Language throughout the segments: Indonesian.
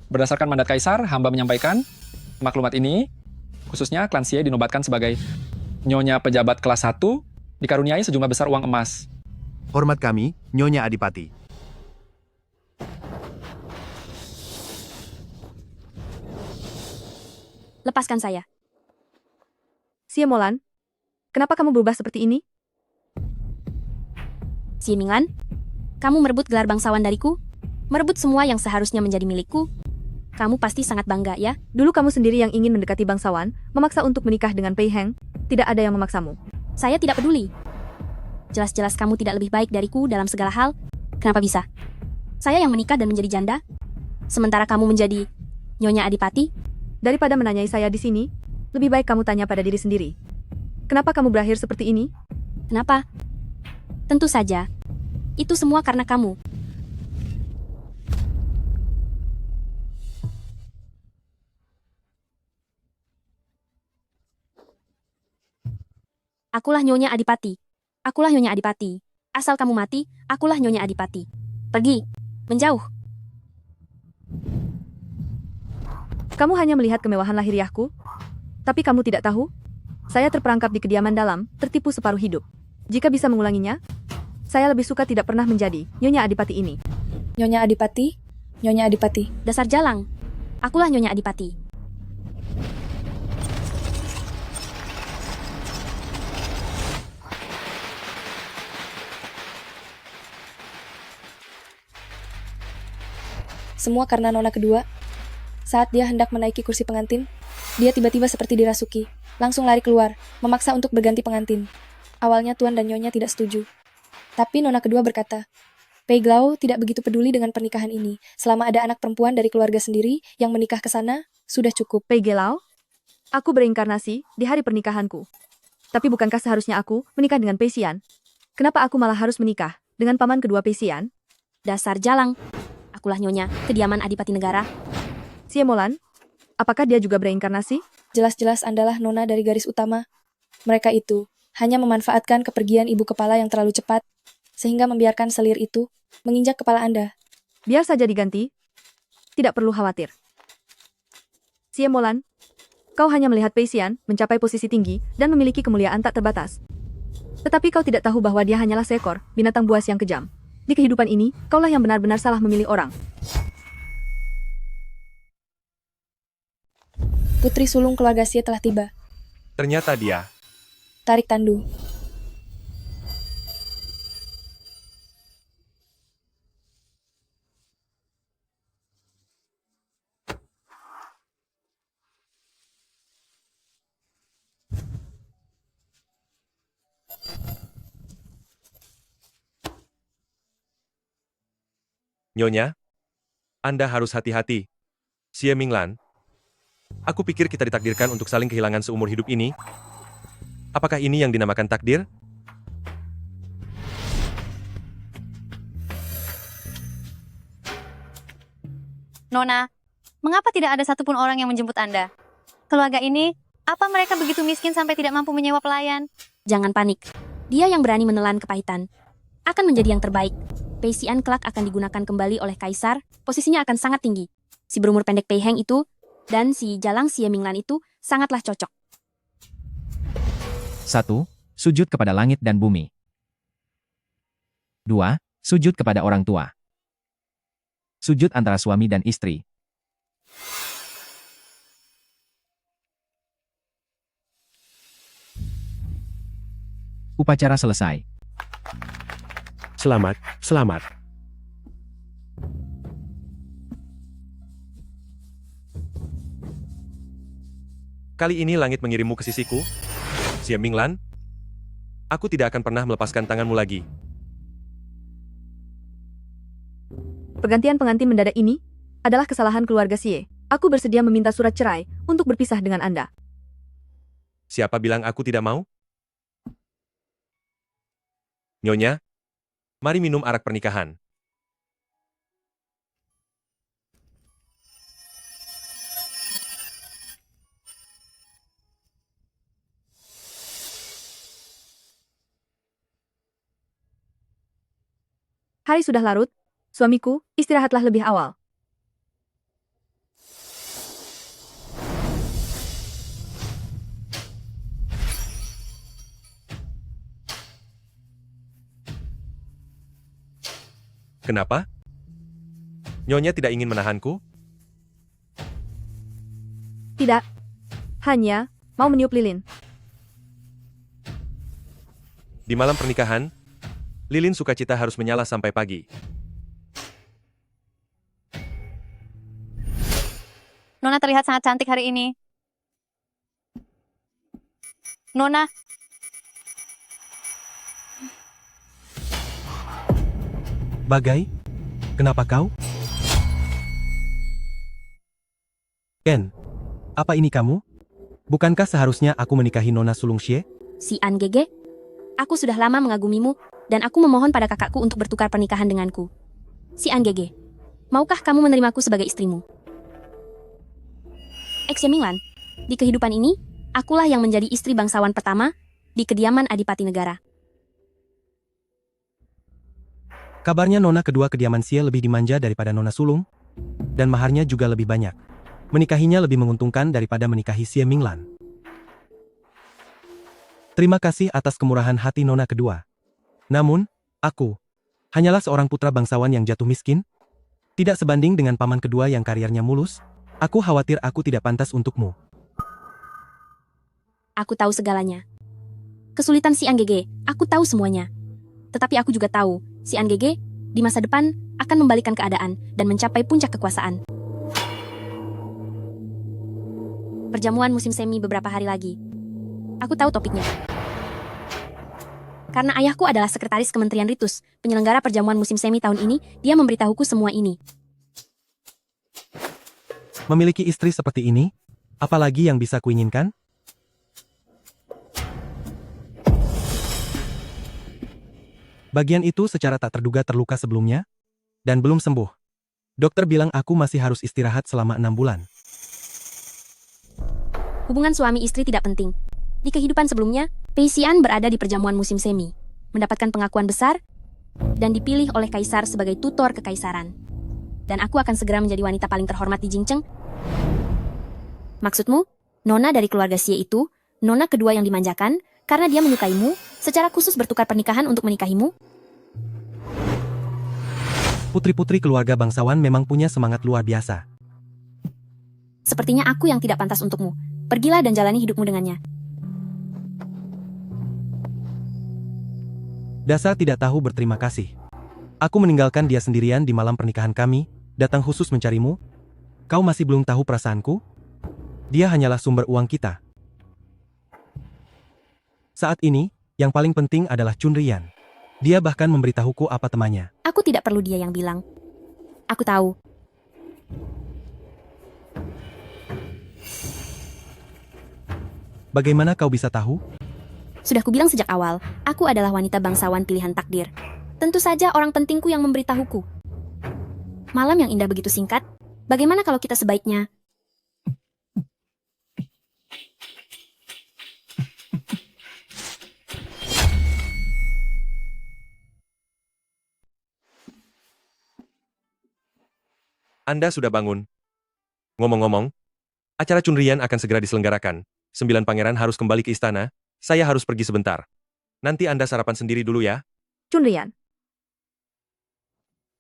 Berdasarkan mandat Kaisar, hamba menyampaikan maklumat ini, khususnya klan Xie dinobatkan sebagai Nyonya pejabat kelas 1, dikaruniai sejumlah besar uang emas. Hormat kami, Nyonya Adipati. Lepaskan saya. Xie Molan, kenapa kamu berubah seperti ini? Xie Minglan, kamu merebut gelar bangsawan dariku? Merebut semua yang seharusnya menjadi milikku? Kamu pasti sangat bangga, ya? Dulu kamu sendiri yang ingin mendekati bangsawan, memaksa untuk menikah dengan Pei Heng. Tidak ada yang memaksamu. Saya tidak peduli. Jelas-jelas kamu tidak lebih baik dariku dalam segala hal. Kenapa bisa? Saya yang menikah dan menjadi janda? Sementara kamu menjadi Nyonya Adipati? Daripada menanyai saya di sini, lebih baik kamu tanya pada diri sendiri. Kenapa kamu berakhir seperti ini? Kenapa? Tentu saja. Itu semua karena kamu. Akulah Nyonya Adipati. Akulah Nyonya Adipati. Asal kamu mati, akulah Nyonya Adipati. Pergi. Menjauh. Kamu hanya melihat kemewahan lahiriahku? Tapi kamu tidak tahu? Saya terperangkap di kediaman dalam, tertipu separuh hidup. Jika bisa mengulanginya, saya lebih suka tidak pernah menjadi Nyonya Adipati ini. Nyonya Adipati, Nyonya Adipati. Dasar jalang. Akulah Nyonya Adipati. Semua karena nona kedua. Saat dia hendak menaiki kursi pengantin, dia tiba-tiba seperti dirasuki. Langsung lari keluar, memaksa untuk berganti pengantin. Awalnya Tuan dan Nyonya tidak setuju. Tapi nona kedua berkata, Pei Glau tidak begitu peduli dengan pernikahan ini. Selama ada anak perempuan dari keluarga sendiri yang menikah ke sana, sudah cukup. Pei Gelau, aku bereinkarnasi di hari pernikahanku. Tapi bukankah seharusnya aku menikah dengan Pei Xian? Kenapa aku malah harus menikah dengan paman kedua Pei Xian? Dasar jalang. Akulah Nyonya, kediaman Adipati Negara. Xie Molan, apakah dia juga bereinkarnasi? Jelas-jelas Andalah nona dari garis utama. Mereka itu hanya memanfaatkan kepergian ibu kepala yang terlalu cepat, sehingga membiarkan selir itu menginjak kepala Anda. Biar saja diganti. Tidak perlu khawatir. Xie Molan, kau hanya melihat Pei Xian mencapai posisi tinggi dan memiliki kemuliaan tak terbatas. Tetapi kau tidak tahu bahwa dia hanyalah seekor binatang buas yang kejam. Di kehidupan ini, kaulah yang benar-benar salah memilih orang. Putri sulung keluarga Xie telah tiba. Ternyata dia. Tarik tandu. Nyonya, Anda harus hati-hati. Xie Minglan, aku pikir kita ditakdirkan untuk saling kehilangan seumur hidup ini. Apakah ini yang dinamakan takdir? Nona, mengapa tidak ada satupun orang yang menjemput Anda? Keluarga ini, apa mereka begitu miskin sampai tidak mampu menyewa pelayan? Jangan panik. Dia yang berani menelan kepahitan akan menjadi yang terbaik. Pei Xian kelak akan digunakan kembali oleh Kaisar, posisinya akan sangat tinggi. Si berumur pendek Pei Heng itu, dan si jalang Xie Minglan itu, sangatlah cocok. 1. Sujud kepada langit dan bumi. 2. Sujud kepada orang tua. Sujud antara suami dan istri. Upacara selesai. Selamat, selamat. Kali ini langit mengirimmu ke sisiku. Xie Minglan, aku tidak akan pernah melepaskan tanganmu lagi. Pergantian pengantin mendadak ini adalah kesalahan keluarga Xie. Aku bersedia meminta surat cerai untuk berpisah dengan Anda. Siapa bilang aku tidak mau? Nyonya, mari minum arak pernikahan. Hari sudah larut. Suamiku, istirahatlah lebih awal. Kenapa? Nyonya tidak ingin menahanku? Tidak. Hanya mau meniup lilin. Di malam pernikahan, lilin sukacita harus menyala sampai pagi. Nona terlihat sangat cantik hari ini. Nona, Bagai? Kenapa kau? Ken, apa ini kamu? Bukankah seharusnya aku menikahi Nona Sulung Xie? Si An Gege, aku sudah lama mengagumimu, dan aku memohon pada kakakku untuk bertukar pernikahan denganku. Si An Gege, maukah kamu menerimaku sebagai istrimu? Xie Minglan, di kehidupan ini, akulah yang menjadi istri bangsawan pertama di kediaman Adipati Negara. Kabarnya Nona kedua kediaman Xie lebih dimanja daripada Nona Sulung, dan maharnya juga lebih banyak. Menikahinya lebih menguntungkan daripada menikahi Xie Minglan. Terima kasih atas kemurahan hati Nona kedua. Namun, aku hanyalah seorang putra bangsawan yang jatuh miskin. Tidak sebanding dengan paman kedua yang karirnya mulus. Aku khawatir aku tidak pantas untukmu. Aku tahu segalanya. Kesulitan si An Gege, aku tahu semuanya. Tetapi aku juga tahu, si An Gege di masa depan akan membalikkan keadaan dan mencapai puncak kekuasaan. Perjamuan musim semi beberapa hari lagi. Aku tahu topiknya. Karena ayahku adalah sekretaris Kementerian Ritus, penyelenggara perjamuan musim semi tahun ini, dia memberitahuku semua ini. Memiliki istri seperti ini, apalagi yang bisa kuinginkan? Bagian itu secara tak terduga terluka sebelumnya, dan belum sembuh. Dokter bilang aku masih harus istirahat selama 6 bulan. Hubungan suami istri tidak penting. Di kehidupan sebelumnya, Pei Xian berada di perjamuan musim semi, mendapatkan pengakuan besar, dan dipilih oleh kaisar sebagai tutor kekaisaran. Dan aku akan segera menjadi wanita paling terhormat di Jingcheng. Maksudmu, Nona dari keluarga Xie itu, Nona kedua yang dimanjakan, karena dia menyukaimu, secara khusus bertukar pernikahan untuk menikahimu? Putri-putri keluarga bangsawan memang punya semangat luar biasa. Sepertinya aku yang tidak pantas untukmu. Pergilah dan jalani hidupmu dengannya. Dasar tidak tahu berterima kasih. Aku meninggalkan dia sendirian di malam pernikahan kami, datang khusus mencarimu. Kau masih belum tahu perasaanku? Dia hanyalah sumber uang kita. Saat ini, yang paling penting adalah Chun Rian. Dia bahkan memberitahuku apa temannya. Aku tidak perlu dia yang bilang. Aku tahu. Bagaimana kau bisa tahu? Sudah kubilang sejak awal, aku adalah wanita bangsawan pilihan takdir. Tentu saja orang pentingku yang memberitahuku. Malam yang indah begitu singkat. Bagaimana kalau kita sebaiknya... Anda sudah bangun. Ngomong-ngomong, acara Chunrian akan segera diselenggarakan. 9 pangeran harus kembali ke istana. Saya harus pergi sebentar. Nanti Anda sarapan sendiri dulu ya. Chun Rian.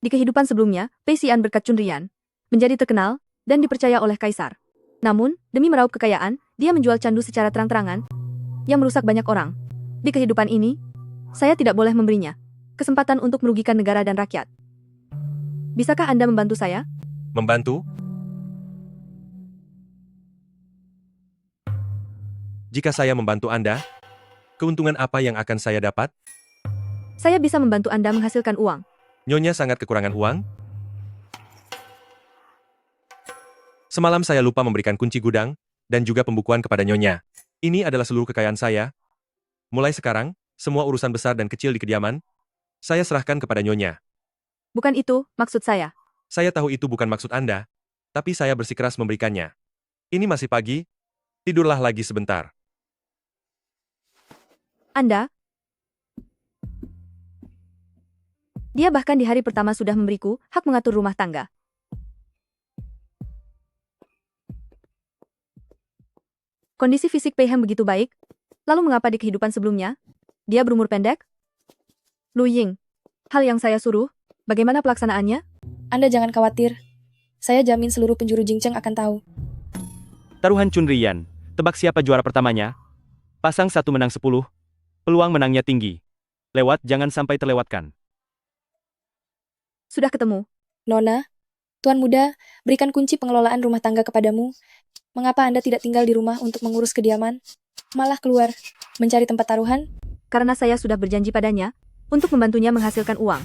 Di kehidupan sebelumnya, Pei Xian berkat Chun Rian menjadi terkenal dan dipercaya oleh kaisar. Namun, demi meraup kekayaan, dia menjual candu secara terang-terangan yang merusak banyak orang. Di kehidupan ini, saya tidak boleh memberinya kesempatan untuk merugikan negara dan rakyat. Bisakah Anda membantu saya? Membantu? Jika saya membantu Anda, keuntungan apa yang akan saya dapat? Saya bisa membantu Anda menghasilkan uang. Nyonya sangat kekurangan uang? Semalam saya lupa memberikan kunci gudang, dan juga pembukuan kepada Nyonya. Ini adalah seluruh kekayaan saya. Mulai sekarang, semua urusan besar dan kecil di kediaman, saya serahkan kepada Nyonya. Bukan itu maksud saya. Saya tahu itu bukan maksud Anda, tapi saya bersikeras memberikannya. Ini masih pagi, tidurlah lagi sebentar. Anda? Dia bahkan di hari pertama sudah memberiku hak mengatur rumah tangga. Kondisi fisik Pei Heng begitu baik, lalu mengapa di kehidupan sebelumnya, dia berumur pendek? Lu Ying, hal yang saya suruh, Bagaimana pelaksanaannya? Anda jangan khawatir. Saya jamin seluruh penjuru Jingcheng akan tahu. Taruhan Chunrian. Tebak siapa juara pertamanya? Pasang 1 menang 10. Peluang menangnya tinggi. Lewat, jangan sampai terlewatkan. Sudah ketemu. Nona, Tuan Muda, berikan kunci pengelolaan rumah tangga kepadamu. Mengapa Anda tidak tinggal di rumah untuk mengurus kediaman? Malah keluar, mencari tempat taruhan? Karena saya sudah berjanji padanya untuk membantunya menghasilkan uang.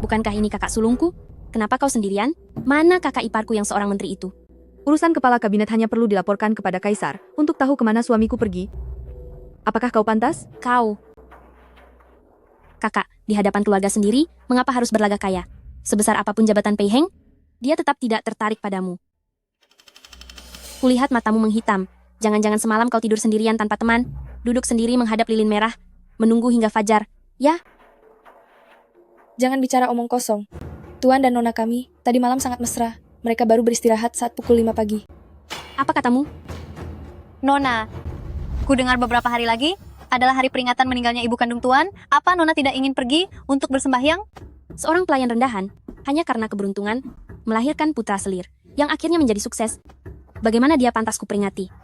Bukankah ini kakak sulungku? Kenapa kau sendirian? Mana kakak iparku yang seorang menteri itu? Urusan kepala kabinet hanya perlu dilaporkan kepada kaisar untuk tahu kemana suamiku pergi. Apakah kau pantas? Kau. Kakak, di hadapan keluarga sendiri, mengapa harus berlagak kaya? Sebesar apapun jabatan Pei Heng, dia tetap tidak tertarik padamu. Kulihat matamu menghitam. Jangan-jangan semalam kau tidur sendirian tanpa teman, duduk sendiri menghadap lilin merah, menunggu hingga fajar. Ya, Jangan bicara omong kosong. Tuan dan Nona kami, tadi malam sangat mesra. Mereka baru beristirahat saat pukul 5 pagi. apa katamu? Nona, ku dengar beberapa hari lagi adalah hari peringatan meninggalnya ibu kandung Tuan. Apa Nona tidak ingin pergi untuk bersembahyang? Seorang pelayan rendahan, hanya karena keberuntungan, melahirkan putra selir, yang akhirnya menjadi sukses. Bagaimana dia pantas kuperingati?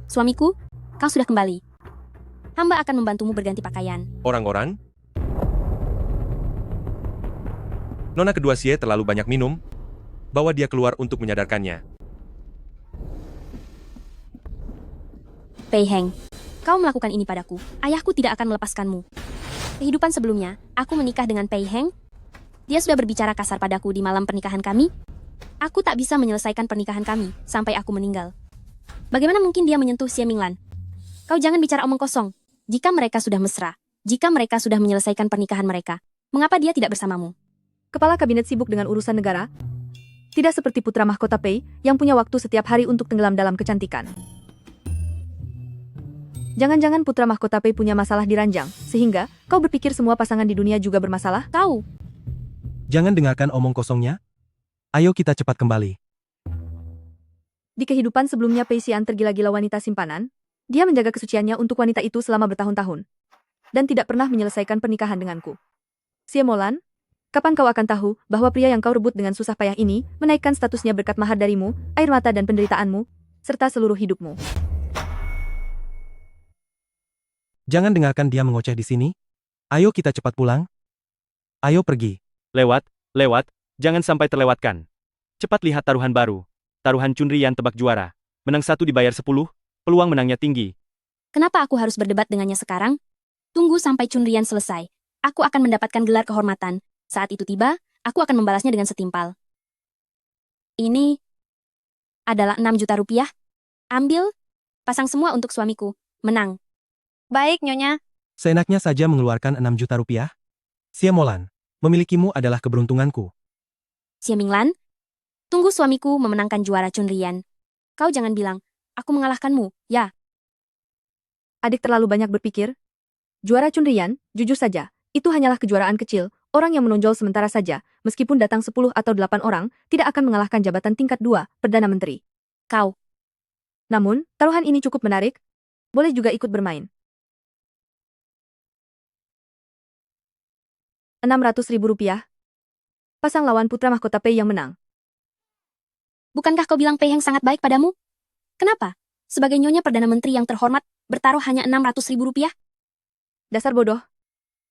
Suamiku, kau sudah kembali. Hamba akan membantumu berganti pakaian. Orang-orang? Nona kedua Xie terlalu banyak minum. Bawa dia keluar untuk menyadarkannya. Pei Heng, kau melakukan ini padaku. Ayahku tidak akan melepaskanmu. Kehidupan sebelumnya, aku menikah dengan Pei Heng. Dia sudah berbicara kasar padaku di malam pernikahan kami. Aku tak bisa menyelesaikan pernikahan kami sampai aku meninggal. Bagaimana mungkin dia menyentuh Xie Minglan? Kau jangan bicara omong kosong. Jika mereka sudah mesra, jika mereka sudah menyelesaikan pernikahan mereka, mengapa dia tidak bersamamu? Kepala kabinet sibuk dengan urusan negara. Tidak seperti putra mahkota Pei yang punya waktu setiap hari untuk tenggelam dalam kecantikan. Jangan-jangan putra mahkota Pei punya masalah di ranjang, sehingga kau berpikir semua pasangan di dunia juga bermasalah? Kau, Jangan dengarkan omong kosongnya. Ayo kita cepat kembali. Di kehidupan sebelumnya Pei Xian tergila-gila wanita simpanan. Dia menjaga kesuciannya untuk wanita itu selama bertahun-tahun. Dan tidak pernah menyelesaikan pernikahan denganku. Xie Molan, kapan kau akan tahu bahwa pria yang kau rebut dengan susah payah ini menaikkan statusnya berkat mahar darimu, air mata dan penderitaanmu, serta seluruh hidupmu. Jangan dengarkan dia mengoceh di sini. Ayo kita cepat pulang. Ayo pergi. Lewat, jangan sampai terlewatkan. Cepat lihat taruhan baru. Taruhan Chunrian tebak juara. Menang 1 dibayar 10, peluang menangnya tinggi. kenapa aku harus berdebat dengannya sekarang? Tunggu sampai Chunrian selesai. Aku akan mendapatkan gelar kehormatan. Saat itu tiba, aku akan membalasnya dengan setimpal. Ini adalah 6 juta rupiah. Ambil, pasang semua untuk suamiku. Menang. Baik, Nyonya. Seenaknya saja mengeluarkan 6 juta rupiah. Xie Molan, memilikimu adalah keberuntunganku. Xie Minglan, tunggu suamiku memenangkan juara Chunrian. Kau jangan bilang, aku mengalahkanmu, ya. Adik terlalu banyak berpikir. Juara Chunrian, jujur saja, itu hanyalah kejuaraan kecil, orang yang menonjol sementara saja, meskipun datang 10 atau 8 orang, tidak akan mengalahkan jabatan tingkat 2, Perdana Menteri. Kau, Namun, taruhan ini cukup menarik. Boleh juga ikut bermain. 600.000 rupiah. Pasang lawan putra mahkota Pei yang menang. bukankah kau bilang Pei Heng sangat baik padamu? Kenapa? Sebagai nyonya Perdana Menteri yang terhormat, bertaruh hanya 600.000 rupiah? Dasar bodoh.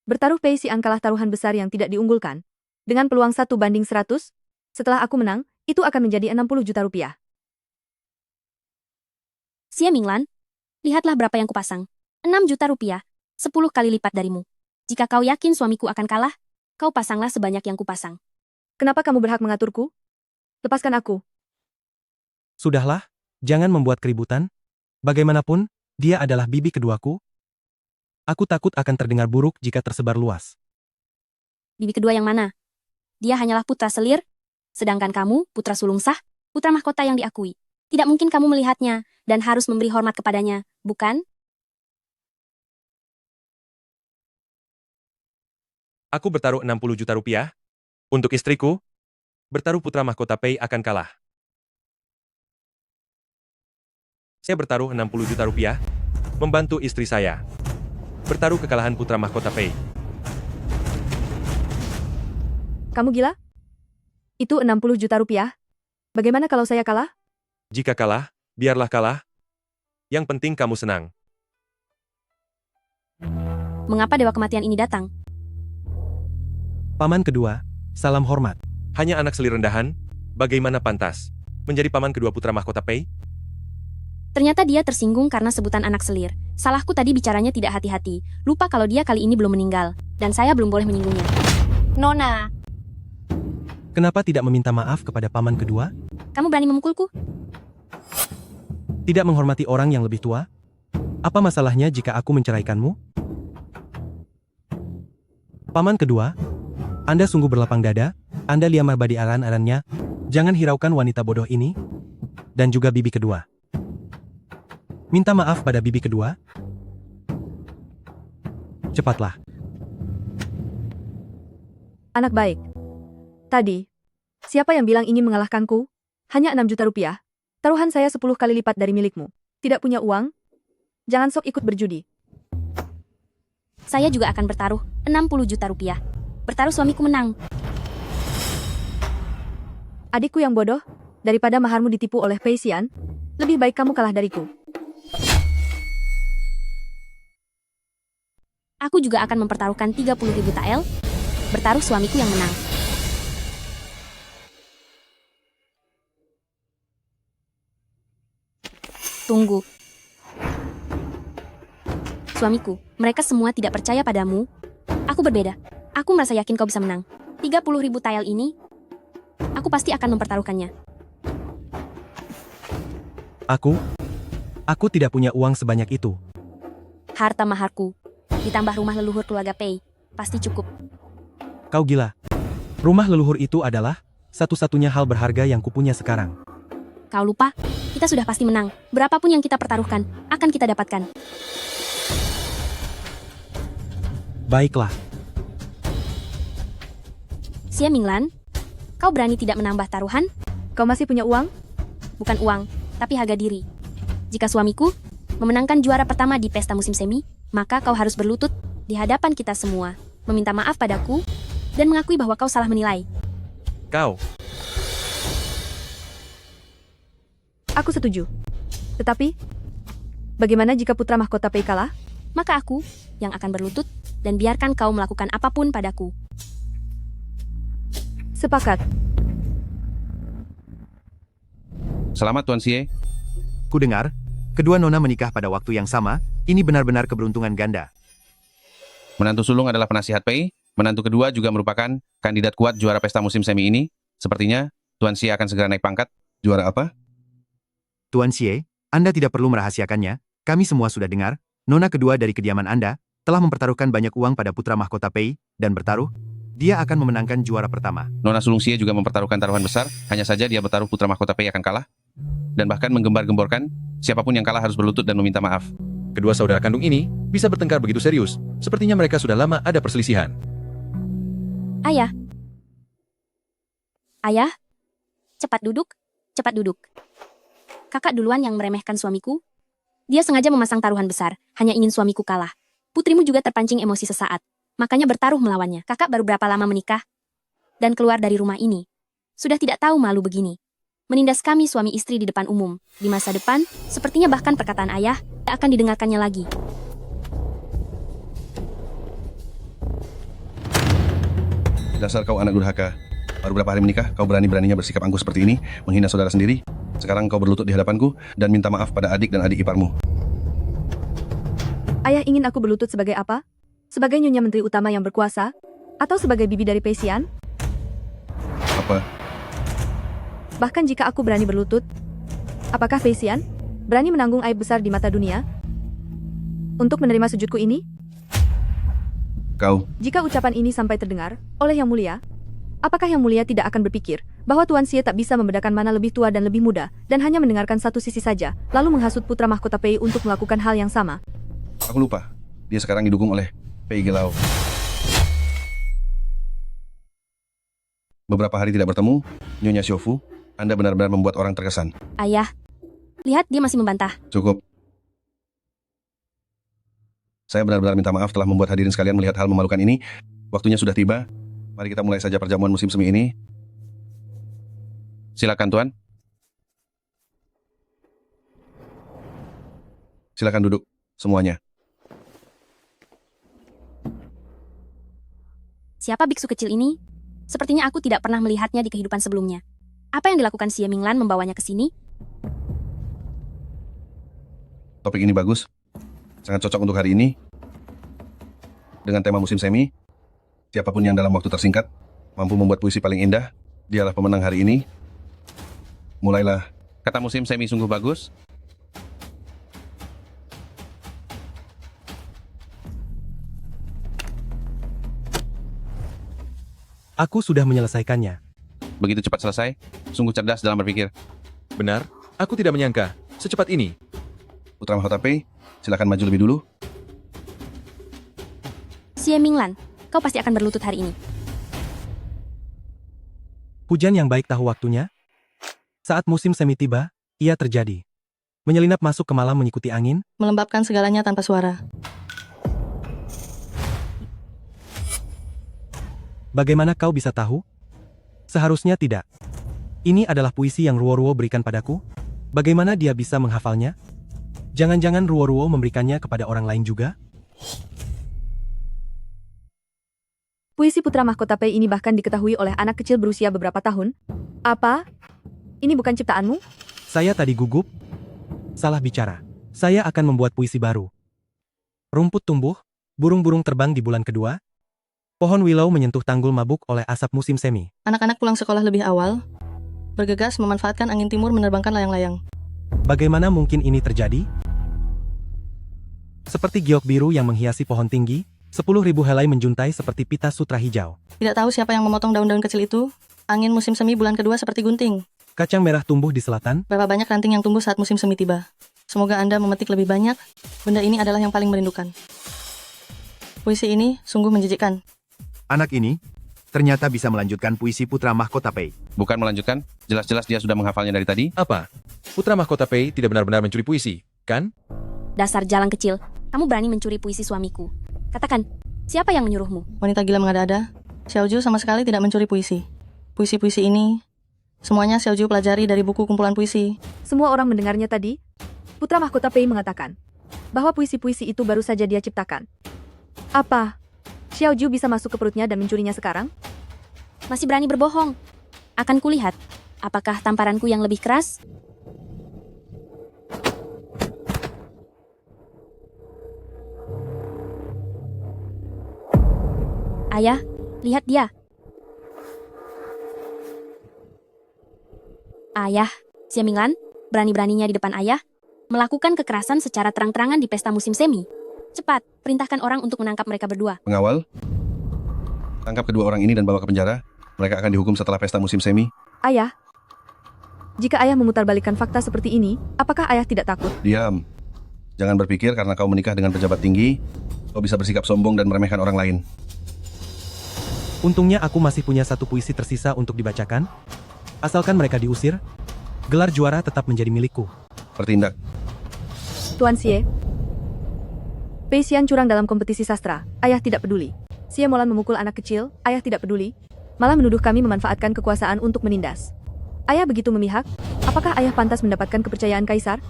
Bertaruh Pei Xian kalah taruhan besar yang tidak diunggulkan. Dengan peluang 1:100, setelah aku menang, itu akan menjadi 60 juta rupiah. Xie Minglan, lihatlah berapa yang kupasang. 6 juta rupiah, 10 kali lipat darimu. Jika kau yakin suamiku akan kalah, kau pasanglah sebanyak yang kupasang. Kenapa kamu berhak mengaturku? Lepaskan aku. Sudahlah, jangan membuat keributan. Bagaimanapun, dia adalah bibi keduaku. Aku takut akan terdengar buruk jika tersebar luas. Bibi kedua yang mana? Dia hanyalah putra selir, sedangkan kamu, putra sulung sah, putra mahkota yang diakui. Tidak mungkin kamu melihatnya, dan harus memberi hormat kepadanya, bukan? Aku bertaruh 60 juta rupiah. Untuk istriku, bertaruh putra mahkota Pei akan kalah. Saya bertaruh 60 juta rupiah, membantu istri saya. Bertaruh kekalahan putra mahkota Pei. Kamu gila? Itu 60 juta rupiah. Bagaimana kalau saya kalah? Jika kalah, biarlah kalah. Yang penting kamu senang. Mengapa Dewa Kematian ini datang? Paman kedua, salam hormat. Hanya anak selir rendahan, bagaimana pantas menjadi paman kedua putra mahkota Pei? Ternyata dia tersinggung karena sebutan anak selir. Salahku tadi bicaranya tidak hati-hati. Lupa kalau dia kali ini belum meninggal. Dan saya belum boleh menyinggungnya. Nona, Kenapa tidak meminta maaf kepada paman kedua? Kamu berani memukulku? Tidak menghormati orang yang lebih tua? Apa masalahnya jika aku menceraikanmu? Paman kedua, Anda sungguh berlapang dada, Anda liamah badi aran-arannya, jangan hiraukan wanita bodoh ini, dan juga bibi kedua. Minta maaf pada bibi kedua? Cepatlah. Anak baik. Tadi, siapa yang bilang ingin mengalahkanku? Hanya 6 juta rupiah. Taruhan saya 10 kali lipat dari milikmu. Tidak punya uang? Jangan sok ikut berjudi. Saya juga akan bertaruh 60 juta rupiah. Bertaruh suamiku menang. Adikku yang bodoh, daripada maharmu ditipu oleh Pei Xian, lebih baik kamu kalah dariku. Aku juga akan mempertaruhkan 30.000 tael. Bertaruh suamiku yang menang. Tunggu. Suamiku, mereka semua tidak percaya padamu. Aku berbeda. Aku merasa yakin kau bisa menang. 30.000 tael ini, aku pasti akan mempertaruhkannya. Aku tidak punya uang sebanyak itu. Harta maharku, ditambah rumah leluhur keluarga Pei, pasti cukup. Kau gila. Rumah leluhur itu adalah satu-satunya hal berharga yang kupunya sekarang. Kau lupa? Kita sudah pasti menang. Berapapun yang kita pertaruhkan, akan kita dapatkan. Baiklah. Xie Minglan, kau berani tidak menambah taruhan? Kau masih punya uang? Bukan uang, tapi harga diri. Jika suamiku memenangkan juara pertama di pesta musim semi, maka kau harus berlutut di hadapan kita semua, meminta maaf padaku, dan mengakui bahwa kau salah menilai. Kau, Aku setuju. Tetapi, bagaimana jika putra mahkota Pei kalah? Maka aku yang akan berlutut dan biarkan kau melakukan apapun padaku. Sepakat. Selamat Tuan Xie. Ku dengar, kedua nona menikah pada waktu yang sama, ini benar-benar keberuntungan ganda. Menantu sulung adalah penasihat Pei, menantu kedua juga merupakan kandidat kuat juara pesta musim semi ini. Sepertinya, Tuan Xie akan segera naik pangkat. Juara apa? Tuan Xie, Anda tidak perlu merahasiakannya, kami semua sudah dengar, nona kedua dari kediaman Anda, telah mempertaruhkan banyak uang pada putra mahkota Pei, dan bertaruh, dia akan memenangkan juara pertama. Nona sulung Xie juga mempertaruhkan taruhan besar, hanya saja dia bertaruh putra mahkota Pei akan kalah. Dan bahkan menggembar-gemborkan, siapapun yang kalah harus berlutut dan meminta maaf. kedua saudara kandung ini bisa bertengkar begitu serius. Sepertinya mereka sudah lama ada perselisihan. Ayah. Ayah. Cepat duduk, cepat duduk. Kakak duluan yang meremehkan suamiku. Dia sengaja memasang taruhan besar, hanya ingin suamiku kalah. Putrimu juga terpancing emosi sesaat, makanya bertaruh melawannya. Kakak baru berapa lama menikah? Dan keluar dari rumah ini. Sudah tidak tahu malu begini. Menindas kami suami istri di depan umum. Di masa depan, sepertinya bahkan perkataan ayah tidak akan didengarkannya lagi. Dasar kau anak durhaka. Baru berapa hari menikah, kau berani-beraninya bersikap angkuh seperti ini, menghina saudara sendiri. Sekarang kau berlutut di hadapanku dan minta maaf pada adik dan adik iparmu. Ayah ingin aku berlutut sebagai apa? Sebagai nyonya menteri utama yang berkuasa? Atau sebagai bibi dari Pei Xian? Apa? Bahkan jika aku berani berlutut, apakah Pei Xian berani menanggung aib besar di mata dunia? Untuk menerima sujudku ini? Kau, Jika ucapan ini sampai terdengar oleh Yang Mulia, apakah Yang Mulia tidak akan berpikir bahwa Tuan Xie tak bisa membedakan mana lebih tua dan lebih muda, dan hanya mendengarkan satu sisi saja, lalu menghasut putra mahkota Pei untuk melakukan hal yang sama? aku lupa. Dia sekarang didukung oleh Pei Gelau. Beberapa hari tidak bertemu, Nyonya Xiaofu, Anda benar-benar membuat orang terkesan. Ayah, Lihat, dia masih membantah. Cukup. Saya benar-benar minta maaf telah membuat hadirin sekalian melihat hal memalukan ini. Waktunya sudah tiba. Mari kita mulai saja perjamuan musim semi ini. Silakan Tuan. Silakan duduk semuanya. Siapa biksu kecil ini? Sepertinya aku tidak pernah melihatnya di kehidupan sebelumnya. Apa yang dilakukan Xie Minglan membawanya ke sini? Topik ini bagus. Sangat cocok untuk hari ini. Dengan tema musim semi, siapapun yang dalam waktu tersingkat mampu membuat puisi paling indah, dialah pemenang hari ini. Mulailah. Kata musim semi sungguh bagus. Aku sudah menyelesaikannya. Begitu cepat selesai, sungguh cerdas dalam berpikir. Benar, aku tidak menyangka. Secepat ini. Putra Mahkota Pei, silakan maju lebih dulu. Xie Minglan, kau pasti akan berlutut hari ini. Hujan yang baik tahu waktunya. Saat musim semi tiba, ia terjadi. Menyelinap masuk ke malam mengikuti angin. Melembabkan segalanya tanpa suara. Bagaimana kau bisa tahu? Seharusnya tidak. Ini adalah puisi yang Ruo-Ruo berikan padaku. Bagaimana dia bisa menghafalnya? Jangan-jangan Ruo-Ruo memberikannya kepada orang lain juga? Puisi Putra Mahkota Pei ini bahkan diketahui oleh anak kecil berusia beberapa tahun. Apa? Ini bukan ciptaanmu? Saya tadi gugup. Salah bicara. Saya akan membuat puisi baru. Rumput tumbuh, burung-burung terbang di bulan kedua. Pohon willow menyentuh tanggul mabuk oleh asap musim semi. Anak-anak pulang sekolah lebih awal. Bergegas memanfaatkan angin timur menerbangkan layang-layang. Bagaimana mungkin ini terjadi? Seperti giok biru yang menghiasi pohon tinggi, 10.000 helai menjuntai seperti pita sutra hijau. Tidak tahu siapa yang memotong daun-daun kecil itu. Angin musim semi bulan kedua seperti gunting. Kacang merah tumbuh di selatan. Berapa banyak ranting yang tumbuh saat musim semi tiba. Semoga Anda memetik lebih banyak. Benda ini adalah yang paling merindukan. Puisi ini sungguh menjijikkan. Anak ini ternyata bisa melanjutkan puisi Putra Mahkota Pei. Bukan melanjutkan, jelas-jelas dia sudah menghafalnya dari tadi. Apa? Putra Mahkota Pei tidak benar-benar mencuri puisi, kan? Dasar jalang kecil, kamu berani mencuri puisi suamiku. Katakan, siapa yang menyuruhmu? Wanita gila mengada-ada. Xiaoju sama sekali tidak mencuri puisi. Puisi-puisi ini, semuanya Xiaoju pelajari dari buku kumpulan puisi. Semua orang mendengarnya tadi. Putra Mahkota Pei mengatakan bahwa puisi-puisi itu baru saja dia ciptakan. Apa? Xiaoju bisa masuk ke perutnya dan mencurinya sekarang? Masih berani berbohong. Akan kulihat, apakah tamparanku yang lebih keras? Ayah, lihat dia. Ayah, Xie Minglan, berani-beraninya di depan ayah, melakukan kekerasan secara terang-terangan di pesta musim semi. Cepat, perintahkan orang untuk menangkap mereka berdua. Pengawal, tangkap kedua orang ini dan bawa ke penjara. Mereka akan dihukum setelah pesta musim semi. Ayah, jika ayah memutarbalikkan fakta seperti ini, apakah ayah tidak takut? Diam. Jangan berpikir karena kau menikah dengan pejabat tinggi, kau bisa bersikap sombong dan meremehkan orang lain. Untungnya aku masih punya satu puisi tersisa untuk dibacakan. Asalkan mereka diusir, gelar juara tetap menjadi milikku. Bertindak. Tuan Xie, Pei Xian curang dalam kompetisi sastra. Ayah tidak peduli. Xie Molan memukul anak kecil. Ayah tidak peduli. Malah menuduh kami memanfaatkan kekuasaan untuk menindas. Ayah begitu memihak. Apakah ayah pantas mendapatkan kepercayaan kaisar?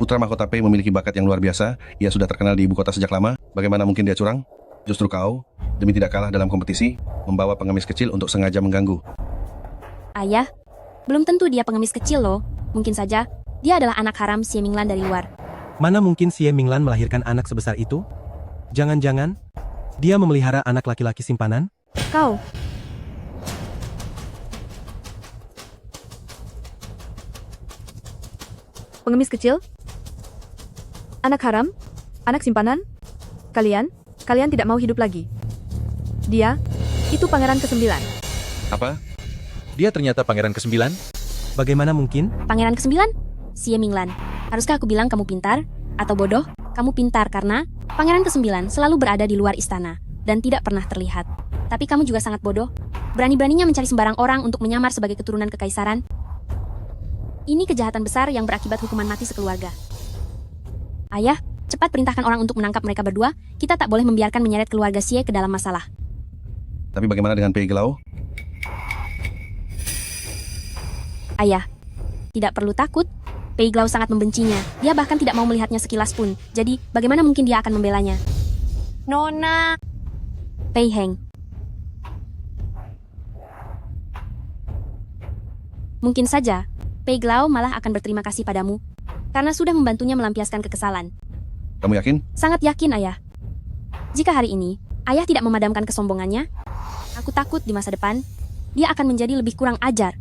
Putra Mahkota Pei memiliki bakat yang luar biasa. Ia sudah terkenal di ibu kota sejak lama. Bagaimana mungkin dia curang? Justru kau, demi tidak kalah dalam kompetisi, membawa pengemis kecil untuk sengaja mengganggu. Ayah, belum tentu dia pengemis kecil loh. Mungkin saja, dia adalah anak haram Xie Minglan dari luar. Mana mungkin Xie Minglan melahirkan anak sebesar itu? Jangan-jangan, dia memelihara anak laki-laki simpanan? Kau. Pengemis kecil? Anak haram? Anak simpanan? Kalian tidak mau hidup lagi. Dia, itu pangeran ke-9. Apa? Dia ternyata pangeran ke-9? Bagaimana mungkin? Pangeran ke-9? Xie Minglan. Haruskah aku bilang kamu pintar? Atau bodoh? Kamu pintar karena pangeran ke-9 selalu berada di luar istana dan tidak pernah terlihat. Tapi kamu juga sangat bodoh. Berani-beraninya mencari sembarang orang untuk menyamar sebagai keturunan kekaisaran. Ini kejahatan besar yang berakibat hukuman mati sekeluarga. Ayah, cepat perintahkan orang untuk menangkap mereka berdua. Kita tak boleh membiarkan menyeret keluarga Xie ke dalam masalah. Tapi bagaimana dengan Pei Gelau? Ayah, tidak perlu takut. Pei Gelau sangat membencinya. Dia bahkan tidak mau melihatnya sekilas pun. Jadi, bagaimana mungkin dia akan membelanya? Nona, Pei Heng. Mungkin saja, Pei Gelau malah akan berterima kasih padamu karena sudah membantunya melampiaskan kekesalan. Kamu yakin? Sangat yakin, Ayah. Jika hari ini, Ayah tidak memadamkan kesombongannya, aku takut di masa depan, dia akan menjadi lebih kurang ajar.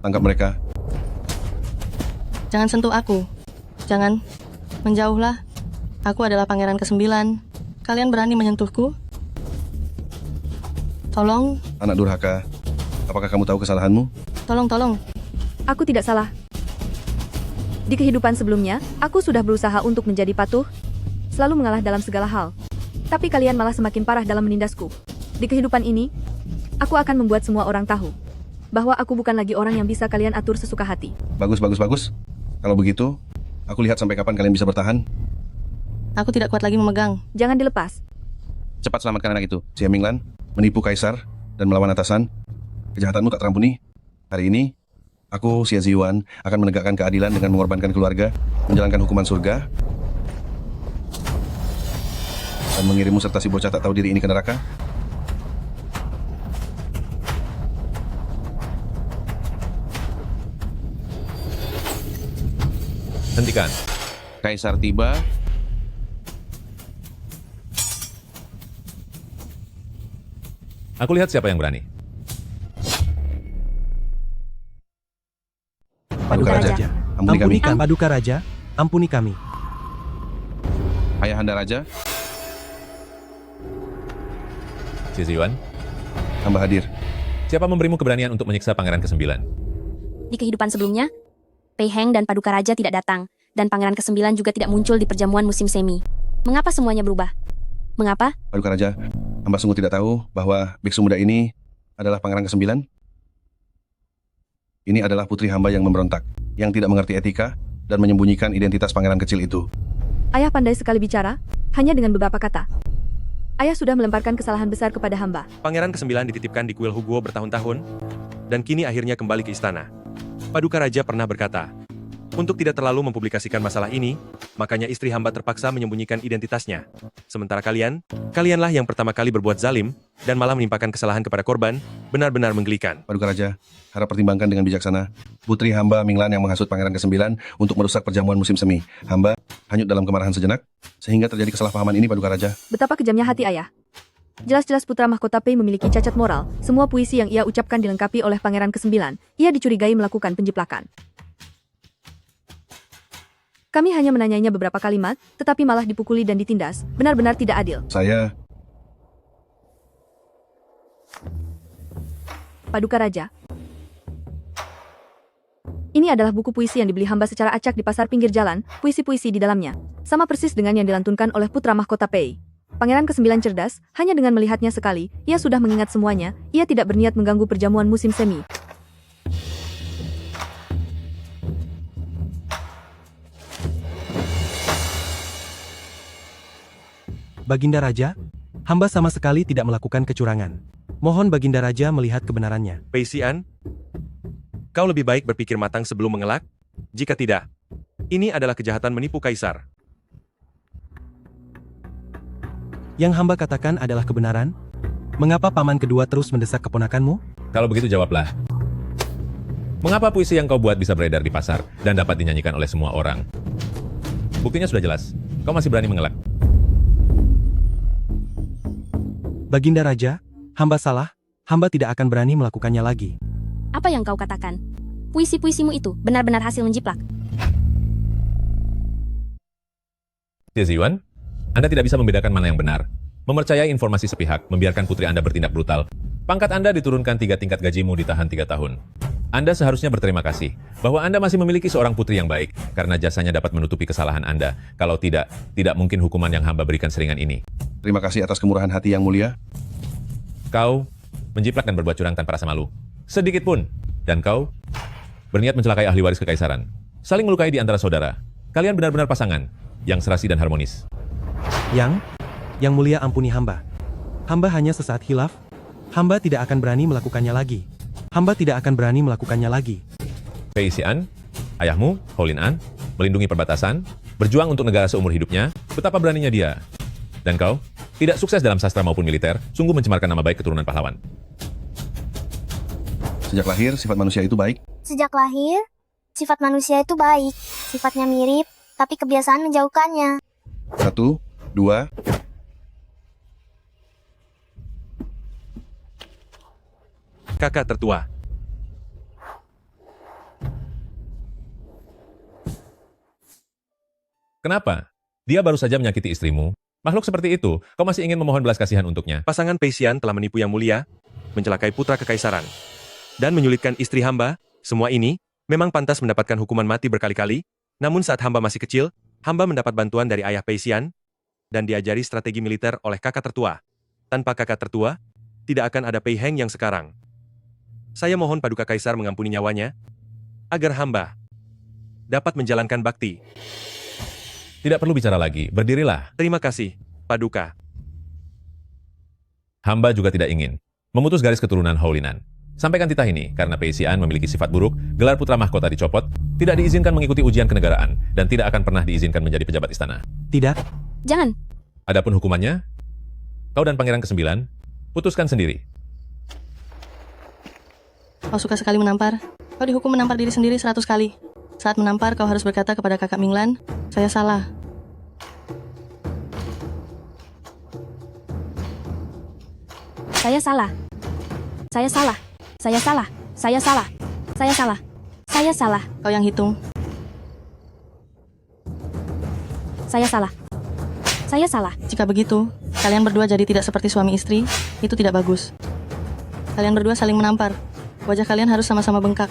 Tangkap mereka. Jangan sentuh aku. Jangan. Menjauhlah. Aku adalah pangeran ke-9. Kalian berani menyentuhku? Tolong, Anak durhaka. Apakah kamu tahu kesalahanmu? tolong. Aku tidak salah. Di kehidupan sebelumnya, aku sudah berusaha untuk menjadi patuh, selalu mengalah dalam segala hal. Tapi kalian malah semakin parah dalam menindasku. Di kehidupan ini, aku akan membuat semua orang tahu bahwa aku bukan lagi orang yang bisa kalian atur sesuka hati. Bagus. Kalau begitu, aku lihat sampai kapan kalian bisa bertahan. Aku tidak kuat lagi memegang. Jangan dilepas. Cepat selamatkan anak itu. Xie Minglan menipu kaisar dan melawan atasan. Kejahatanmu tak terampuni. Hari ini, aku, Xie Ziyuan, akan menegakkan keadilan dengan mengorbankan keluarga, menjalankan hukuman surga, dan mengirimmu serta si bocah tak tahu diri ini ke neraka. Hentikan. Kaisar tiba. Aku lihat siapa yang berani. Paduka Raja, ampuni kami. Paduka Raja, ampuni kami. Ayahanda Raja, Xie Ziyuan, hamba hadir. siapa memberimu keberanian untuk menyiksa pangeran ke-9? Di kehidupan sebelumnya, Pei Heng dan Paduka Raja tidak datang, dan Pangeran ke-9 juga tidak muncul di perjamuan musim semi. Mengapa semuanya berubah? Mengapa? Paduka Raja, hamba sungguh tidak tahu bahwa biksu muda ini adalah pangeran ke-9. Ini adalah putri hamba yang memberontak, yang tidak mengerti etika, dan menyembunyikan identitas pangeran kecil itu. Ayah pandai sekali bicara, hanya dengan beberapa kata. Ayah sudah melemparkan kesalahan besar kepada hamba. Pangeran ke-9 dititipkan di kuil Huguo bertahun-tahun, dan kini akhirnya kembali ke istana. Paduka Raja pernah berkata, untuk tidak terlalu mempublikasikan masalah ini, makanya istri hamba terpaksa menyembunyikan identitasnya. Sementara kalianlah yang pertama kali berbuat zalim, dan malah menimpakan kesalahan kepada korban, benar-benar menggelikan. Paduka Raja, harap pertimbangkan dengan bijaksana. Putri hamba Minglan yang menghasut pangeran ke-9 untuk merusak perjamuan musim semi. Hamba hanyut dalam kemarahan sejenak, sehingga terjadi kesalahpahaman ini, Paduka Raja. Betapa kejamnya hati ayah. Jelas-jelas putra mahkota Pei memiliki cacat moral. Semua puisi yang ia ucapkan dilengkapi oleh pangeran ke-9. Ia dicurigai melakukan penjiplakan. Kami hanya menanyainya beberapa kalimat, tetapi malah dipukuli dan ditindas. Benar-benar tidak adil. Saya... Paduka Raja. Ini adalah buku puisi yang dibeli hamba secara acak di pasar pinggir jalan, puisi-puisi di dalamnya. Sama persis dengan yang dilantunkan oleh putra mahkota Pei. Pangeran ke-9 cerdas, hanya dengan melihatnya sekali, ia sudah mengingat semuanya, ia tidak berniat mengganggu perjamuan musim semi. Baginda Raja, hamba sama sekali tidak melakukan kecurangan. Mohon Baginda Raja melihat kebenarannya. Pei Xian, kau lebih baik berpikir matang sebelum mengelak? Jika tidak, ini adalah kejahatan menipu kaisar. Yang hamba katakan adalah kebenaran? Mengapa paman kedua terus mendesak keponakanmu? Kalau begitu jawablah. Mengapa puisi yang kau buat bisa beredar di pasar dan dapat dinyanyikan oleh semua orang? Buktinya sudah jelas. Kau masih berani mengelak. Baginda Raja, hamba salah, hamba tidak akan berani melakukannya lagi. Apa yang kau katakan? Puisi-puisimu itu benar-benar hasil menjiplak. Xie Ziyuan, Anda tidak bisa membedakan mana yang benar. Mempercayai informasi sepihak, membiarkan putri Anda bertindak brutal. Pangkat Anda diturunkan 3 tingkat gajimu ditahan 3 tahun. Anda seharusnya berterima kasih bahwa Anda masih memiliki seorang putri yang baik karena jasanya dapat menutupi kesalahan Anda. Kalau tidak, tidak mungkin hukuman yang hamba berikan seringan ini. Terima kasih atas kemurahan hati yang mulia. Kau menjiplak dan berbuat curang tanpa rasa malu. Sedikit pun. Dan kau berniat mencelakai ahli waris kekaisaran. Saling melukai di antara saudara. Kalian benar-benar pasangan yang serasi dan harmonis. Yang mulia ampuni hamba. Hamba hanya sesaat hilaf. Hamba tidak akan berani melakukannya lagi. Hamba tidak akan berani melakukannya lagi. Pei Xian, ayahmu, Howlin An, melindungi perbatasan, berjuang untuk negara seumur hidupnya, betapa beraninya dia. Dan kau, tidak sukses dalam sastra maupun militer, sungguh mencemarkan nama baik keturunan pahlawan. Sejak lahir, sifat manusia itu baik. Sejak lahir, sifat manusia itu baik. Sifatnya mirip, tapi kebiasaan menjauhkannya. 1, 2. Kakak tertua. Kenapa? Dia baru saja menyakiti istrimu. Makhluk seperti itu, kau masih ingin memohon belas kasihan untuknya. Pasangan Pei Xian telah menipu yang mulia, mencelakai putra kekaisaran, dan menyulitkan istri hamba. Semua ini memang pantas mendapatkan hukuman mati berkali-kali. Namun saat hamba masih kecil, hamba mendapat bantuan dari ayah Pei Xian, dan diajari strategi militer oleh kakak tertua. Tanpa kakak tertua, tidak akan ada Pei Heng yang sekarang. Saya mohon Paduka Kaisar mengampuni nyawanya, agar hamba dapat menjalankan bakti. Tidak perlu bicara lagi, berdirilah. Terima kasih, Paduka. Hamba juga tidak ingin memutus garis keturunan Howlinan. Sampaikan titah ini, karena Pei Xian memiliki sifat buruk, gelar putra mahkota dicopot, tidak diizinkan mengikuti ujian kenegaraan, dan tidak akan pernah diizinkan menjadi pejabat istana. Tidak. Jangan. Adapun hukumannya, kau dan pangeran ke-9, putuskan sendiri. Kau suka sekali menampar. Kau dihukum menampar diri sendiri 100 kali. Saat menampar, kau harus berkata kepada kakak Minglan, saya salah. Saya salah. Saya salah. Saya salah. Saya salah. Saya salah. Saya salah. Kau yang hitung. Saya salah. Saya salah. Jika begitu, kalian berdua jadi tidak seperti suami istri, itu tidak bagus. Kalian berdua saling menampar. Wajah kalian harus sama-sama bengkak.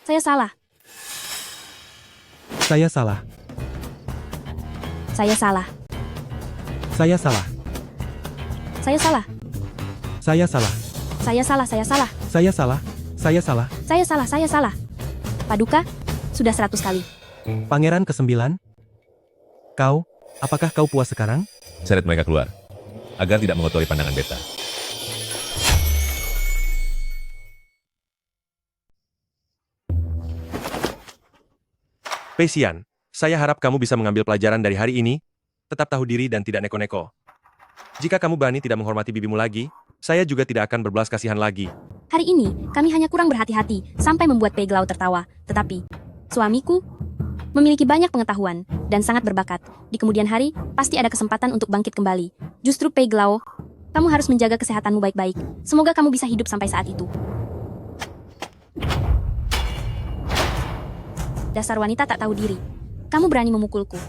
Saya salah. Saya salah. Saya salah. Saya salah. Saya salah. Saya salah. Saya salah. Saya salah. Saya salah. Saya salah. Saya salah. Saya salah. Paduka, sudah 100 kali. Pangeran ke-9. Kau, apakah kau puas sekarang? Seret mereka keluar, agar tidak mengotori pandangan beta. Pei Xian, saya harap kamu bisa mengambil pelajaran dari hari ini, tetap tahu diri dan tidak neko-neko. Jika kamu berani tidak menghormati bibimu lagi, saya juga tidak akan berbelas kasihan lagi. Hari ini, kami hanya kurang berhati-hati sampai membuat Pei Glau tertawa. Tetapi, suamiku memiliki banyak pengetahuan dan sangat berbakat. Di kemudian hari, pasti ada kesempatan untuk bangkit kembali. Justru Pei Glau, kamu harus menjaga kesehatanmu baik-baik. Semoga kamu bisa hidup sampai saat itu. Dasar wanita tak tahu diri. Kamu berani memukulku.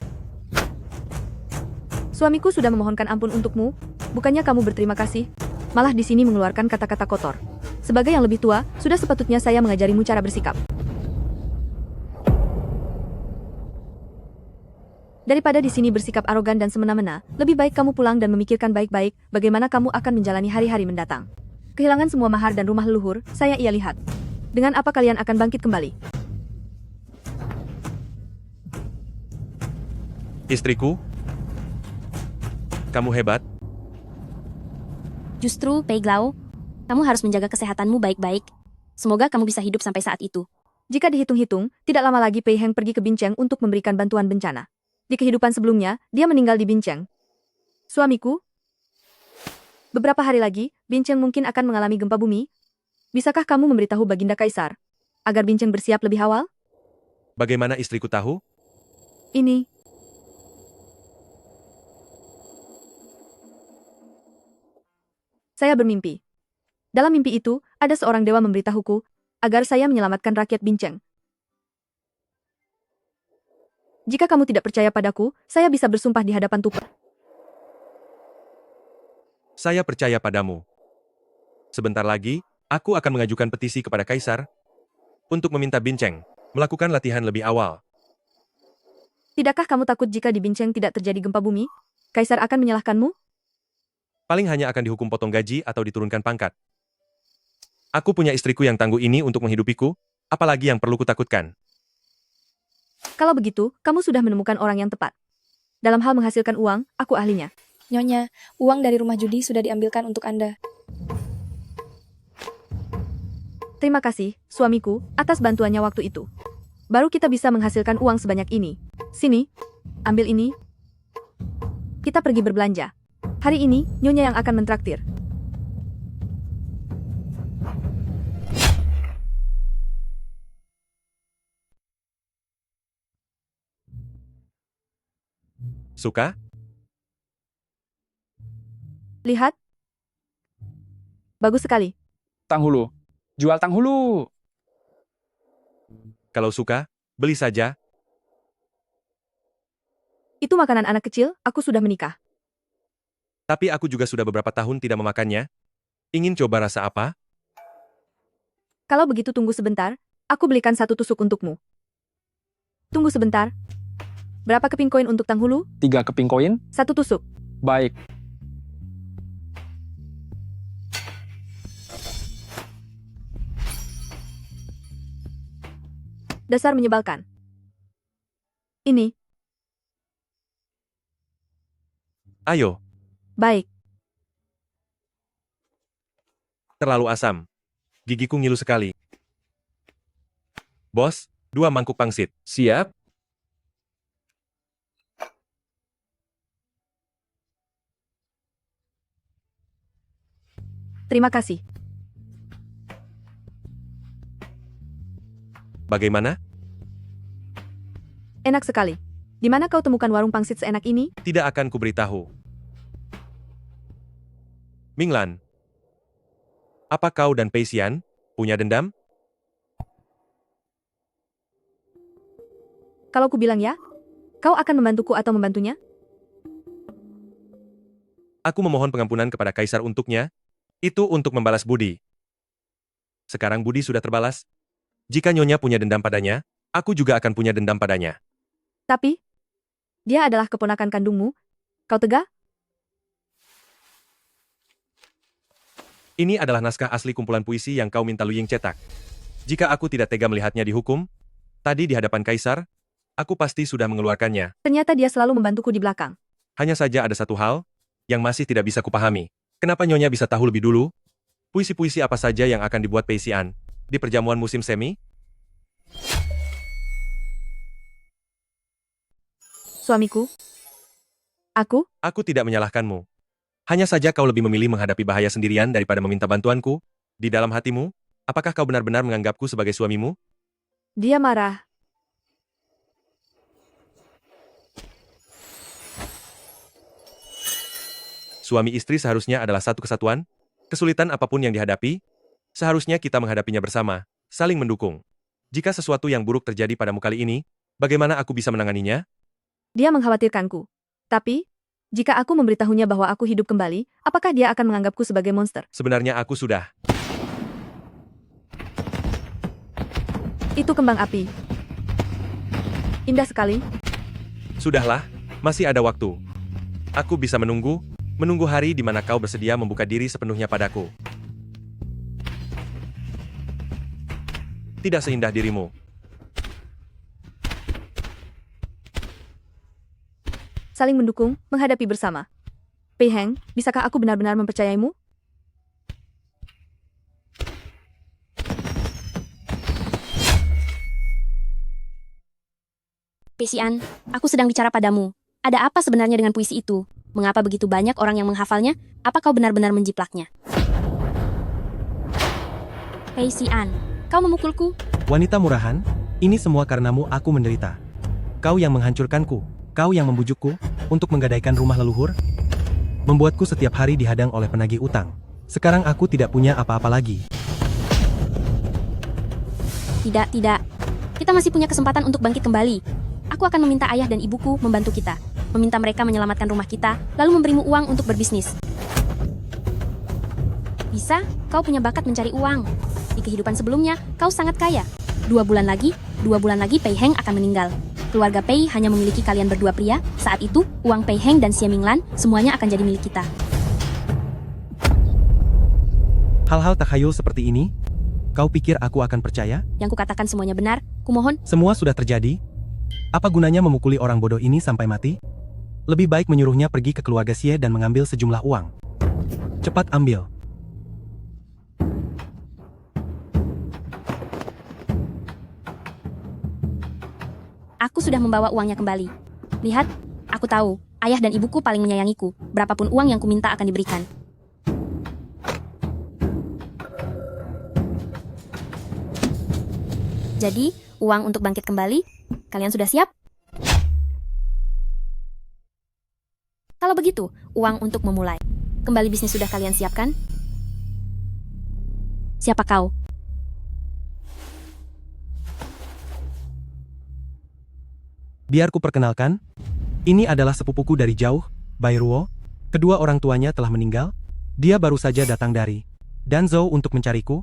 Suamiku sudah memohonkan ampun untukmu, bukannya kamu berterima kasih, malah di sini mengeluarkan kata-kata kotor. Sebagai yang lebih tua, sudah sepatutnya saya mengajarimu cara bersikap. Daripada di sini bersikap arogan dan semena-mena, lebih baik kamu pulang dan memikirkan baik-baik bagaimana kamu akan menjalani hari-hari mendatang. Kehilangan semua mahar dan rumah leluhur, saya ia lihat. Dengan apa kalian akan bangkit kembali? Istriku, kamu hebat. Justru, Pei Glau, kamu harus menjaga kesehatanmu baik-baik. Semoga kamu bisa hidup sampai saat itu. Jika dihitung-hitung, tidak lama lagi Pei Heng pergi ke Bincheng untuk memberikan bantuan bencana. Di kehidupan sebelumnya, dia meninggal di Bincheng. Suamiku, beberapa hari lagi, Bincheng mungkin akan mengalami gempa bumi. Bisakah kamu memberitahu Baginda Kaisar, agar Bincheng bersiap lebih awal? Bagaimana istriku tahu? Ini. Saya bermimpi. Dalam mimpi itu, ada seorang dewa memberitahuku, agar saya menyelamatkan rakyat Bincheng. Jika kamu tidak percaya padaku, saya bisa bersumpah di hadapan Tupa. Saya percaya padamu. Sebentar lagi, aku akan mengajukan petisi kepada Kaisar untuk meminta Binceng melakukan latihan lebih awal. Tidakkah kamu takut jika di Binceng tidak terjadi gempa bumi? Kaisar akan menyalahkanmu? Paling hanya akan dihukum potong gaji atau diturunkan pangkat. Aku punya istriku yang tangguh ini untuk menghidupiku, apalagi yang perlu kutakutkan. Kalau begitu, kamu sudah menemukan orang yang tepat. Dalam hal menghasilkan uang, aku ahlinya. Nyonya, uang dari rumah judi sudah diambilkan untuk Anda. Terima kasih, suamiku, atas bantuannya waktu itu. Baru kita bisa menghasilkan uang sebanyak ini. Sini, ambil ini. Kita pergi berbelanja. Hari ini, Nyonya yang akan mentraktir. Suka? Lihat. Bagus sekali. Tang Hulu. Jual Tang Hulu. Kalau suka, beli saja. Itu makanan anak kecil, aku sudah menikah. Tapi aku juga sudah beberapa tahun tidak memakannya. Ingin coba rasa apa? Kalau begitu tunggu sebentar, aku belikan 1 tusuk untukmu. Tunggu sebentar. Berapa keping koin untuk Tang Hulu? 3 keping koin. 1 tusuk. Baik. Dasar menyebalkan. Ini. Ayo, Baik. terlalu asam. Gigiku ngilu sekali. Bos, 2 mangkuk pangsit. Siap. Terima kasih. Bagaimana? Enak sekali. Di mana kau temukan warung pangsit seenak ini? Tidak akan kuberitahu. Minglan, apa kau dan Pei Xian punya dendam? Kalau ku bilang ya, kau akan membantuku atau membantunya? Aku memohon pengampunan kepada Kaisar untuknya. Itu untuk membalas budi. Sekarang budi sudah terbalas. Jika Nyonya punya dendam padanya, aku juga akan punya dendam padanya. Tapi, dia adalah keponakan kandungmu. Kau tega? Ini adalah naskah asli kumpulan puisi yang kau minta Lu Ying cetak. Jika aku tidak tega melihatnya dihukum, tadi di hadapan Kaisar, aku pasti sudah mengeluarkannya. Ternyata dia selalu membantuku di belakang. Hanya saja ada satu hal yang masih tidak bisa kupahami. Kenapa Nyonya bisa tahu lebih dulu? Puisi-puisi apa saja yang akan dibuat Pei Xian di perjamuan musim semi? Suamiku. Aku tidak menyalahkanmu. Hanya saja kau lebih memilih menghadapi bahaya sendirian daripada meminta bantuanku. Di dalam hatimu, apakah kau benar-benar menganggapku sebagai suamimu? Dia marah. Suami istri seharusnya adalah satu kesatuan. Kesulitan apapun yang dihadapi, seharusnya kita menghadapinya bersama, saling mendukung. Jika sesuatu yang buruk terjadi padamu kali ini, bagaimana aku bisa menanganinya? Dia mengkhawatirkanku. Tapi, jika aku memberitahunya bahwa aku hidup kembali, apakah dia akan menganggapku sebagai monster? Sebenarnya aku sudah. Itu kembang api. Indah sekali. Sudahlah, masih ada waktu. Aku bisa menunggu hari di mana kau bersedia membuka diri sepenuhnya padaku. Tidak seindah dirimu. Saling mendukung, menghadapi bersama. Pei Heng, bisakah aku benar-benar mempercayaimu? Pei Xian, aku sedang bicara padamu. Ada apa sebenarnya dengan puisi itu? Mengapa begitu banyak orang yang menghafalnya? Apa kau benar-benar menjiplaknya? Pei Xian, kau memukulku? Wanita murahan, ini semua karenamu aku menderita. Kau yang menghancurkanku, kau yang membujukku untuk menggadaikan rumah leluhur, membuatku setiap hari dihadang oleh penagih utang. Sekarang aku tidak punya apa-apa lagi. Tidak. Kita masih punya kesempatan untuk bangkit kembali. Aku akan meminta ayah dan ibuku membantu kita. Meminta mereka menyelamatkan rumah kita, lalu memberimu uang untuk berbisnis. Bisa, kau punya bakat mencari uang. Di kehidupan sebelumnya, kau sangat kaya. 2 bulan lagi Pei Heng akan meninggal. Keluarga Pei hanya memiliki kalian berdua pria. Saat itu, uang Pei Heng dan Xie Minglan semuanya akan jadi milik kita. Hal-hal takhayul seperti ini, kau pikir aku akan percaya? Yang kukatakan semuanya benar, kumohon. Semua sudah terjadi. Apa gunanya memukuli orang bodoh ini sampai mati? Lebih baik menyuruhnya pergi ke keluarga Xie dan mengambil sejumlah uang. Cepat ambil. Aku sudah membawa uangnya kembali. Lihat, aku tahu, ayah dan ibuku paling menyayangiku. Berapapun uang yang kuminta akan diberikan. Jadi, uang untuk bangkit kembali, kalian sudah siap? Kalau begitu, uang untuk memulai. Kembali bisnis sudah kalian siapkan? Siapa kau? Biar ku perkenalkan, ini adalah sepupuku dari jauh, Bai Ruo. Kedua orang tuanya telah meninggal. Dia baru saja datang dari Danzhou untuk mencariku,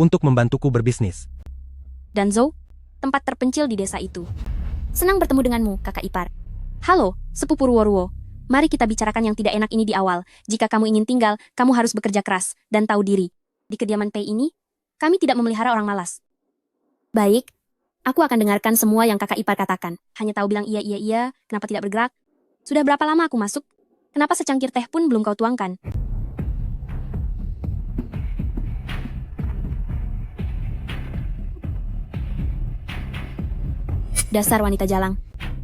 untuk membantuku berbisnis. Danzhou, tempat terpencil di desa itu. Senang bertemu denganmu, kakak ipar. Halo, sepupu Ruo-Ruo. Mari kita bicarakan yang tidak enak ini di awal. Jika kamu ingin tinggal, kamu harus bekerja keras dan tahu diri. Di kediaman Pei ini, kami tidak memelihara orang malas. Baik, aku akan dengarkan semua yang kakak ipar katakan. Hanya tahu bilang iya, kenapa tidak bergerak? Sudah berapa lama aku masuk? Kenapa secangkir teh pun belum kau tuangkan? Dasar wanita jalang.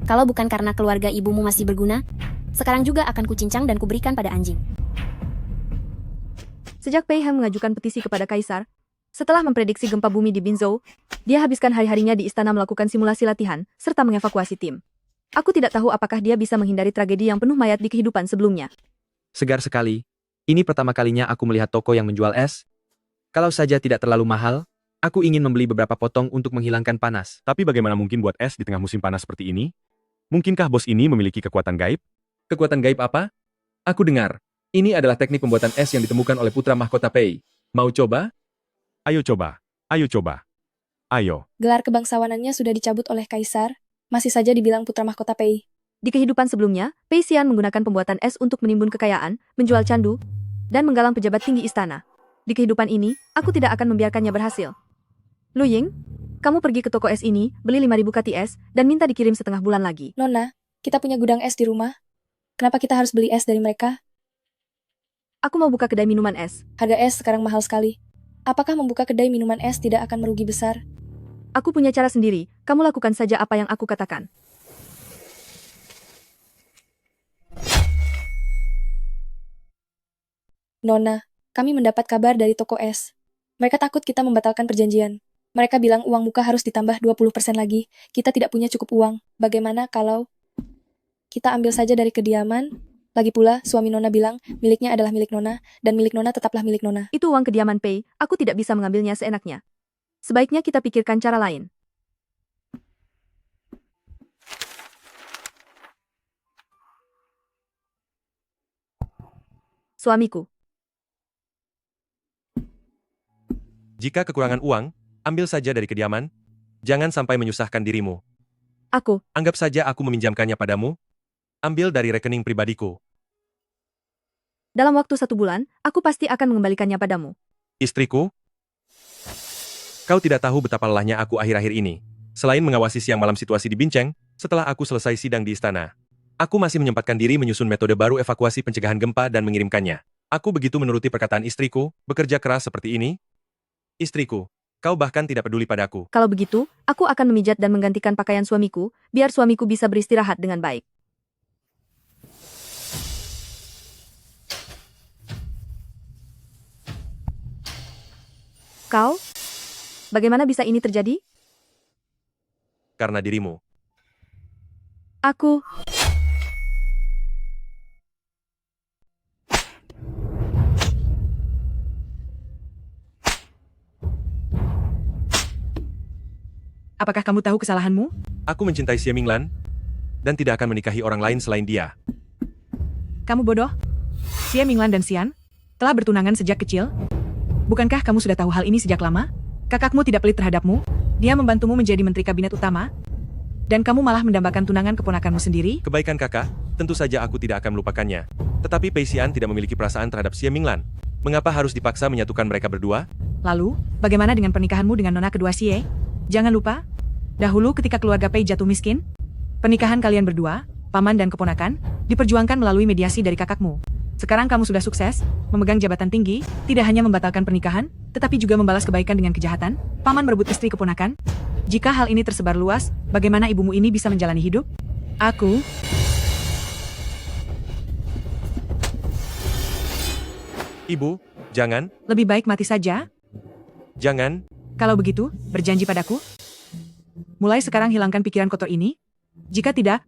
Kalau bukan karena keluarga ibumu masih berguna, sekarang juga akan kucincang dan kuberikan pada anjing. Sejak Pei Heng mengajukan petisi kepada Kaisar, setelah memprediksi gempa bumi di Binzhou, dia habiskan hari-harinya di istana melakukan simulasi latihan, serta mengevakuasi tim. Aku tidak tahu apakah dia bisa menghindari tragedi yang penuh mayat di kehidupan sebelumnya. Segar sekali. Ini pertama kalinya aku melihat toko yang menjual es. Kalau saja tidak terlalu mahal, aku ingin membeli beberapa potong untuk menghilangkan panas. Tapi bagaimana mungkin buat es di tengah musim panas seperti ini? Mungkinkah bos ini memiliki kekuatan gaib? Kekuatan gaib apa? Aku dengar. Ini adalah teknik pembuatan es yang ditemukan oleh putra mahkota Pei. Mau coba? Ayo coba. Ayo coba. Ayo. Gelar kebangsawanannya sudah dicabut oleh Kaisar, masih saja dibilang putra mahkota Pei. Di kehidupan sebelumnya, Pei Xian menggunakan pembuatan es untuk menimbun kekayaan, menjual candu, dan menggalang pejabat tinggi istana. Di kehidupan ini, aku tidak akan membiarkannya berhasil. Lu Ying, kamu pergi ke toko es ini, beli 5.000 kati es, dan minta dikirim setengah bulan lagi. Nona, kita punya gudang es di rumah. Kenapa kita harus beli es dari mereka? Aku mau buka kedai minuman es. Harga es sekarang mahal sekali. Apakah membuka kedai minuman es tidak akan merugi besar? Aku punya cara sendiri, kamu lakukan saja apa yang aku katakan. Nona, kami mendapat kabar dari toko es. Mereka takut kita membatalkan perjanjian. Mereka bilang uang muka harus ditambah 20% lagi. Kita tidak punya cukup uang. Bagaimana kalau kita ambil saja dari kediaman? Lagi pula, suami Nona bilang, miliknya adalah milik Nona, dan milik Nona tetaplah milik Nona. Itu uang kediaman Pei, aku tidak bisa mengambilnya seenaknya. Sebaiknya kita pikirkan cara lain. Suamiku. Jika kekurangan uang, ambil saja dari kediaman. Jangan sampai menyusahkan dirimu. Aku. Anggap saja aku meminjamkannya padamu. Ambil dari rekening pribadiku. Dalam waktu 1 bulan, aku pasti akan mengembalikannya padamu. Istriku? Kau tidak tahu betapa lelahnya aku akhir-akhir ini. Selain mengawasi siang malam situasi di Binceng, setelah aku selesai sidang di istana, aku masih menyempatkan diri menyusun metode baru evakuasi pencegahan gempa dan mengirimkannya. Aku begitu menuruti perkataan istriku, bekerja keras seperti ini. Istriku, kau bahkan tidak peduli padaku. Kalau begitu, aku akan memijat dan menggantikan pakaian suamiku, biar suamiku bisa beristirahat dengan baik. Kau? Bagaimana bisa ini terjadi? Karena dirimu. Aku... Apakah kamu tahu kesalahanmu? Aku mencintai Xie Minglan, dan tidak akan menikahi orang lain selain dia. Kamu bodoh. Xie Minglan dan Xian, telah bertunangan sejak kecil? Bukankah kamu sudah tahu hal ini sejak lama? Kakakmu tidak pelit terhadapmu, dia membantumu menjadi menteri kabinet utama, dan kamu malah mendambakan tunangan keponakanmu sendiri? Kebaikan kakak, tentu saja aku tidak akan melupakannya. Tetapi Pei Xian tidak memiliki perasaan terhadap Xie Minglan. Mengapa harus dipaksa menyatukan mereka berdua? Lalu, bagaimana dengan pernikahanmu dengan nona kedua Xie? Jangan lupa, dahulu ketika keluarga Pei jatuh miskin, pernikahan kalian berdua, paman dan keponakan, diperjuangkan melalui mediasi dari kakakmu. Sekarang kamu sudah sukses, memegang jabatan tinggi, tidak hanya membatalkan pernikahan, tetapi juga membalas kebaikan dengan kejahatan, paman merebut istri keponakan. Jika hal ini tersebar luas, bagaimana ibumu ini bisa menjalani hidup? Aku... Ibu, jangan. Lebih baik mati saja. Jangan. Kalau begitu, berjanji padaku. Mulai sekarang hilangkan pikiran kotor ini. Jika tidak,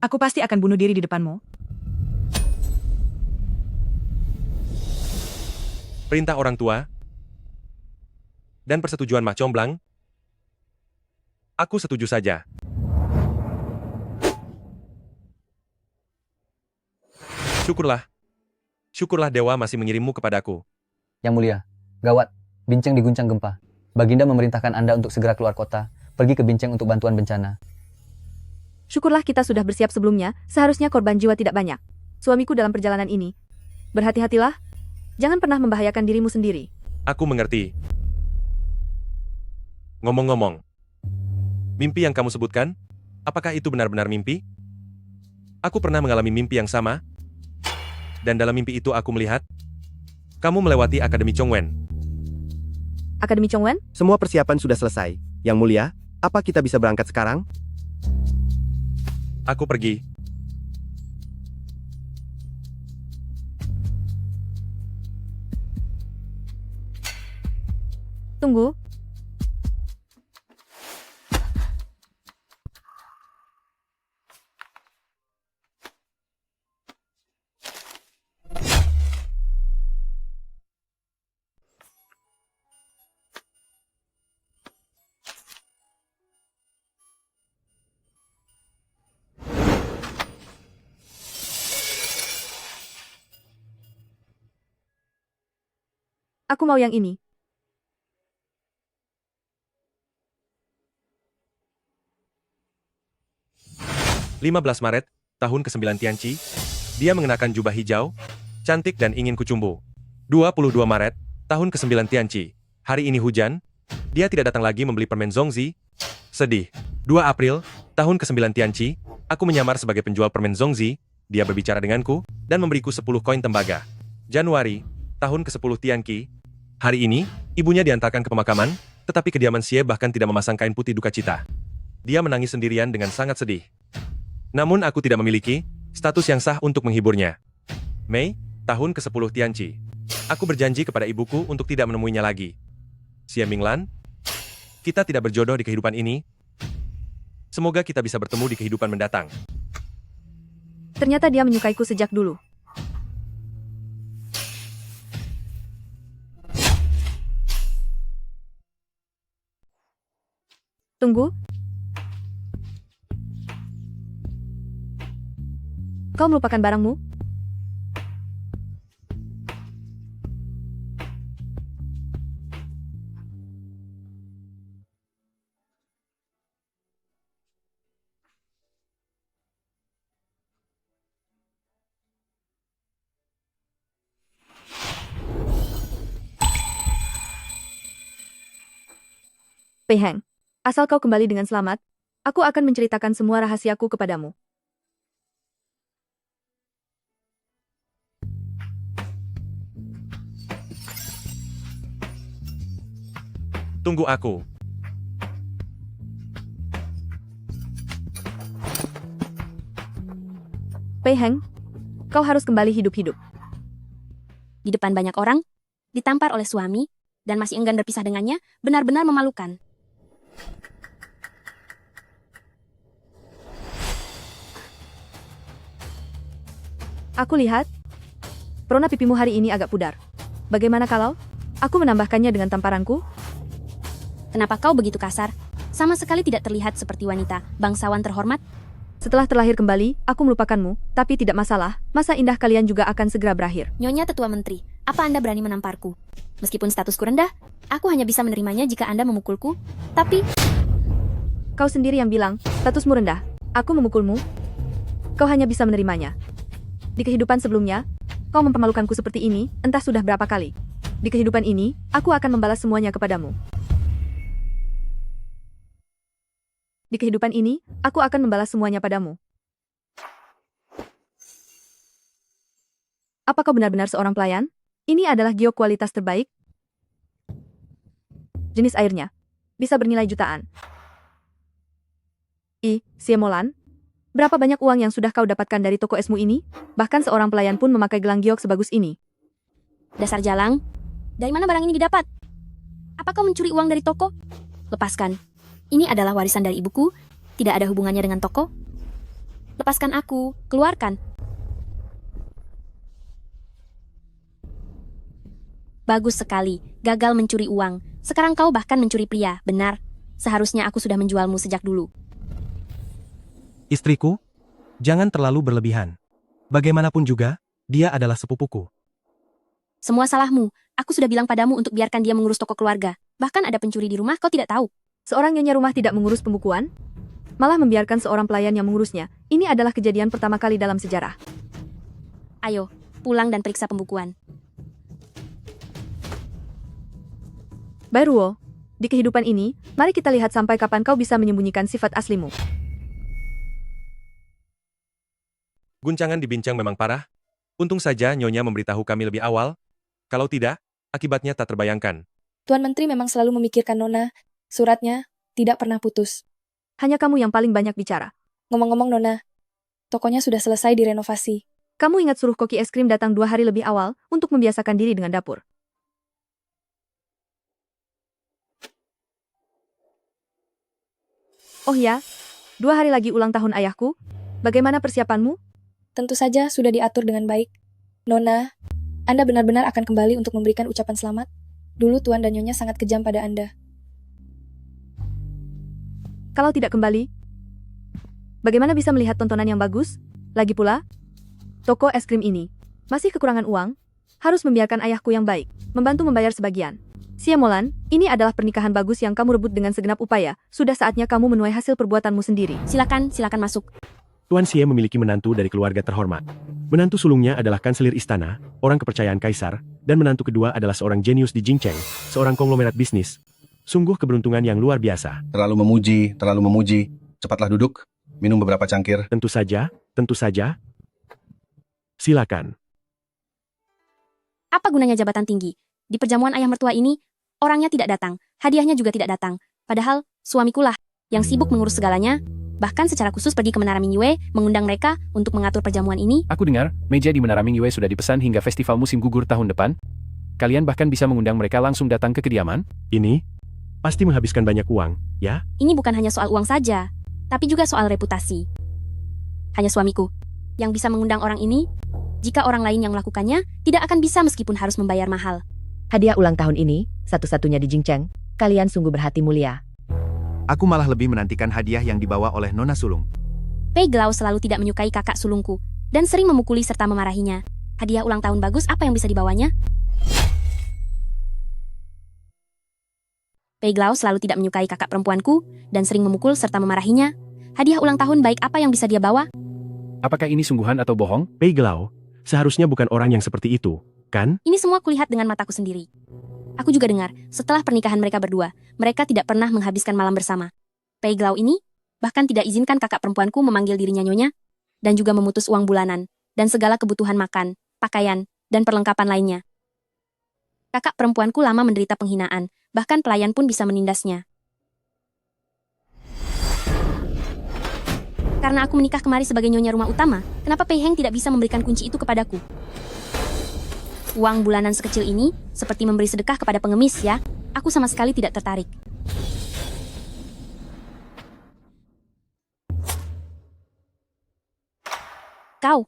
aku pasti akan bunuh diri di depanmu. Perintah orang tua dan persetujuan Mak Comblang, aku setuju saja. Syukurlah dewa masih mengirimmu kepadaku. Yang mulia, gawat, Bincang diguncang gempa. Baginda memerintahkan Anda untuk segera keluar kota, pergi ke Bincang untuk bantuan bencana. Syukurlah kita sudah bersiap sebelumnya, seharusnya korban jiwa tidak banyak. Suamiku dalam perjalanan ini. Berhati-hatilah, jangan pernah membahayakan dirimu sendiri. Aku mengerti. Ngomong-ngomong, mimpi yang kamu sebutkan, apakah itu benar-benar mimpi? Aku pernah mengalami mimpi yang sama, dan dalam mimpi itu aku melihat kamu melewati Akademi Chongwen. Akademi Chongwen? Semua persiapan sudah selesai. Yang mulia, apa kita bisa berangkat sekarang? Aku pergi. Tunggu. Aku mau yang ini. Maret, tahun ke-9 Tianqi, dia mengenakan jubah hijau, cantik dan ingin kucumbu. 22 Maret, tahun ke-9 Tianqi, hari ini hujan, dia tidak datang lagi membeli permen Zongzi. Sedih. 2 April, tahun ke-9 Tianqi, aku menyamar sebagai penjual permen Zongzi, dia berbicara denganku, dan memberiku 10 koin tembaga. Januari, tahun ke-10 Tianqi, hari ini, ibunya diantarkan ke pemakaman, tetapi kediaman Xie bahkan tidak memasang kain putih duka cita. Dia menangis sendirian dengan sangat sedih. Namun aku tidak memiliki status yang sah untuk menghiburnya. Mei, tahun ke-10 Tianqi. Aku berjanji kepada ibuku untuk tidak menemuinya lagi. Xie Minglan, kita tidak berjodoh di kehidupan ini. Semoga kita bisa bertemu di kehidupan mendatang. Ternyata dia menyukaiku sejak dulu. Tunggu. Kau melupakan barangmu? Pei Heng, asal kau kembali dengan selamat, aku akan menceritakan semua rahasiaku kepadamu. Tunggu aku. Pei Heng, kau harus kembali hidup-hidup. Di depan banyak orang, ditampar oleh suami, dan masih enggan berpisah dengannya, benar-benar memalukan. Aku lihat, perona pipimu hari ini agak pudar. Bagaimana kalau aku menambahkannya dengan tamparanku? Kenapa kau begitu kasar? Sama sekali tidak terlihat seperti wanita, bangsawan terhormat. Setelah terlahir kembali, aku melupakanmu, tapi tidak masalah, masa indah kalian juga akan segera berakhir. Nyonya Tetua Menteri, Apa Anda berani menamparku? Meskipun statusku rendah, aku hanya bisa menerimanya jika Anda memukulku. Tapi, Kau sendiri yang bilang, statusmu rendah. Aku memukulmu. Kau hanya bisa menerimanya. Di kehidupan sebelumnya, kau mempermalukanku seperti ini, entah sudah berapa kali. Di kehidupan ini, aku akan membalas semuanya kepadamu. Di kehidupan ini, aku akan membalas semuanya padamu. Apa kau benar-benar seorang pelayan? Ini adalah giok kualitas terbaik. Jenis airnya bisa bernilai jutaan. Siemolan, berapa banyak uang yang sudah kau dapatkan dari toko esmu ini? Bahkan seorang pelayan pun memakai gelang giok sebagus ini. dasar jalang, dari mana barang ini didapat? Apa kau mencuri uang dari toko? Lepaskan. Ini adalah warisan dari ibuku, tidak ada hubungannya dengan toko. Lepaskan aku, keluarkan. Bagus sekali, gagal mencuri uang. Sekarang kau bahkan mencuri pria, benar. Seharusnya aku sudah menjualmu sejak dulu. Istriku, jangan terlalu berlebihan. Bagaimanapun juga, dia adalah sepupuku. Semua salahmu. Aku sudah bilang padamu untuk biarkan dia mengurus toko keluarga. Bahkan ada pencuri di rumah, kau tidak tahu. Seorang nyonya rumah tidak mengurus pembukuan, malah membiarkan seorang pelayan yang mengurusnya. Ini adalah kejadian pertama kali dalam sejarah. Ayo, pulang dan periksa pembukuan. Bairuo, di kehidupan ini, mari kita lihat sampai kapan kau bisa menyembunyikan sifat aslimu. Guncangan di Bincang memang parah. Untung saja Nyonya memberitahu kami lebih awal. Kalau tidak, akibatnya tak terbayangkan. Tuan Menteri memang selalu memikirkan Nona. Suratnya tidak pernah putus. Hanya kamu yang paling banyak bicara. Ngomong-ngomong Nona, tokonya sudah selesai direnovasi. Kamu ingat suruh koki es krim datang 2 hari lebih awal untuk membiasakan diri dengan dapur. Oh ya, 2 hari lagi ulang tahun ayahku. Bagaimana persiapanmu? Tentu saja sudah diatur dengan baik. Nona, Anda benar-benar akan kembali untuk memberikan ucapan selamat. Dulu Tuan dan Nyonya sangat kejam pada Anda. Kalau tidak kembali, bagaimana bisa melihat tontonan yang bagus? Lagi pula, toko es krim ini masih kekurangan uang, harus membiarkan ayahku yang baik membantu membayar sebagian. Siemolan, ini adalah pernikahan bagus yang kamu rebut dengan segenap upaya. Sudah saatnya kamu menuai hasil perbuatanmu sendiri. Silakan masuk. Tuan Xie memiliki menantu dari keluarga terhormat. Menantu sulungnya adalah kanselir istana, orang kepercayaan kaisar, dan menantu kedua adalah seorang jenius di Jingcheng, seorang konglomerat bisnis. Sungguh keberuntungan yang luar biasa. Terlalu memuji. Cepatlah duduk, minum beberapa cangkir. Tentu saja. Silakan. Apa gunanya jabatan tinggi? Di perjamuan ayah mertua ini, orangnya tidak datang, hadiahnya juga tidak datang. Padahal, suamikulah yang sibuk mengurus segalanya, bahkan secara khusus pergi ke Menara Mingyue, mengundang mereka untuk mengatur perjamuan ini. Aku dengar, meja di Menara Mingyue sudah dipesan hingga festival musim gugur tahun depan. Kalian bahkan bisa mengundang mereka langsung datang ke kediaman? Ini pasti menghabiskan banyak uang, ya? Ini bukan hanya soal uang saja, tapi juga soal reputasi. Hanya suamiku yang bisa mengundang orang ini. Jika orang lain yang melakukannya, tidak akan bisa meskipun harus membayar mahal. Hadiah ulang tahun ini, satu-satunya di Jingcheng. Kalian sungguh berhati mulia. Aku malah lebih menantikan hadiah yang dibawa oleh Nona Sulung. Pei Glau selalu tidak menyukai kakak sulungku, dan sering memukuli serta memarahinya. Hadiah ulang tahun bagus apa yang bisa dibawanya? Pei Glau selalu tidak menyukai kakak perempuanku, dan sering memukul serta memarahinya. Hadiah ulang tahun baik apa yang bisa dia bawa? Apakah ini sungguhan atau bohong? Pei Glau, seharusnya bukan orang yang seperti itu, kan? Ini semua kulihat dengan mataku sendiri. Aku juga dengar, setelah pernikahan mereka berdua, mereka tidak pernah menghabiskan malam bersama. Pei Glau ini bahkan tidak izinkan kakak perempuanku memanggil dirinya nyonya, dan juga memutus uang bulanan, dan segala kebutuhan makan, pakaian, dan perlengkapan lainnya. Kakak perempuanku lama menderita penghinaan, bahkan pelayan pun bisa menindasnya. Karena aku menikah kemari sebagai nyonya rumah utama, kenapa Pei Heng tidak bisa memberikan kunci itu kepadaku? Uang bulanan sekecil ini, seperti memberi sedekah kepada pengemis ya, aku sama sekali tidak tertarik. Kau,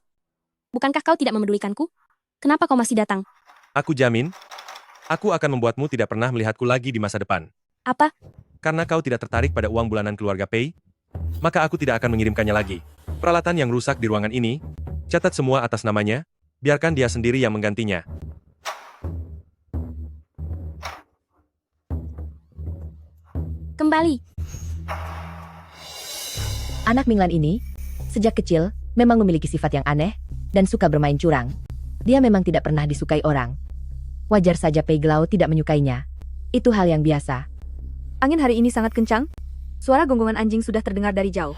bukankah kau tidak memedulikanku? Kenapa kau masih datang? Aku jamin, aku akan membuatmu tidak pernah melihatku lagi di masa depan. Apa? Karena kau tidak tertarik pada uang bulanan keluarga Pei, maka aku tidak akan mengirimkannya lagi. Peralatan yang rusak di ruangan ini, catat semua atas namanya, biarkan dia sendiri yang menggantinya. kembali. Anak Minglan ini, sejak kecil, memang memiliki sifat yang aneh, dan suka bermain curang. Dia memang tidak pernah disukai orang. Wajar saja Pei Glau tidak menyukainya. Itu hal yang biasa. Angin hari ini sangat kencang. Suara gonggongan anjing sudah terdengar dari jauh.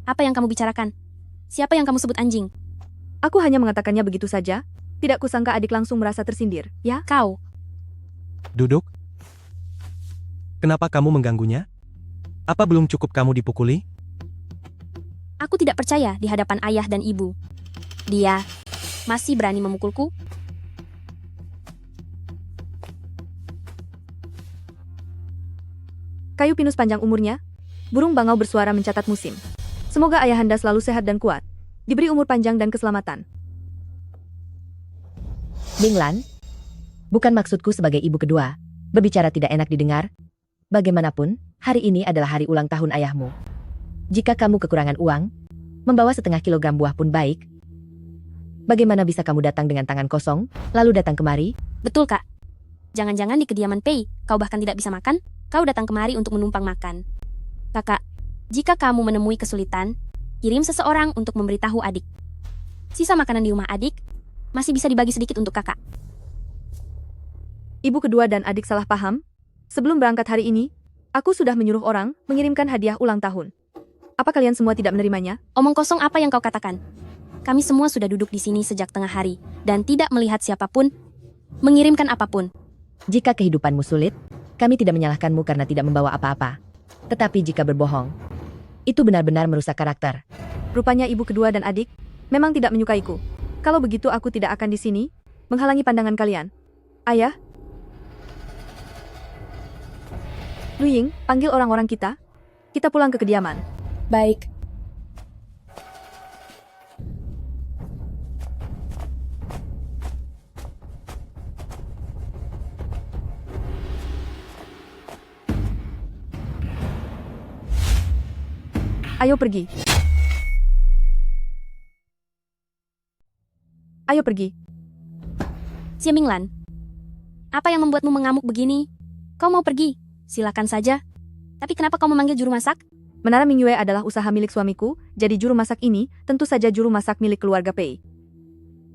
Apa yang kamu bicarakan? Siapa yang kamu sebut anjing? Aku hanya mengatakannya begitu saja. Tidak kusangka adik langsung merasa tersindir, ya? Kau. Duduk. Kenapa kamu mengganggunya? Apa belum cukup kamu dipukuli? Aku tidak percaya di hadapan ayah dan ibu. Dia masih berani memukulku? Kayu pinus panjang umurnya. Burung bangau bersuara mencatat musim. Semoga ayahanda selalu sehat dan kuat. Diberi umur panjang dan keselamatan. Minglan, bukan maksudku sebagai ibu kedua. Berbicara tidak enak didengar. Bagaimanapun, hari ini adalah hari ulang tahun ayahmu. Jika kamu kekurangan uang, membawa 0,5 kilogram buah pun baik. Bagaimana bisa kamu datang dengan tangan kosong, lalu datang kemari? Betul, Kak. Jangan-jangan di kediaman Pei, kau bahkan tidak bisa makan, kau datang kemari untuk menumpang makan. Kakak, jika kamu menemui kesulitan, kirim seseorang untuk memberitahu adik. Sisa makanan di rumah adik masih bisa dibagi sedikit untuk kakak. Ibu kedua dan adik salah paham. Sebelum berangkat hari ini, aku sudah menyuruh orang mengirimkan hadiah ulang tahun. Apa kalian semua tidak menerimanya? Omong kosong apa yang kau katakan? Kami semua sudah duduk di sini sejak tengah hari dan tidak melihat siapapun mengirimkan apapun. Jika kehidupanmu sulit, kami tidak menyalahkanmu karena tidak membawa apa-apa. Tetapi jika berbohong, itu benar-benar merusak karakter. Rupanya ibu kedua dan adik memang tidak menyukaiku. Kalau begitu aku tidak akan di sini menghalangi pandangan kalian. Ayah, Lu Ying, panggil orang-orang kita. Kita pulang ke kediaman. Baik. Ayo pergi. Ayo pergi. Xie Minglan, apa yang membuatmu mengamuk begini? Kau mau pergi? Silakan saja. Tapi kenapa kau memanggil juru masak? Menara Mingyue adalah usaha milik suamiku, jadi juru masak ini tentu saja juru masak milik keluarga Pei.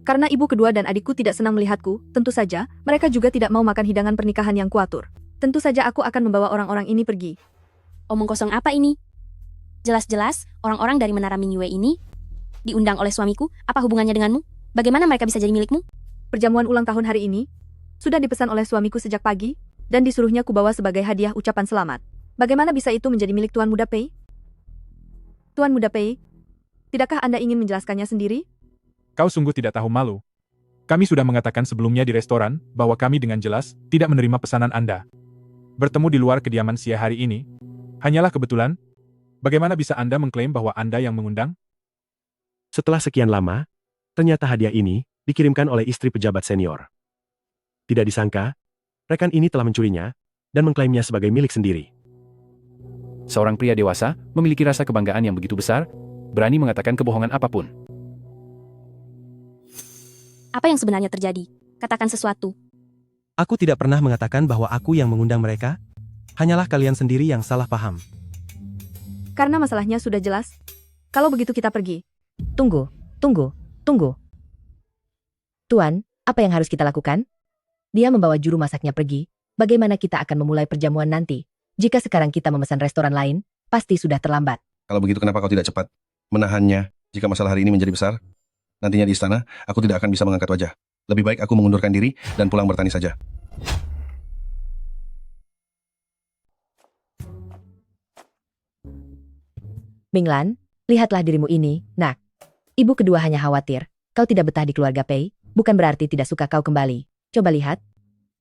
Karena ibu kedua dan adikku tidak senang melihatku, tentu saja mereka juga tidak mau makan hidangan pernikahan yang kuatur. Tentu saja aku akan membawa orang-orang ini pergi. Omong kosong apa ini? Jelas-jelas orang-orang dari Menara Mingyue ini diundang oleh suamiku. Apa hubungannya denganmu? Bagaimana mereka bisa jadi milikmu? Perjamuan ulang tahun hari ini sudah dipesan oleh suamiku sejak pagi dan disuruhnya kubawa sebagai hadiah ucapan selamat. Bagaimana bisa itu menjadi milik Tuan Muda Pei? Tuan Muda Pei, tidakkah Anda ingin menjelaskannya sendiri? Kau sungguh tidak tahu malu. Kami sudah mengatakan sebelumnya di restoran bahwa kami dengan jelas tidak menerima pesanan Anda. Bertemu di luar kediaman Xie hari ini hanyalah kebetulan. Bagaimana bisa Anda mengklaim bahwa Anda yang mengundang? Setelah sekian lama, ternyata hadiah ini dikirimkan oleh istri pejabat senior. Tidak disangka, rekan ini telah mencurinya dan mengklaimnya sebagai milik sendiri. Seorang pria dewasa memiliki rasa kebanggaan yang begitu besar, berani mengatakan kebohongan apapun. Apa yang sebenarnya terjadi? Katakan sesuatu. Aku tidak pernah mengatakan bahwa aku yang mengundang mereka. Hanyalah kalian sendiri yang salah paham. Karena masalahnya sudah jelas. Kalau begitu kita pergi. Tunggu. Tuan, apa yang harus kita lakukan? Dia membawa juru masaknya pergi. Bagaimana kita akan memulai perjamuan nanti? Jika sekarang kita memesan restoran lain, pasti sudah terlambat. Kalau begitu kenapa kau tidak cepat menahannya? Jika masalah hari ini menjadi besar, nantinya di istana, aku tidak akan bisa mengangkat wajah. Lebih baik aku mengundurkan diri dan pulang bertani saja. Minglan, lihatlah dirimu ini, nak. Ibu kedua hanya khawatir kau tidak betah di keluarga Pei, bukan berarti tidak suka kau kembali. Coba lihat.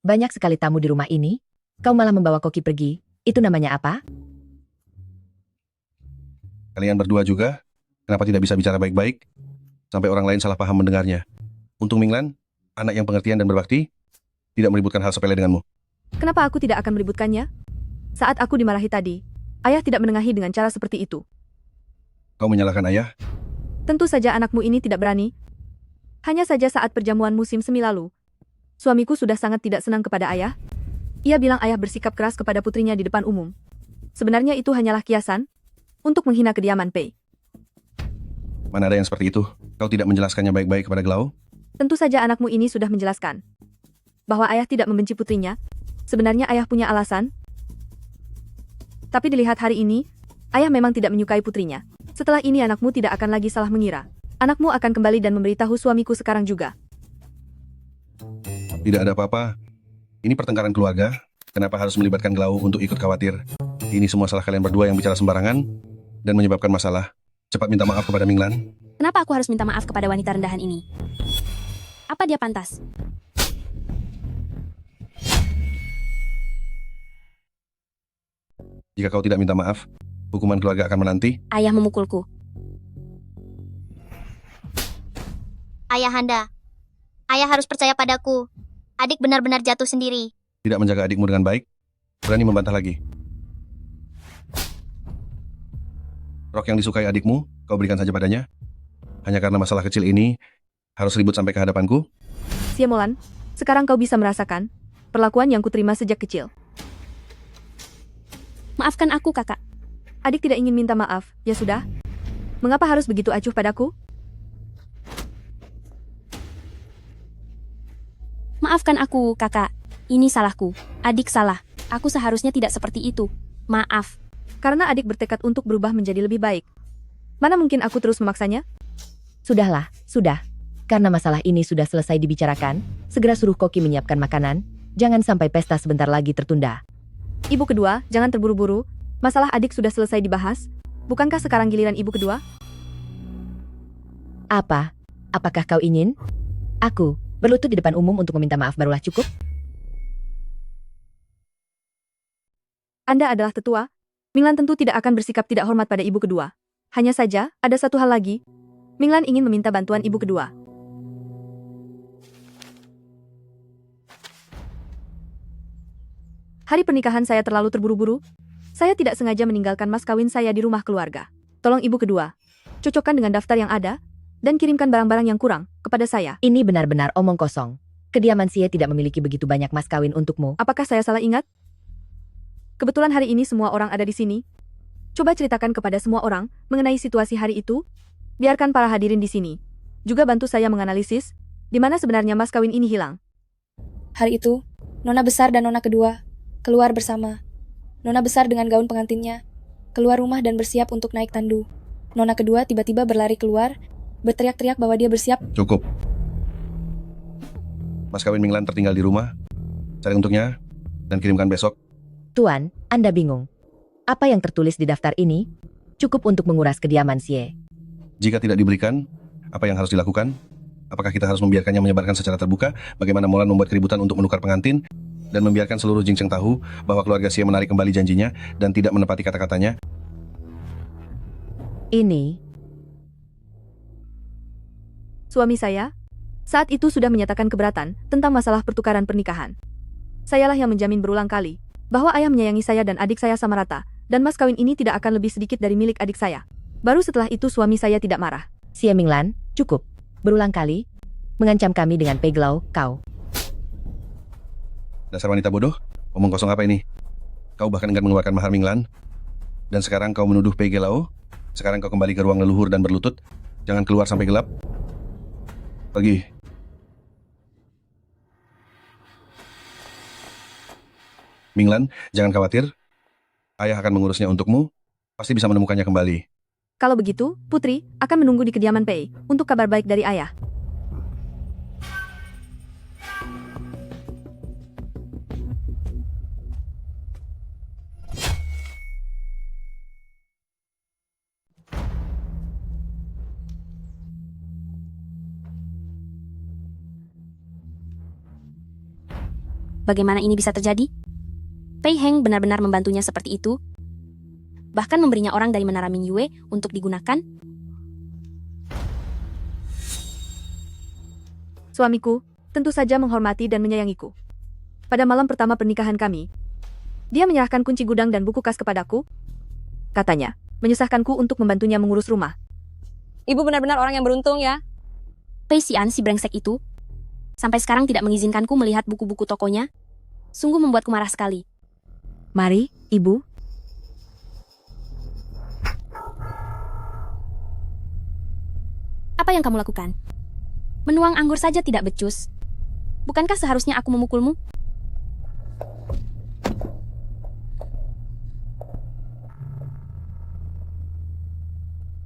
Banyak sekali tamu di rumah ini. Kau malah membawa koki pergi. Itu namanya apa? Kalian berdua juga, kenapa tidak bisa bicara baik-baik? Sampai orang lain salah paham mendengarnya. Untung Minglan, anak yang pengertian dan berbakti, tidak meributkan hal sepele denganmu. Kenapa aku tidak akan meributkannya? Saat aku dimarahi tadi, ayah tidak menengahi dengan cara seperti itu. Kau menyalahkan ayah? Tentu saja anakmu ini tidak berani. Hanya saja saat perjamuan musim semi lalu, suamiku sudah sangat tidak senang kepada ayah, Ia bilang ayah bersikap keras kepada putrinya di depan umum. Sebenarnya itu hanyalah kiasan untuk menghina kediaman Pei. Mana ada yang seperti itu? Kau tidak menjelaskannya baik-baik kepada Glau? Tentu saja anakmu ini sudah menjelaskan bahwa ayah tidak membenci putrinya. Sebenarnya ayah punya alasan. Tapi dilihat hari ini, ayah memang tidak menyukai putrinya. Setelah ini anakmu tidak akan lagi salah mengira. Anakmu akan kembali dan memberitahu suamiku sekarang juga. Tidak ada apa-apa. Ini pertengkaran keluarga. Kenapa harus melibatkan Glau untuk ikut khawatir? Ini semua salah kalian berdua yang bicara sembarangan dan menyebabkan masalah. Cepat minta maaf kepada Minglan. Kenapa aku harus minta maaf kepada wanita rendahan ini? Apa dia pantas? Jika kau tidak minta maaf, hukuman keluarga akan menanti. Ayah memukulku. Ayahanda, ayah harus percaya padaku. Adik benar-benar jatuh sendiri. Tidak menjaga adikmu dengan baik, berani membantah lagi. Rok yang disukai adikmu, kau berikan saja padanya. Hanya karena masalah kecil ini, harus ribut sampai ke hadapanku. Siemolan, sekarang kau bisa merasakan perlakuan yang kuterima sejak kecil. Maafkan aku, kakak. Adik tidak ingin minta maaf, ya sudah. Mengapa harus begitu acuh padaku? Maafkan aku, kakak. Ini salahku. Adik salah. Aku seharusnya tidak seperti itu. Maaf. Karena adik bertekad untuk berubah menjadi lebih baik. Mana mungkin aku terus memaksanya? Sudahlah, sudah. Karena masalah ini sudah selesai dibicarakan, segera suruh Koki menyiapkan makanan, jangan sampai pesta sebentar lagi tertunda. Ibu kedua, jangan terburu-buru. Masalah adik sudah selesai dibahas. Bukankah sekarang giliran ibu kedua? Apa? Apakah kau ingin? Aku, berlutut di depan umum untuk meminta maaf barulah cukup? Anda adalah tetua. Minglan tentu tidak akan bersikap tidak hormat pada ibu kedua. Hanya saja, ada satu hal lagi. Minglan ingin meminta bantuan ibu kedua. Hari pernikahan saya terlalu terburu-buru. Saya tidak sengaja meninggalkan mas kawin saya di rumah keluarga. Tolong ibu kedua, cocokkan dengan daftar yang ada, dan kirimkan barang-barang yang kurang kepada saya. Ini benar-benar omong kosong. Kediaman Sie tidak memiliki begitu banyak mas kawin untukmu. Apakah saya salah ingat? Kebetulan hari ini semua orang ada di sini. Coba ceritakan kepada semua orang mengenai situasi hari itu. Biarkan para hadirin di sini. Juga bantu saya menganalisis di mana sebenarnya mas kawin ini hilang. Hari itu, Nona besar dan Nona kedua keluar bersama. Nona besar dengan gaun pengantinnya keluar rumah dan bersiap untuk naik tandu. Nona kedua tiba-tiba berlari keluar, berteriak-teriak bahwa dia bersiap. Cukup. Mas kawin Minglan tertinggal di rumah. Cari untuknya dan kirimkan besok. Tuan, Anda bingung. Apa yang tertulis di daftar ini cukup untuk menguras kediaman Sie. Jika tidak diberikan, apa yang harus dilakukan? Apakah kita harus membiarkannya menyebarkan secara terbuka bagaimana Molan membuat keributan untuk menukar pengantin dan membiarkan seluruh Jingcheng tahu bahwa keluarga Sie menarik kembali janjinya dan tidak menepati kata-katanya? Ini suami saya saat itu sudah menyatakan keberatan tentang masalah pertukaran pernikahan. Sayalah yang menjamin berulang kali bahwa ayah menyayangi saya dan adik saya sama rata, dan mas kawin ini tidak akan lebih sedikit dari milik adik saya. Baru setelah itu suami saya tidak marah. Sie Minglan, cukup. Berulang kali mengancam kami dengan Peglau, kau. Dasar wanita bodoh, omong kosong apa ini? Kau bahkan enggan mengeluarkan mahar Minglan. Dan sekarang kau menuduh Peglau. Sekarang kau kembali ke ruang leluhur dan berlutut. Jangan keluar sampai gelap. Pergi. Minglan, jangan khawatir. Ayah akan mengurusnya untukmu. Pasti bisa menemukannya kembali. Kalau begitu, Putri akan menunggu di kediaman Pei untuk kabar baik dari ayah. Bagaimana ini bisa terjadi? Pei Heng benar-benar membantunya seperti itu, bahkan memberinya orang dari Menara Mingyue untuk digunakan. Suamiku tentu saja menghormati dan menyayangiku. Pada malam pertama pernikahan kami, dia menyerahkan kunci gudang dan buku kas kepadaku. Katanya, menyusahkanku untuk membantunya mengurus rumah. Ibu benar-benar orang yang beruntung ya. Pei Xian si brengsek itu sampai sekarang tidak mengizinkanku melihat buku-buku tokonya. Sungguh membuatku marah sekali. Mari, Ibu. Apa yang kamu lakukan? Menuang anggur saja tidak becus. Bukankah seharusnya aku memukulmu?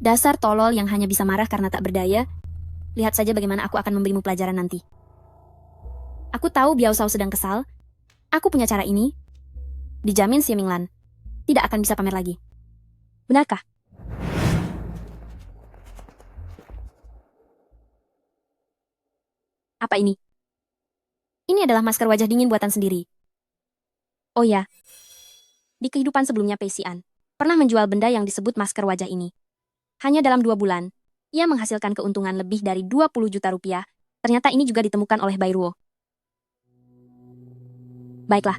Dasar tolol yang hanya bisa marah karena tak berdaya. Lihat saja bagaimana aku akan memberimu pelajaran nanti. Aku tahu Biao Shao sedang kesal. Aku punya cara ini. Dijamin Xie Minglan tidak akan bisa pamer lagi. Benarkah? Apa ini? Ini adalah masker wajah dingin buatan sendiri. Oh ya, di kehidupan sebelumnya Pei Xian pernah menjual benda yang disebut masker wajah ini. Hanya dalam 2 bulan, ia menghasilkan keuntungan lebih dari 20 juta rupiah. Ternyata ini juga ditemukan oleh Bai Ruo. Baiklah,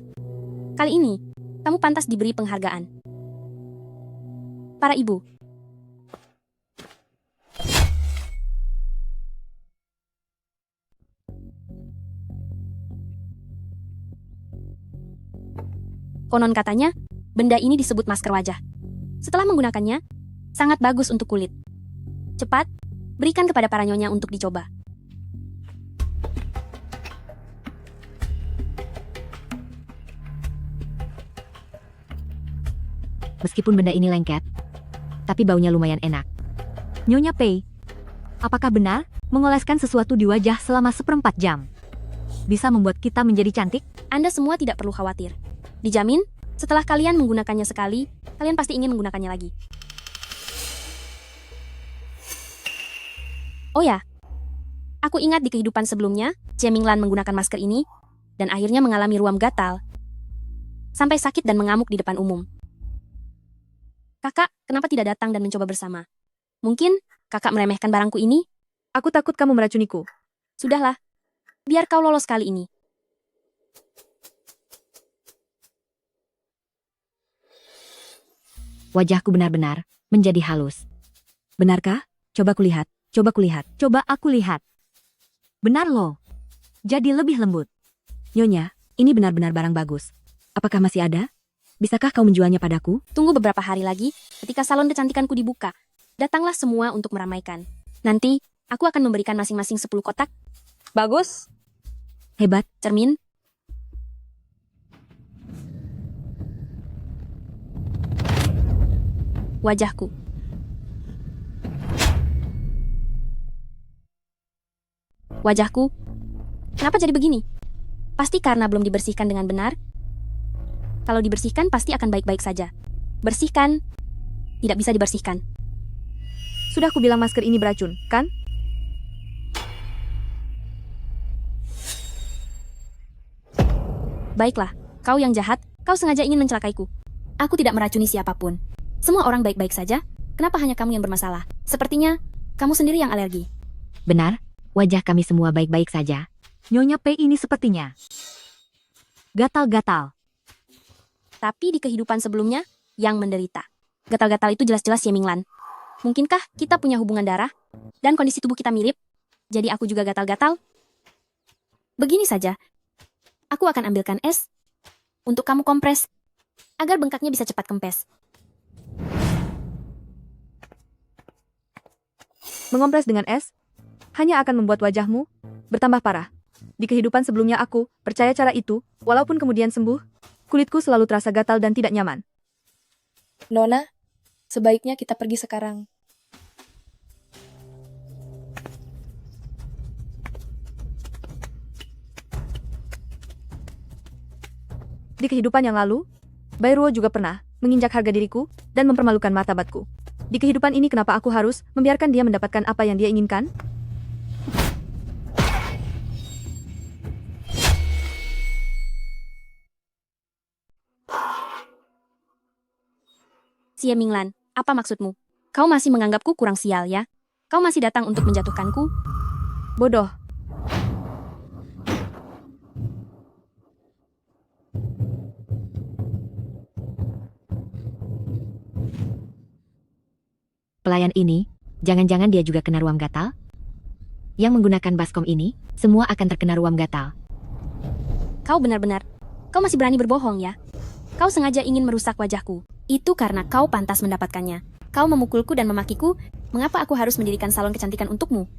kali ini kamu pantas diberi penghargaan. Para ibu. Konon katanya, benda ini disebut masker wajah. Setelah menggunakannya, sangat bagus untuk kulit. Cepat, berikan kepada para nyonya untuk dicoba. Meskipun benda ini lengket, tapi baunya lumayan enak. Nyonya Pei, apakah benar mengoleskan sesuatu di wajah selama 1/4 jam bisa membuat kita menjadi cantik? Anda semua tidak perlu khawatir. Dijamin, setelah kalian menggunakannya sekali, kalian pasti ingin menggunakannya lagi. Oh ya, aku ingat di kehidupan sebelumnya, Xie Minglan menggunakan masker ini, dan akhirnya mengalami ruam gatal, sampai sakit dan mengamuk di depan umum. Kakak, kenapa tidak datang dan mencoba bersama? Mungkin kakak meremehkan barangku ini? Aku takut kamu meracuniku. Sudahlah, biar kau lolos kali ini. Wajahku benar-benar menjadi halus. Benarkah? Coba kulihat, coba kulihat, coba aku lihat. Benar loh. Jadi lebih lembut. Nyonya, ini benar-benar barang bagus. Apakah masih ada? Bisakah kau menjualnya padaku? Tunggu beberapa hari lagi, ketika salon kecantikanku dibuka. Datanglah semua untuk meramaikan. Nanti, aku akan memberikan masing-masing 10 kotak. Bagus. Hebat. Cermin. Wajahku. Wajahku. Kenapa jadi begini? Pasti karena belum dibersihkan dengan benar. Kalau dibersihkan pasti akan baik-baik saja. Bersihkan. Tidak bisa dibersihkan. Sudah aku bilang masker ini beracun, kan? Baiklah, kau yang jahat, kau sengaja ingin mencelakaiku. Aku tidak meracuni siapapun. Semua orang baik-baik saja. Kenapa hanya kamu yang bermasalah? Sepertinya, kamu sendiri yang alergi. Benar, wajah kami semua baik-baik saja. Nyonya Pei ini sepertinya gatal-gatal. Tapi di kehidupan sebelumnya, yang menderita. Gatal-gatal itu jelas-jelas Xie Minglan. Mungkinkah kita punya hubungan darah? Dan kondisi tubuh kita mirip? Jadi aku juga gatal-gatal? Begini saja. Aku akan ambilkan es untuk kamu kompres, agar bengkaknya bisa cepat kempes. Mengompres dengan es hanya akan membuat wajahmu bertambah parah. Di kehidupan sebelumnya aku percaya cara itu, walaupun kemudian sembuh, kulitku selalu terasa gatal dan tidak nyaman. Nona, sebaiknya kita pergi sekarang. Di kehidupan yang lalu, Bai Ruo juga pernah menginjak harga diriku dan mempermalukan martabatku. Di kehidupan ini kenapa aku harus membiarkan dia mendapatkan apa yang dia inginkan? Xie Minglan, apa maksudmu? Kau masih menganggapku kurang sial ya? Kau masih datang untuk menjatuhkanku? Bodoh. Pelayan ini, jangan-jangan dia juga kena ruam gatal? Yang menggunakan baskom ini, semua akan terkena ruam gatal. Kau benar-benar. Kau masih berani berbohong ya? Kau sengaja ingin merusak wajahku. Itu karena kau pantas mendapatkannya. Kau memukulku dan memakiku, mengapa aku harus mendirikan salon kecantikan untukmu?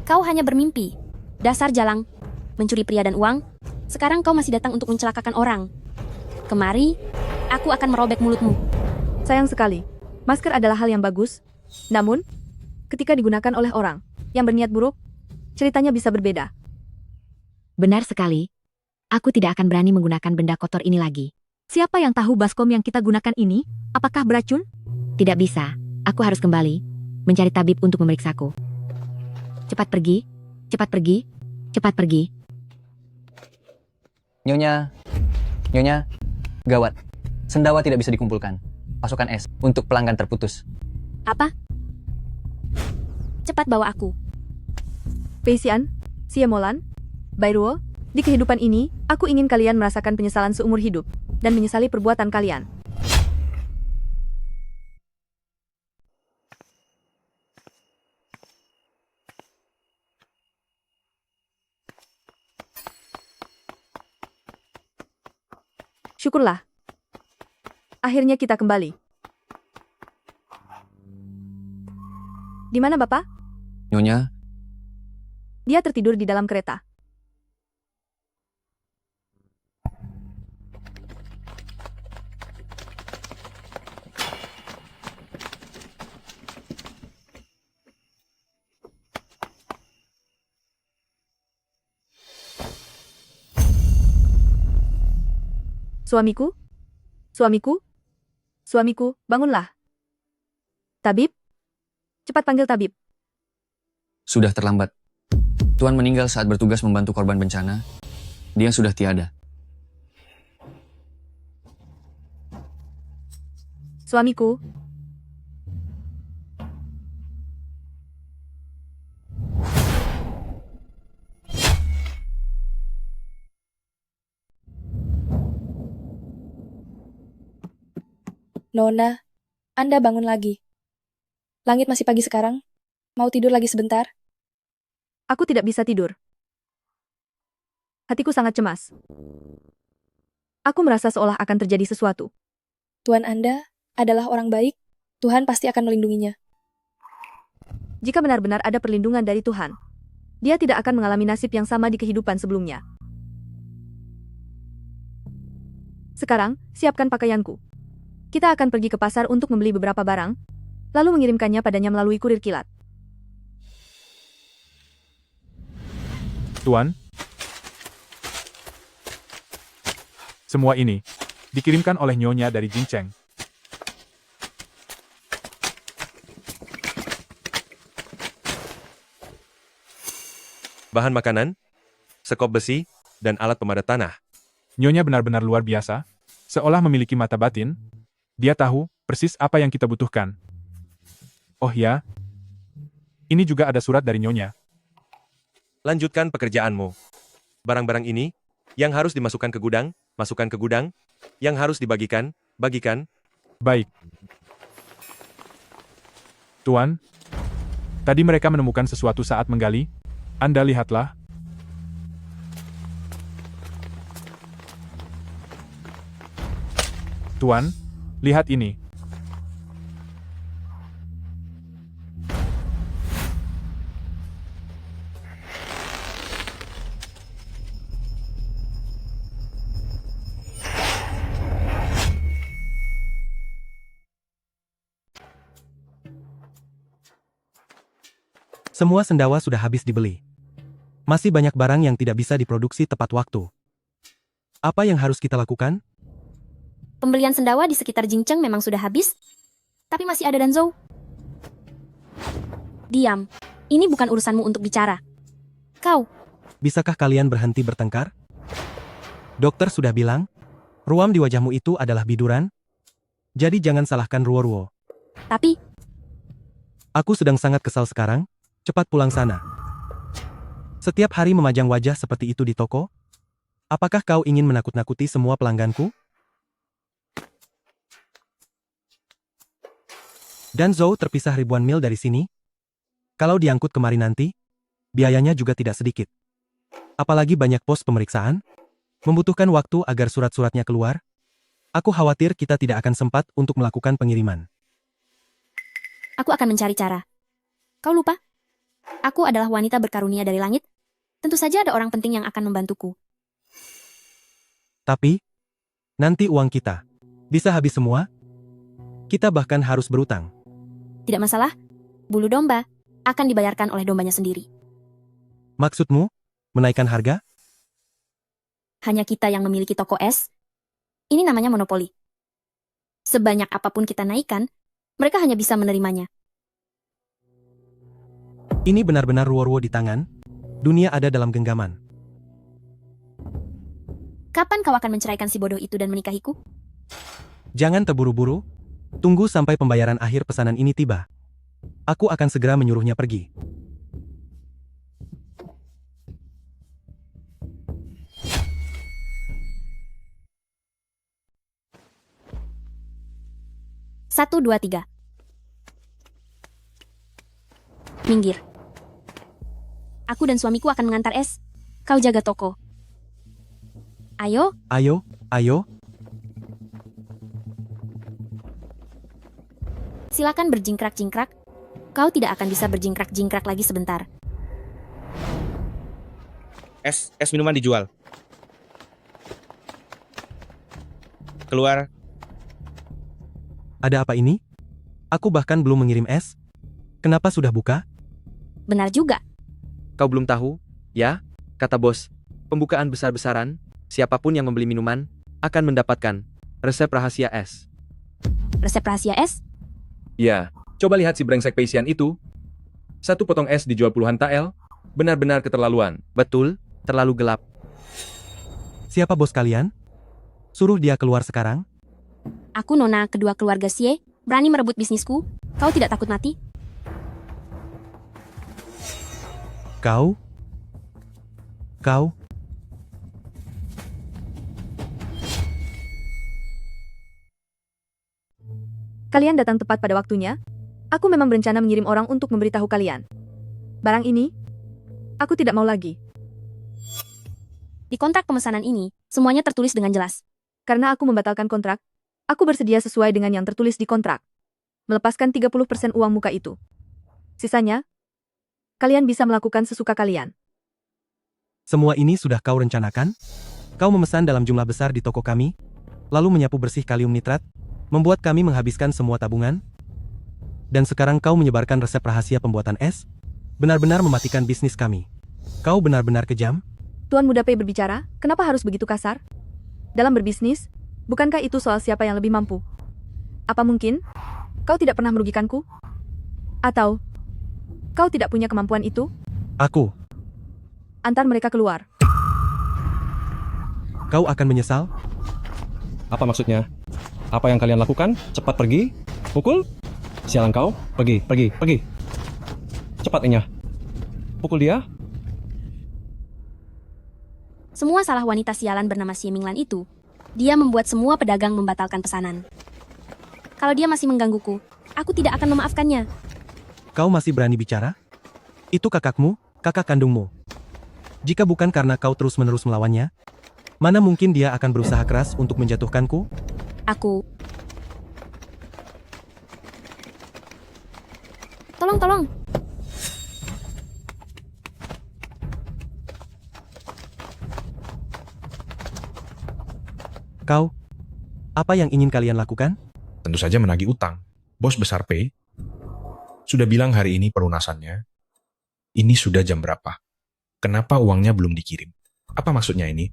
Kau hanya bermimpi. Dasar jalang, mencuri pria dan uang. Sekarang kau masih datang untuk mencelakakan orang. Kemari, aku akan merobek mulutmu. Sayang sekali, masker adalah hal yang bagus. Namun, ketika digunakan oleh orang yang berniat buruk, ceritanya bisa berbeda. Benar sekali. Aku tidak akan berani menggunakan benda kotor ini lagi. Siapa yang tahu baskom yang kita gunakan ini? Apakah beracun? Tidak bisa. Aku harus kembali mencari tabib untuk memeriksaku. Cepat pergi, cepat pergi, cepat pergi. Nyonya, gawat. Sendawa tidak bisa dikumpulkan. Pasokan es untuk pelanggan terputus. Apa? Cepat bawa aku. Pei Xian, Xie Molan, Bai Ruo, di kehidupan ini, aku ingin kalian merasakan penyesalan seumur hidup dan menyesali perbuatan kalian. Syukurlah. Akhirnya kita kembali. Di mana Bapak? Nyonya, Dia tertidur di dalam kereta. Suamiku? Suamiku? Suamiku, bangunlah. Tabib? Cepat panggil tabib. sudah terlambat. Tuan meninggal saat bertugas membantu korban bencana. Dia sudah tiada. Suamiku. Nona, Anda bangun lagi. Langit masih pagi sekarang. Mau tidur lagi sebentar? Aku tidak bisa tidur. Hatiku sangat cemas. Aku merasa seolah akan terjadi sesuatu. Tuan Anda adalah orang baik. Tuhan pasti akan melindunginya. Jika benar-benar ada perlindungan dari Tuhan, dia tidak akan mengalami nasib yang sama di kehidupan sebelumnya. Sekarang, siapkan pakaianku. Kita akan pergi ke pasar untuk membeli beberapa barang, lalu mengirimkannya padanya melalui kurir kilat. Tuan, semua ini dikirimkan oleh Nyonya dari Jincheng. Bahan makanan, sekop besi, dan alat pemadat tanah. Nyonya benar-benar luar biasa, seolah memiliki mata batin. Dia tahu persis apa yang kita butuhkan. Oh ya, ini juga ada surat dari Nyonya. Lanjutkan pekerjaanmu. Barang-barang ini, yang harus dimasukkan ke gudang, masukkan ke gudang. Yang harus dibagikan, bagikan. Baik. Tuan, tadi mereka menemukan sesuatu saat menggali. Anda lihatlah. Tuan, lihat ini. Semua sendawa sudah habis dibeli. Masih banyak barang yang tidak bisa diproduksi tepat waktu. Apa yang harus kita lakukan? Pembelian sendawa di sekitar Jincheng memang sudah habis, tapi masih ada Danzhou. Diam. Ini bukan urusanmu untuk bicara. Kau. Bisakah kalian berhenti bertengkar? Dokter sudah bilang, ruam di wajahmu itu adalah biduran. Jadi jangan salahkan Ruo-Ruo. Tapi, Aku sedang sangat kesal sekarang. Cepat pulang sana. Setiap hari memajang wajah seperti itu di toko? Apakah kau ingin menakut-nakuti semua pelangganku? Danzhou terpisah ribuan mil dari sini. Kalau diangkut kemari nanti, biayanya juga tidak sedikit. Apalagi banyak pos pemeriksaan. Membutuhkan waktu agar surat-suratnya keluar. Aku khawatir kita tidak akan sempat untuk melakukan pengiriman. Aku akan mencari cara. Kau lupa? Aku adalah wanita berkarunia dari langit. Tentu saja ada orang penting yang akan membantuku. Tapi, nanti uang kita bisa habis semua. Kita bahkan harus berutang. Tidak masalah. Bulu domba akan dibayarkan oleh dombanya sendiri. Maksudmu, menaikkan harga? Hanya kita yang memiliki toko es. Ini namanya monopoli. Sebanyak apapun kita naikkan, mereka hanya bisa menerimanya. Ini benar-benar ruwo-ruwo di tangan. Dunia ada dalam genggaman. Kapan kau akan menceraikan si bodoh itu dan menikahiku? Jangan terburu-buru. Tunggu sampai pembayaran akhir pesanan ini tiba. Aku akan segera menyuruhnya pergi. Satu, dua, tiga. Minggir. Aku dan suamiku akan mengantar es. Kau jaga toko. Ayo. Ayo, ayo. Silakan berjingkrak-jingkrak. Kau tidak akan bisa berjingkrak-jingkrak lagi sebentar. Es minuman dijual. Keluar. Ada apa ini? Aku bahkan belum mengirim es. Kenapa sudah buka? Benar juga. Kau belum tahu? Ya, kata bos. Pembukaan besar-besaran, siapapun yang membeli minuman, akan mendapatkan resep rahasia es. Resep rahasia es? Ya, coba lihat si brengsek Peisian itu. Satu potong es dijual puluhan tael. Benar-benar keterlaluan. Betul, terlalu gelap. Siapa bos kalian? Suruh dia keluar sekarang. Aku nona kedua keluarga Xie, berani merebut bisnisku. Kau tidak takut mati? Kau? Kalian datang tepat pada waktunya. Aku memang berencana mengirim orang untuk memberitahu kalian. Barang ini, aku tidak mau lagi. Di kontrak pemesanan ini, semuanya tertulis dengan jelas. Karena aku membatalkan kontrak, aku bersedia sesuai dengan yang tertulis di kontrak. Melepaskan 30% uang muka itu. Sisanya, kalian bisa melakukan sesuka kalian. Semua ini sudah kau rencanakan? Kau memesan dalam jumlah besar di toko kami, lalu menyapu bersih kalium nitrat, membuat kami menghabiskan semua tabungan, dan sekarang kau menyebarkan resep rahasia pembuatan es? Benar-benar mematikan bisnis kami. Kau benar-benar kejam? Tuan Muda Pei berbicara, kenapa harus begitu kasar? Dalam berbisnis, bukankah itu soal siapa yang lebih mampu? Apa mungkin kau tidak pernah merugikanku? Atau kau tidak punya kemampuan itu? Aku. Antar mereka keluar. Kau akan menyesal? Apa maksudnya? Apa yang kalian lakukan? Cepat pergi? Pukul? Sialan kau? Pergi. Cepat Inya. Pukul dia. Semua salah wanita sialan bernama Xie Minglan itu. Dia membuat semua pedagang membatalkan pesanan. Kalau dia masih menggangguku, aku tidak akan memaafkannya. Kau masih berani bicara? Itu kakakmu, kakak kandungmu. Jika bukan karena kau terus-menerus melawannya, mana mungkin dia akan berusaha keras untuk menjatuhkanku? Aku. Tolong. Kau, apa yang ingin kalian lakukan? Tentu saja menagih utang. Bos besar P sudah bilang hari ini pelunasannya. Ini sudah jam berapa? Kenapa uangnya belum dikirim? Apa maksudnya ini?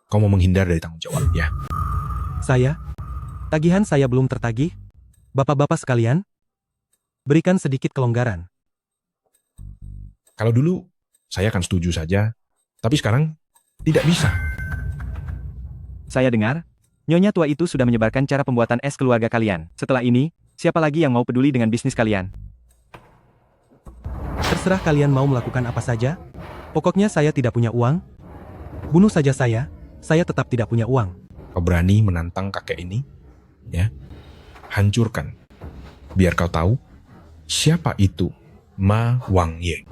Kau mau menghindar dari tanggung jawab, ya? Tagihan saya belum tertagih. Bapak-bapak sekalian, berikan sedikit kelonggaran. Kalau dulu, saya akan setuju saja. Tapi sekarang, tidak bisa. Saya dengar, nyonya tua itu sudah menyebarkan cara pembuatan es keluarga kalian. Setelah ini, siapa lagi yang mau peduli dengan bisnis kalian? Terserah kalian mau melakukan apa saja. Pokoknya saya tidak punya uang. Bunuh saja saya tetap tidak punya uang. Kau berani menantang kakek ini? Ya, hancurkan. Biar kau tahu, siapa itu Ma Wangye.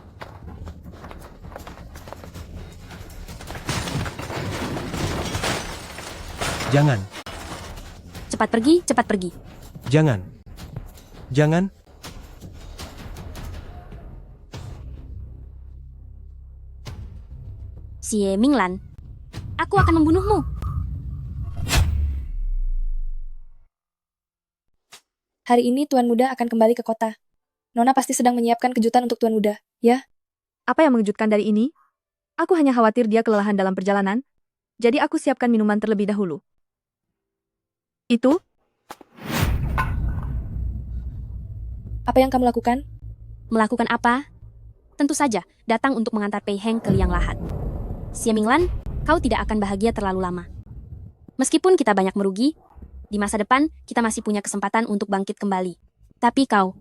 Jangan, Cepat pergi, cepat pergi. jangan. Jangan. Xie Minglan, aku akan membunuhmu. Hari ini Tuan Muda akan kembali ke kota. Nona pasti sedang menyiapkan kejutan untuk Tuan Muda, ya? Apa yang mengejutkan dari ini? Aku hanya khawatir dia kelelahan dalam perjalanan, jadi aku siapkan minuman terlebih dahulu. Itu? Apa yang kamu lakukan? Melakukan apa? Tentu saja, datang untuk mengantar Pei Heng ke liang lahat. Xie Minglan, kau tidak akan bahagia terlalu lama. Meskipun kita banyak merugi, di masa depan kita masih punya kesempatan untuk bangkit kembali. Tapi kau,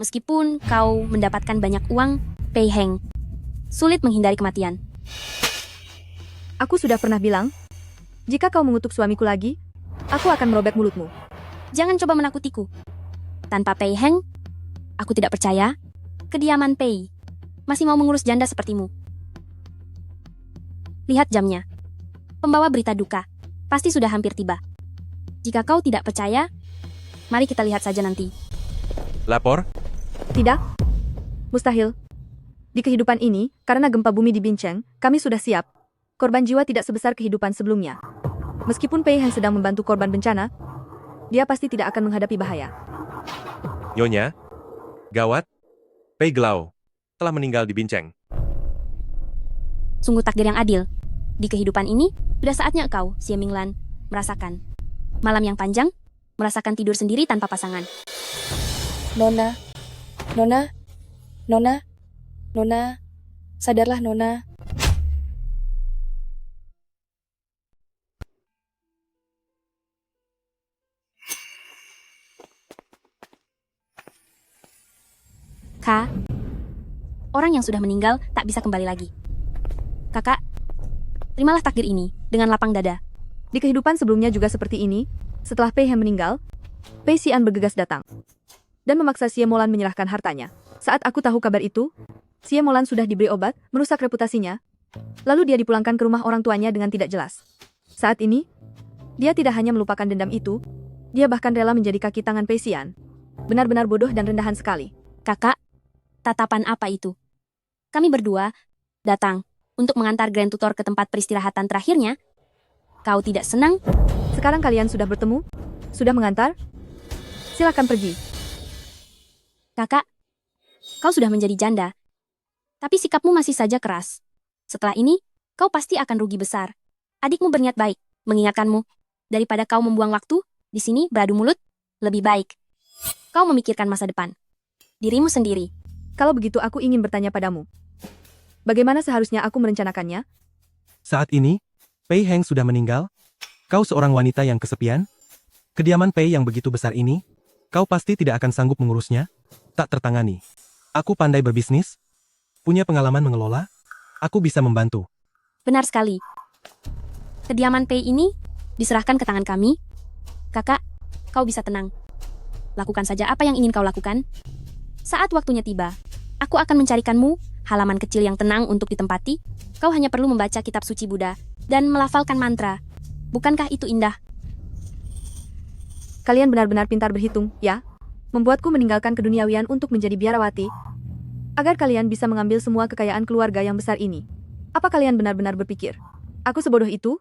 meskipun kau mendapatkan banyak uang, Pei Heng, sulit menghindari kematian. Aku sudah pernah bilang, jika kau mengutuk suamiku lagi, aku akan merobek mulutmu. Jangan coba menakutiku. Tanpa Pei Heng, aku tidak percaya kediaman Pei masih mau mengurus janda sepertimu. Lihat jamnya. Pembawa berita duka pasti sudah hampir tiba. Jika kau tidak percaya, mari kita lihat saja nanti. Lapor? Tidak. Mustahil. Di kehidupan ini, karena gempa bumi di Bincheng, kami sudah siap. Korban jiwa tidak sebesar kehidupan sebelumnya. Meskipun Pei Heng sedang membantu korban bencana, dia pasti tidak akan menghadapi bahaya. Nyonya? Gawat? Pei Gelau telah meninggal di Bincheng. Sungguh takdir yang adil. Di kehidupan ini, sudah saatnya kau, Xie Minglan, merasakan malam yang panjang, merasakan tidur sendiri tanpa pasangan. Nona, Nona, Nona, Nona, sadarlah Nona. Kak, orang yang sudah meninggal tak bisa kembali lagi. Kakak, terimalah takdir ini dengan lapang dada. Di kehidupan sebelumnya juga seperti ini, setelah Pei Heng meninggal, Pei Xian bergegas datang dan memaksa Xie Molan menyerahkan hartanya. Saat aku tahu kabar itu, Xie Molan sudah diberi obat, merusak reputasinya, lalu dia dipulangkan ke rumah orang tuanya dengan tidak jelas. Saat ini, dia tidak hanya melupakan dendam itu, dia bahkan rela menjadi kaki tangan Pei Xian. Benar-benar bodoh dan rendahan sekali. Kakak, tatapan apa itu? Kami berdua datang untuk mengantar Grand Tutor ke tempat peristirahatan terakhirnya. Kau tidak senang? Sekarang kalian sudah bertemu? Sudah mengantar? Silakan pergi. Kakak, kau sudah menjadi janda. Tapi sikapmu masih saja keras. Setelah ini, kau pasti akan rugi besar. Adikmu berniat baik, mengingatkanmu. Daripada kau membuang waktu, di sini beradu mulut, lebih baik kau memikirkan masa depan. Dirimu sendiri. Kalau begitu aku ingin bertanya padamu. Bagaimana seharusnya aku merencanakannya? Saat ini, Pei Heng sudah meninggal. Kau seorang wanita yang kesepian. Kediaman Pei yang begitu besar ini, kau pasti tidak akan sanggup mengurusnya. Tak tertangani. Aku pandai berbisnis, punya pengalaman mengelola, aku bisa membantu. Benar sekali. Kediaman Pei ini diserahkan ke tangan kami. Kakak, kau bisa tenang. Lakukan saja apa yang ingin kau lakukan. Saat waktunya tiba, aku akan mencarikanmu halaman kecil yang tenang untuk ditempati. Kau hanya perlu membaca kitab suci Buddha dan melafalkan mantra. Bukankah itu indah? Kalian benar-benar pintar berhitung, ya? Membuatku meninggalkan keduniawian untuk menjadi biarawati, agar kalian bisa mengambil semua kekayaan keluarga yang besar ini. Apa kalian benar-benar berpikir aku sebodoh itu?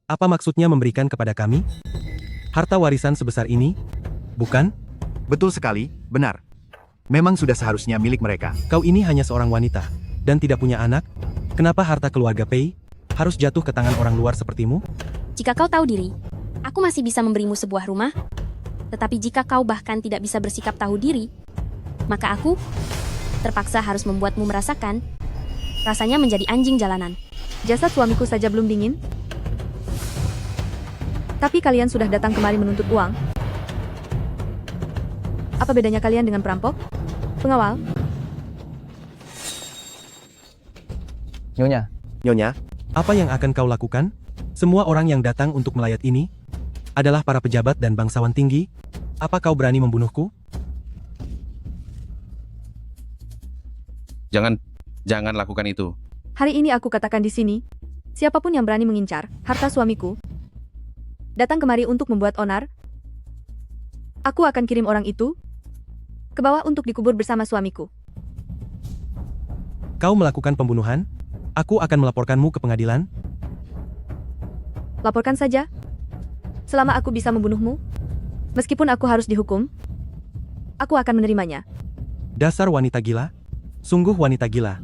Apa maksudnya memberikan kepada kami harta warisan sebesar ini? Bukan? Betul sekali, benar. Memang sudah seharusnya milik mereka. Kau ini hanya seorang wanita dan tidak punya anak. Kenapa harta keluarga Pei harus jatuh ke tangan orang luar sepertimu? Jika kau tahu diri, aku masih bisa memberimu sebuah rumah. Tetapi jika kau bahkan tidak bisa bersikap tahu diri, maka aku terpaksa harus membuatmu merasakan rasanya menjadi anjing jalanan. Jasad suamiku saja belum dingin. Tapi kalian sudah datang kemari menuntut uang. Apa bedanya kalian dengan perampok? Pengawal? Nyonya. Nyonya, apa yang akan kau lakukan? Semua orang yang datang untuk melayat ini adalah para pejabat dan bangsawan tinggi. Apa kau berani membunuhku? Jangan lakukan itu. Hari ini aku katakan di sini, Siapapun yang berani mengincar harta suamiku, datang kemari untuk membuat onar, aku akan kirim orang itu ke bawah untuk dikubur bersama suamiku. Kau melakukan pembunuhan? Aku akan melaporkanmu ke pengadilan. Laporkan saja. Selama aku bisa membunuhmu, meskipun aku harus dihukum, aku akan menerimanya. Dasar wanita gila. Sungguh wanita gila.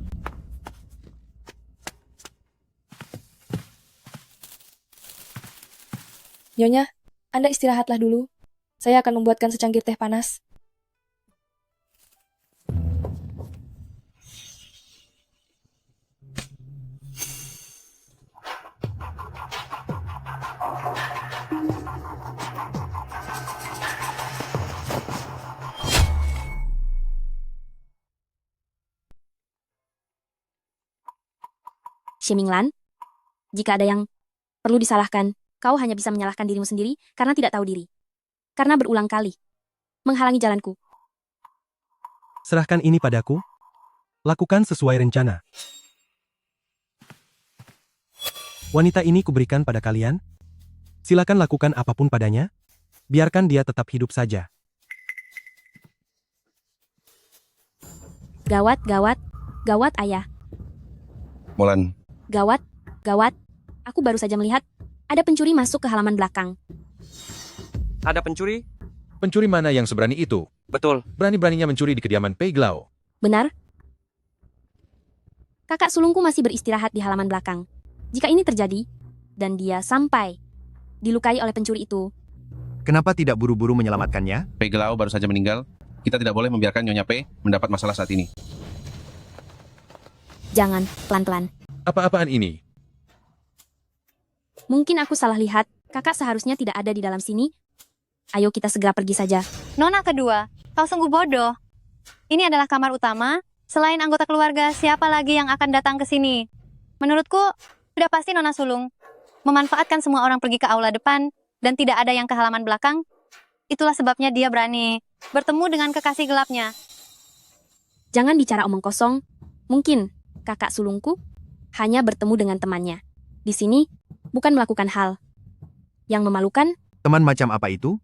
Nyonya, Anda istirahatlah dulu. Saya akan membuatkan secangkir teh panas. Xie Minglan, jika ada yang perlu disalahkan, kau hanya bisa menyalahkan dirimu sendiri karena tidak tahu diri. Karena berulang kali menghalangi jalanku. Serahkan ini padaku. Lakukan sesuai rencana. Wanita ini kuberikan pada kalian. Silakan lakukan apapun padanya. Biarkan dia tetap hidup saja. Gawat, gawat, gawat ayah. Molan, Gawat, gawat. Aku baru saja melihat ada pencuri masuk ke halaman belakang. Ada pencuri? Pencuri mana yang seberani itu? Betul. Berani-beraninya mencuri di kediaman Pei Glao. Benar? Kakak sulungku masih beristirahat di halaman belakang. Jika ini terjadi, dan dia sampai dilukai oleh pencuri itu, Kenapa tidak buru-buru menyelamatkannya? Pei Glao baru saja meninggal. Kita tidak boleh membiarkan Nyonya Pei mendapat masalah saat ini. jangan, pelan-pelan. Apa-apaan ini? Mungkin aku salah lihat, kakak seharusnya tidak ada di dalam sini. Ayo kita segera pergi saja. Nona kedua, kau sungguh bodoh. Ini adalah kamar utama. Selain anggota keluarga, siapa lagi yang akan datang ke sini? Menurutku, sudah pasti Nona sulung. Memanfaatkan semua orang pergi ke aula depan, dan tidak ada yang ke halaman belakang. Itulah sebabnya dia berani bertemu dengan kekasih gelapnya. Jangan bicara omong kosong. Mungkin kakak sulungku hanya bertemu dengan temannya. Di sini, bukan melakukan hal yang memalukan. Teman macam apa itu?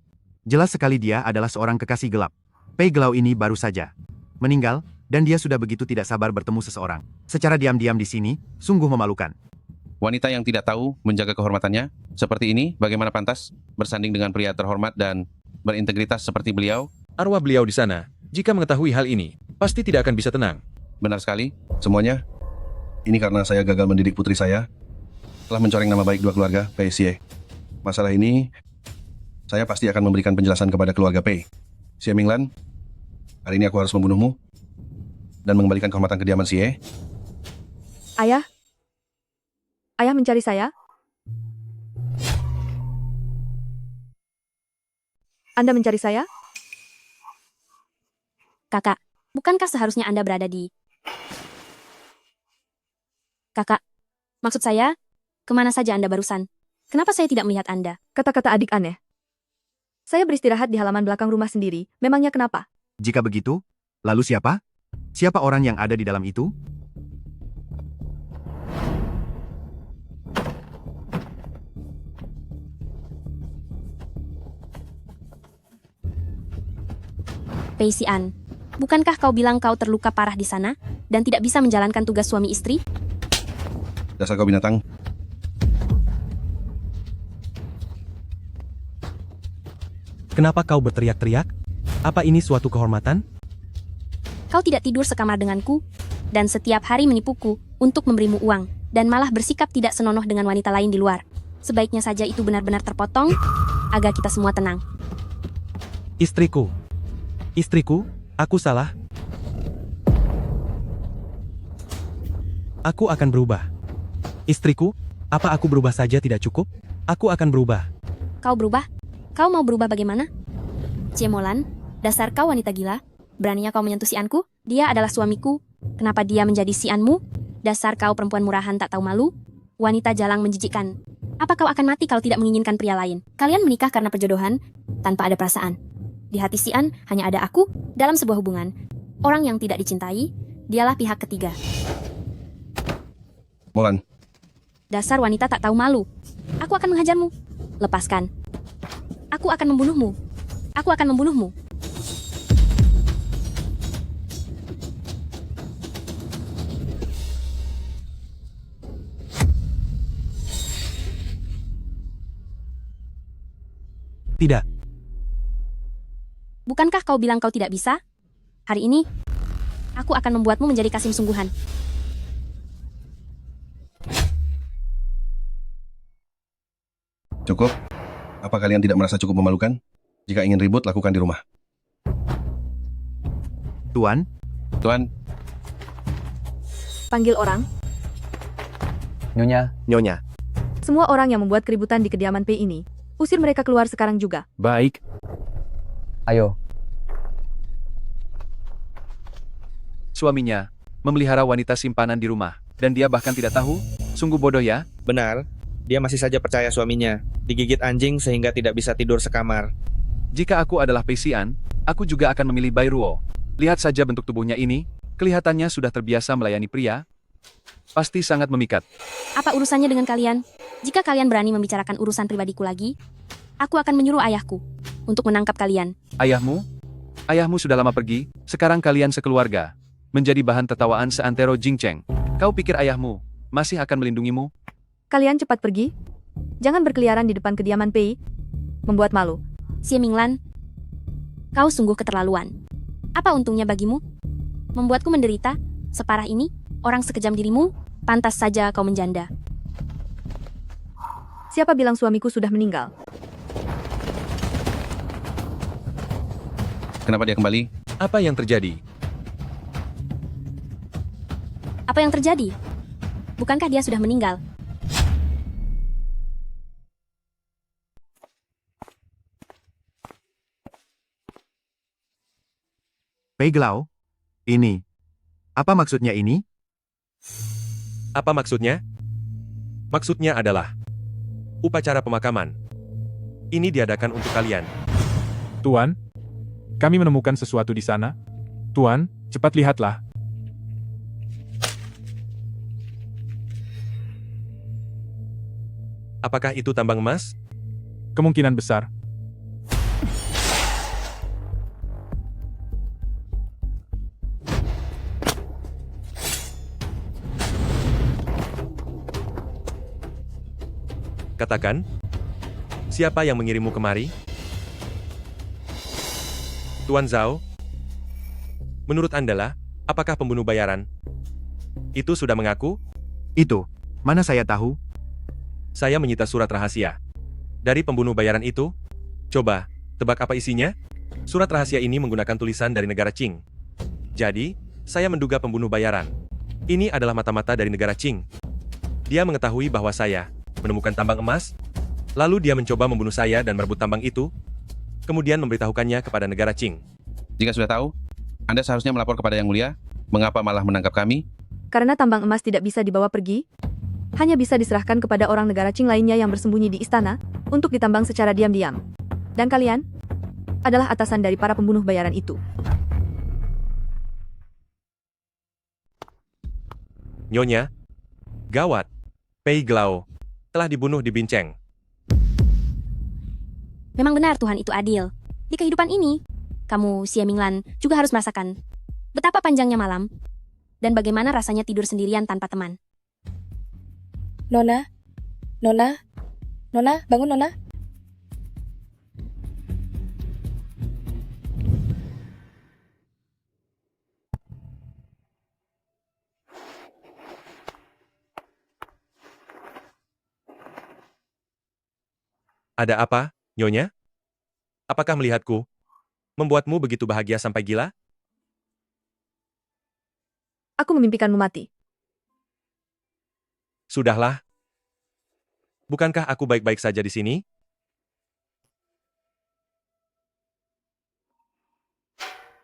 Jelas sekali dia adalah seorang kekasih gelap. Pei Glao ini baru saja meninggal, dan dia sudah begitu tidak sabar bertemu seseorang. Secara diam-diam di sini, sungguh memalukan. Wanita yang tidak tahu menjaga kehormatannya, seperti ini bagaimana pantas bersanding dengan pria terhormat dan berintegritas seperti beliau? Arwah beliau di sana, jika mengetahui hal ini, pasti tidak akan bisa tenang. Benar sekali, semuanya. Ini karena saya gagal mendidik putri saya, telah mencoreng nama baik dua keluarga Pei Xie. Masalah ini, saya pasti akan memberikan penjelasan kepada keluarga Pei. Xie Minglan, hari ini aku harus membunuhmu dan mengembalikan kehormatan kediaman Xie. Ayah? Ayah mencari saya? Anda mencari saya? Kakak, bukankah seharusnya Anda berada di... Kakak, maksud saya, kemana saja Anda barusan? Kenapa saya tidak melihat Anda? Kata-kata adik aneh. Saya beristirahat di halaman belakang rumah sendiri, memangnya kenapa? Jika begitu, lalu siapa? Siapa orang yang ada di dalam itu? Pei Xian, bukankah kau bilang kau terluka parah di sana dan tidak bisa menjalankan tugas suami istri? Dasar kau binatang. Kenapa kau berteriak-teriak? Apa ini suatu kehormatan? Kau tidak tidur sekamar denganku, dan setiap hari menipuku untuk memberimu uang, dan malah bersikap tidak senonoh dengan wanita lain di luar. Sebaiknya saja itu benar-benar terpotong, agar kita semua tenang. Istriku. Istriku, aku salah. Aku akan berubah. Istriku, apa aku berubah saja tidak cukup? Aku akan berubah. Kau berubah? Kau mau berubah bagaimana? Ciemolan, dasar kau wanita gila. Beraninya kau menyentuh Sianku? Dia adalah suamiku. Kenapa dia menjadi Sianmu? Dasar kau perempuan murahan tak tahu malu. Wanita jalang menjijikkan. Apa kau akan mati kalau tidak menginginkan pria lain? Kalian menikah karena perjodohan, tanpa ada perasaan. Di hati Sian hanya ada aku dalam sebuah hubungan. Orang yang tidak dicintai, dialah pihak ketiga. Molan, Dasar wanita tak tahu malu. Aku akan menghajarmu. Lepaskan. Aku akan membunuhmu. Aku akan membunuhmu. Tidak. Bukankah kau bilang kau tidak bisa? Hari ini, aku akan membuatmu menjadi Kasim sungguhan. Cukup? Apa kalian tidak merasa cukup memalukan? Jika ingin ribut, lakukan di rumah. Tuan? Tuan, Panggil orang. Nyonya, Nyonya. Semua orang yang membuat keributan di kediaman Pei ini, usir mereka keluar sekarang juga. Baik. ayo. Suaminya memelihara wanita simpanan di rumah, dan dia bahkan tidak tahu? Sungguh bodoh ya? Benar, dia masih saja percaya suaminya. Digigit anjing sehingga tidak bisa tidur sekamar. Jika aku adalah Pei Xian, aku juga akan memilih Bai Ruo. Lihat saja bentuk tubuhnya ini, kelihatannya sudah terbiasa melayani pria. Pasti sangat memikat. Apa urusannya dengan kalian? Jika kalian berani membicarakan urusan pribadiku lagi, aku akan menyuruh ayahku untuk menangkap kalian. Ayahmu? Ayahmu sudah lama pergi, sekarang kalian sekeluarga. Menjadi bahan tertawaan seantero Jingcheng. Kau pikir ayahmu masih akan melindungimu? Kalian cepat pergi. Jangan berkeliaran di depan kediaman Pei. Membuat malu. Xie Minglan, kau sungguh keterlaluan. Apa untungnya bagimu? Membuatku menderita separah ini? Orang sekejam dirimu, pantas saja kau menjanda. Siapa bilang suamiku sudah meninggal? kenapa dia kembali? Apa yang terjadi? Apa yang terjadi? Bukankah dia sudah meninggal? Pei Glau? Ini. Apa maksudnya ini? Apa maksudnya? Maksudnya adalah upacara pemakaman. Ini diadakan untuk kalian. Tuan, kami menemukan sesuatu di sana. Tuan, cepat lihatlah. Apakah itu tambang emas? Kemungkinan besar. Katakan, siapa yang mengirimmu kemari? Tuan Zhao, menurut Anda, apakah pembunuh bayaran? Itu sudah mengaku? Itu. Mana saya tahu? Saya menyita surat rahasia. Dari pembunuh bayaran itu, coba, tebak apa isinya? Surat rahasia ini menggunakan tulisan dari negara Qing. Jadi, saya menduga pembunuh bayaran. Ini adalah mata-mata dari negara Qing. Dia mengetahui bahwa saya menemukan tambang emas, lalu dia mencoba membunuh saya dan merebut tambang itu, kemudian memberitahukannya kepada negara Qing. Jika sudah tahu, Anda seharusnya melapor kepada Yang Mulia. Mengapa malah menangkap kami? Karena tambang emas tidak bisa dibawa pergi, hanya bisa diserahkan kepada orang negara Qing lainnya yang bersembunyi di istana, untuk ditambang secara diam-diam. Dan kalian adalah atasan dari para pembunuh bayaran itu. Nyonya, gawat, Pei Glau telah dibunuh di Binceng. Memang benar Tuhan itu adil. Di kehidupan ini, kamu, Xie Minglan, juga harus merasakan betapa panjangnya malam dan bagaimana rasanya tidur sendirian tanpa teman. Nona? Nona? Nona, bangun Nona. Ada apa, Nyonya? Apakah melihatku membuatmu begitu bahagia sampai gila? Aku memimpikanmu mati. Sudahlah. Bukankah aku baik-baik saja di sini?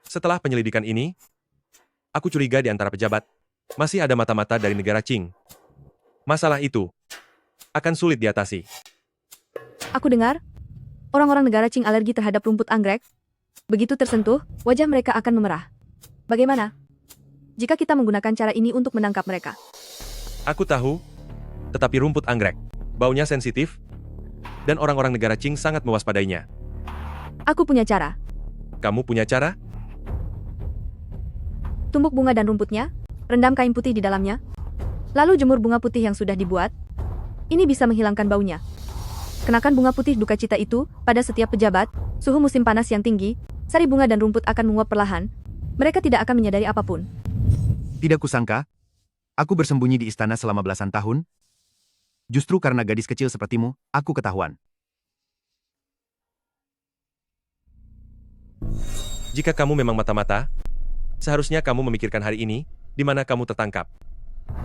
Setelah penyelidikan ini, aku curiga di antara pejabat masih ada mata-mata dari negara Qing. Masalah itu akan sulit diatasi. Aku dengar, orang-orang negara Qing alergi terhadap rumput anggrek. Begitu tersentuh, wajah mereka akan memerah. Bagaimana jika kita menggunakan cara ini untuk menangkap mereka? Aku tahu, Tetapi rumput anggrek, baunya sensitif, dan orang-orang negara Qing sangat mewaspadainya. Aku punya cara. Kamu punya cara? Tumbuk bunga dan rumputnya, rendam kain putih di dalamnya, lalu jemur bunga putih yang sudah dibuat. Ini bisa menghilangkan baunya. Kenakan bunga putih duka cita itu pada setiap pejabat, suhu musim panas yang tinggi, sari bunga dan rumput akan menguap perlahan. Mereka tidak akan menyadari apapun. Tidak kusangka, aku bersembunyi di istana selama belasan tahun. Justru karena gadis kecil sepertimu, aku ketahuan. Jika kamu memang mata-mata, seharusnya kamu memikirkan hari ini, di mana kamu tertangkap.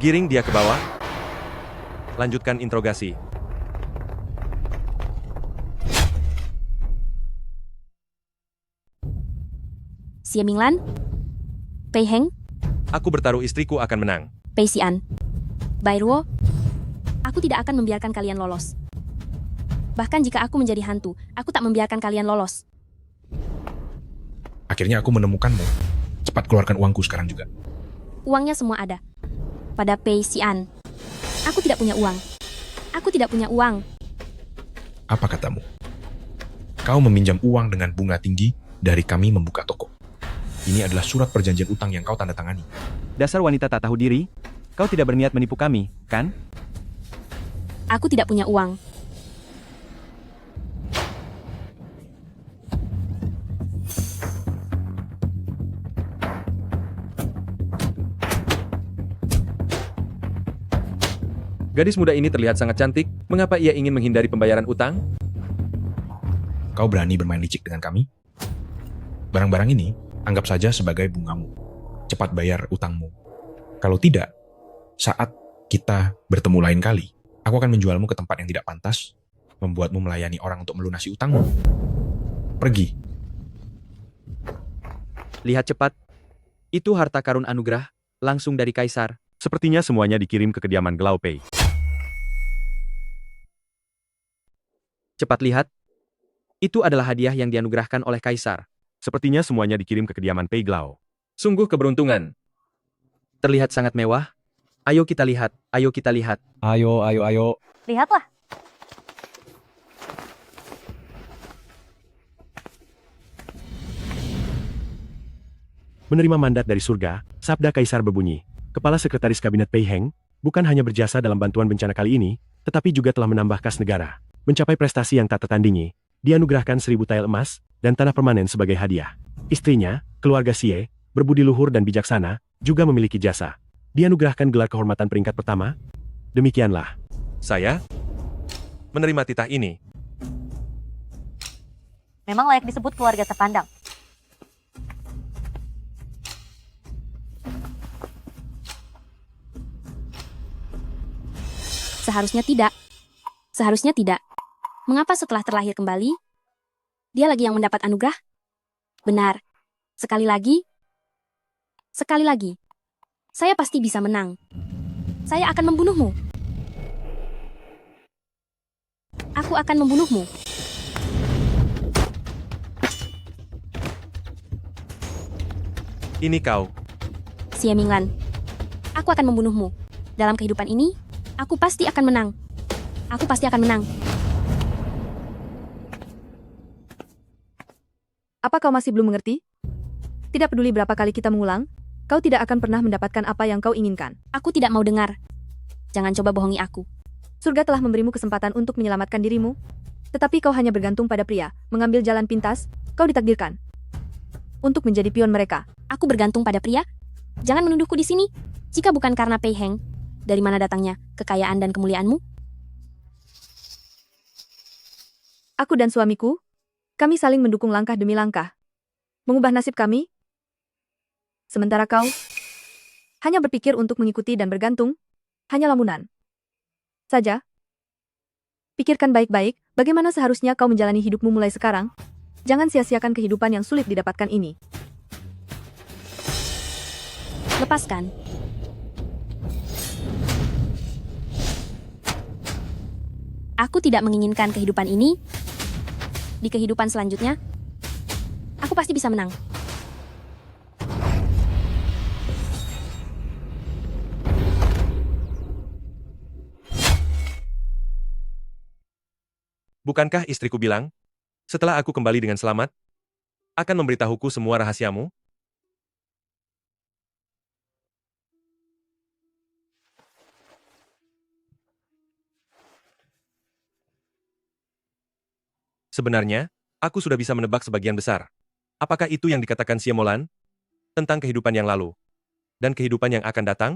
Giring dia ke bawah. Lanjutkan interogasi. Xie Minglan, Pei Heng, Aku bertaruh istriku akan menang. Pei Xian, Bai Ruo, aku tidak akan membiarkan kalian lolos. Bahkan jika aku menjadi hantu, aku tak membiarkan kalian lolos. Akhirnya aku menemukanmu. Cepat keluarkan uangku sekarang juga. Uangnya semua ada. Pada Pei Xian. Aku tidak punya uang. Aku tidak punya uang. Apa katamu? Kau meminjam uang dengan bunga tinggi dari kami membuka toko. Ini adalah surat perjanjian utang yang kau tanda tangani. Dasar wanita tak tahu diri, kau tidak berniat menipu kami, kan? Aku tidak punya uang. Gadis muda ini terlihat sangat cantik. Mengapa ia ingin menghindari pembayaran utang? Kau berani bermain licik dengan kami? Barang-barang ini, anggap saja sebagai bungamu. Cepat bayar utangmu. Kalau tidak, saat kita bertemu lain kali, aku akan menjualmu ke tempat yang tidak pantas, membuatmu melayani orang untuk melunasi utangmu. Pergi. Lihat cepat. Itu harta karun anugerah, langsung dari Kaisar. Sepertinya semuanya dikirim ke kediaman Glau Pei. Cepat lihat. Itu adalah hadiah yang dianugerahkan oleh Kaisar. Sepertinya semuanya dikirim ke kediaman Pei Glau. Sungguh keberuntungan. Terlihat sangat mewah. Ayo kita lihat, ayo kita lihat. Ayo. Lihatlah. Menerima mandat dari surga, sabda Kaisar berbunyi. Kepala Sekretaris Kabinet Pei Heng, bukan hanya berjasa dalam bantuan bencana kali ini, tetapi juga telah menambah kas negara. Mencapai prestasi yang tak tertandingi, dianugerahkan 1000 tael emas, dan tanah permanen sebagai hadiah. Istrinya, keluarga Xie, berbudi luhur dan bijaksana, juga memiliki jasa. Dianugerahkan gelar kehormatan peringkat pertama. Demikianlah. Saya menerima titah ini. Memang layak disebut keluarga terpandang. Seharusnya tidak. Seharusnya tidak. Mengapa setelah terlahir kembali, dia lagi yang mendapat anugerah? Benar. Sekali lagi. Sekali lagi. Saya pasti bisa menang. Saya akan membunuhmu. Aku akan membunuhmu. Ini kau. Xie Minglan. Aku akan membunuhmu. Dalam kehidupan ini, aku pasti akan menang. Aku pasti akan menang. Apa kau masih belum mengerti? Tidak peduli berapa kali kita mengulang, kau tidak akan pernah mendapatkan apa yang kau inginkan. Aku tidak mau dengar. Jangan coba bohongi aku. Surga telah memberimu kesempatan untuk menyelamatkan dirimu, tetapi kau hanya bergantung pada pria, mengambil jalan pintas, kau ditakdirkan untuk menjadi pion mereka. Aku bergantung pada pria? Jangan menuduhku di sini. Jika bukan karena Pei Heng, dari mana datangnya kekayaan dan kemuliaanmu? Aku dan suamiku, kami saling mendukung langkah demi langkah. Mengubah nasib kami. Sementara kau hanya berpikir untuk mengikuti dan bergantung, hanya lamunan saja. Pikirkan baik-baik, bagaimana seharusnya kau menjalani hidupmu mulai sekarang. Jangan sia-siakan kehidupan yang sulit didapatkan ini. Lepaskan. Aku tidak menginginkan kehidupan ini. Di kehidupan selanjutnya, aku pasti bisa menang. Bukankah istriku bilang, setelah aku kembali dengan selamat, akan memberitahuku semua rahasiamu? Sebenarnya, aku sudah bisa menebak sebagian besar. Apakah itu yang dikatakan Siemolan? Tentang kehidupan yang lalu. Dan kehidupan yang akan datang?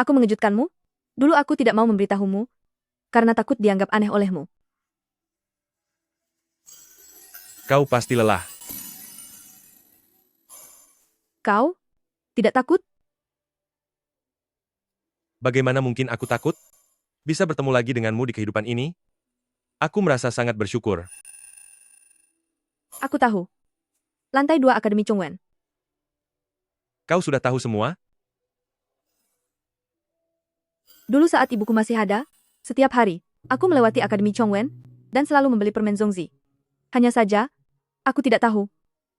Aku mengejutkanmu? Dulu aku tidak mau memberitahumu, karena takut dianggap aneh olehmu. Kau pasti lelah. Kau? Tidak takut? Bagaimana mungkin aku takut? Bisa bertemu lagi denganmu di kehidupan ini? Aku merasa sangat bersyukur. Aku tahu. Lantai 2 Akademi Chongwen. Kau sudah tahu semua? Dulu saat ibuku masih ada, setiap hari, aku melewati Akademi Chongwen, dan selalu membeli permen Zongzi. Hanya saja, aku tidak tahu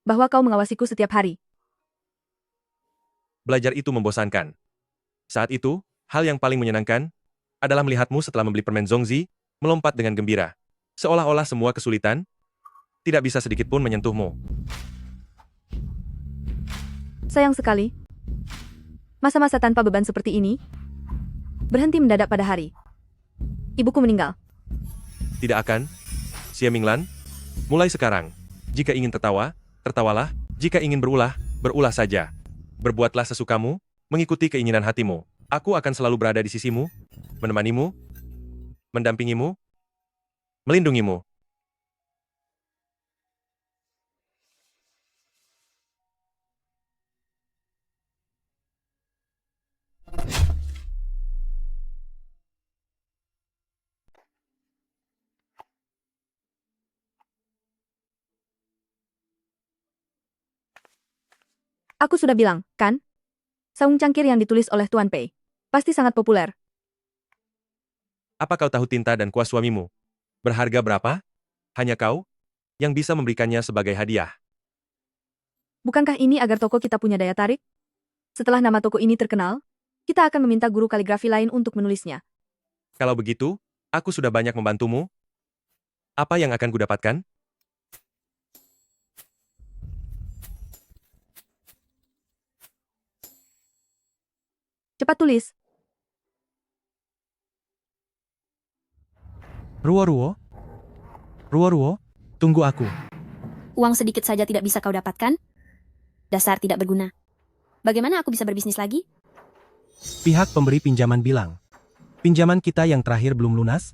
bahwa kau mengawasiku setiap hari. Belajar itu membosankan. Saat itu, hal yang paling menyenangkan adalah melihatmu setelah membeli permen Zongzi, melompat dengan gembira. Seolah-olah semua kesulitan tidak bisa sedikit pun menyentuhmu. Sayang sekali. Masa-masa tanpa beban seperti ini berhenti mendadak pada hari ibuku meninggal. Tidak akan. Xie Minglan, mulai sekarang, jika ingin tertawa, tertawalah, jika ingin berulah, berulah saja. Berbuatlah sesukamu, mengikuti keinginan hatimu. Aku akan selalu berada di sisimu, menemanimu, mendampingimu, melindungimu. Aku sudah bilang, kan? Saung cangkir yang ditulis oleh Tuan Pei pasti sangat populer. Apa kau tahu tinta dan kuas suamimu? Berharga berapa? Hanya kau yang bisa memberikannya sebagai hadiah. Bukankah ini agar toko kita punya daya tarik? Setelah nama toko ini terkenal, kita akan meminta guru kaligrafi lain untuk menulisnya. Kalau begitu, aku sudah banyak membantumu. Apa yang akan kudapatkan? Cepat tulis. Ruo-ruo? Ruo-ruo? Tunggu aku. Uang sedikit saja tidak bisa kau dapatkan? Dasar tidak berguna. Bagaimana aku bisa berbisnis lagi? Pihak pemberi pinjaman bilang, pinjaman kita yang terakhir belum lunas.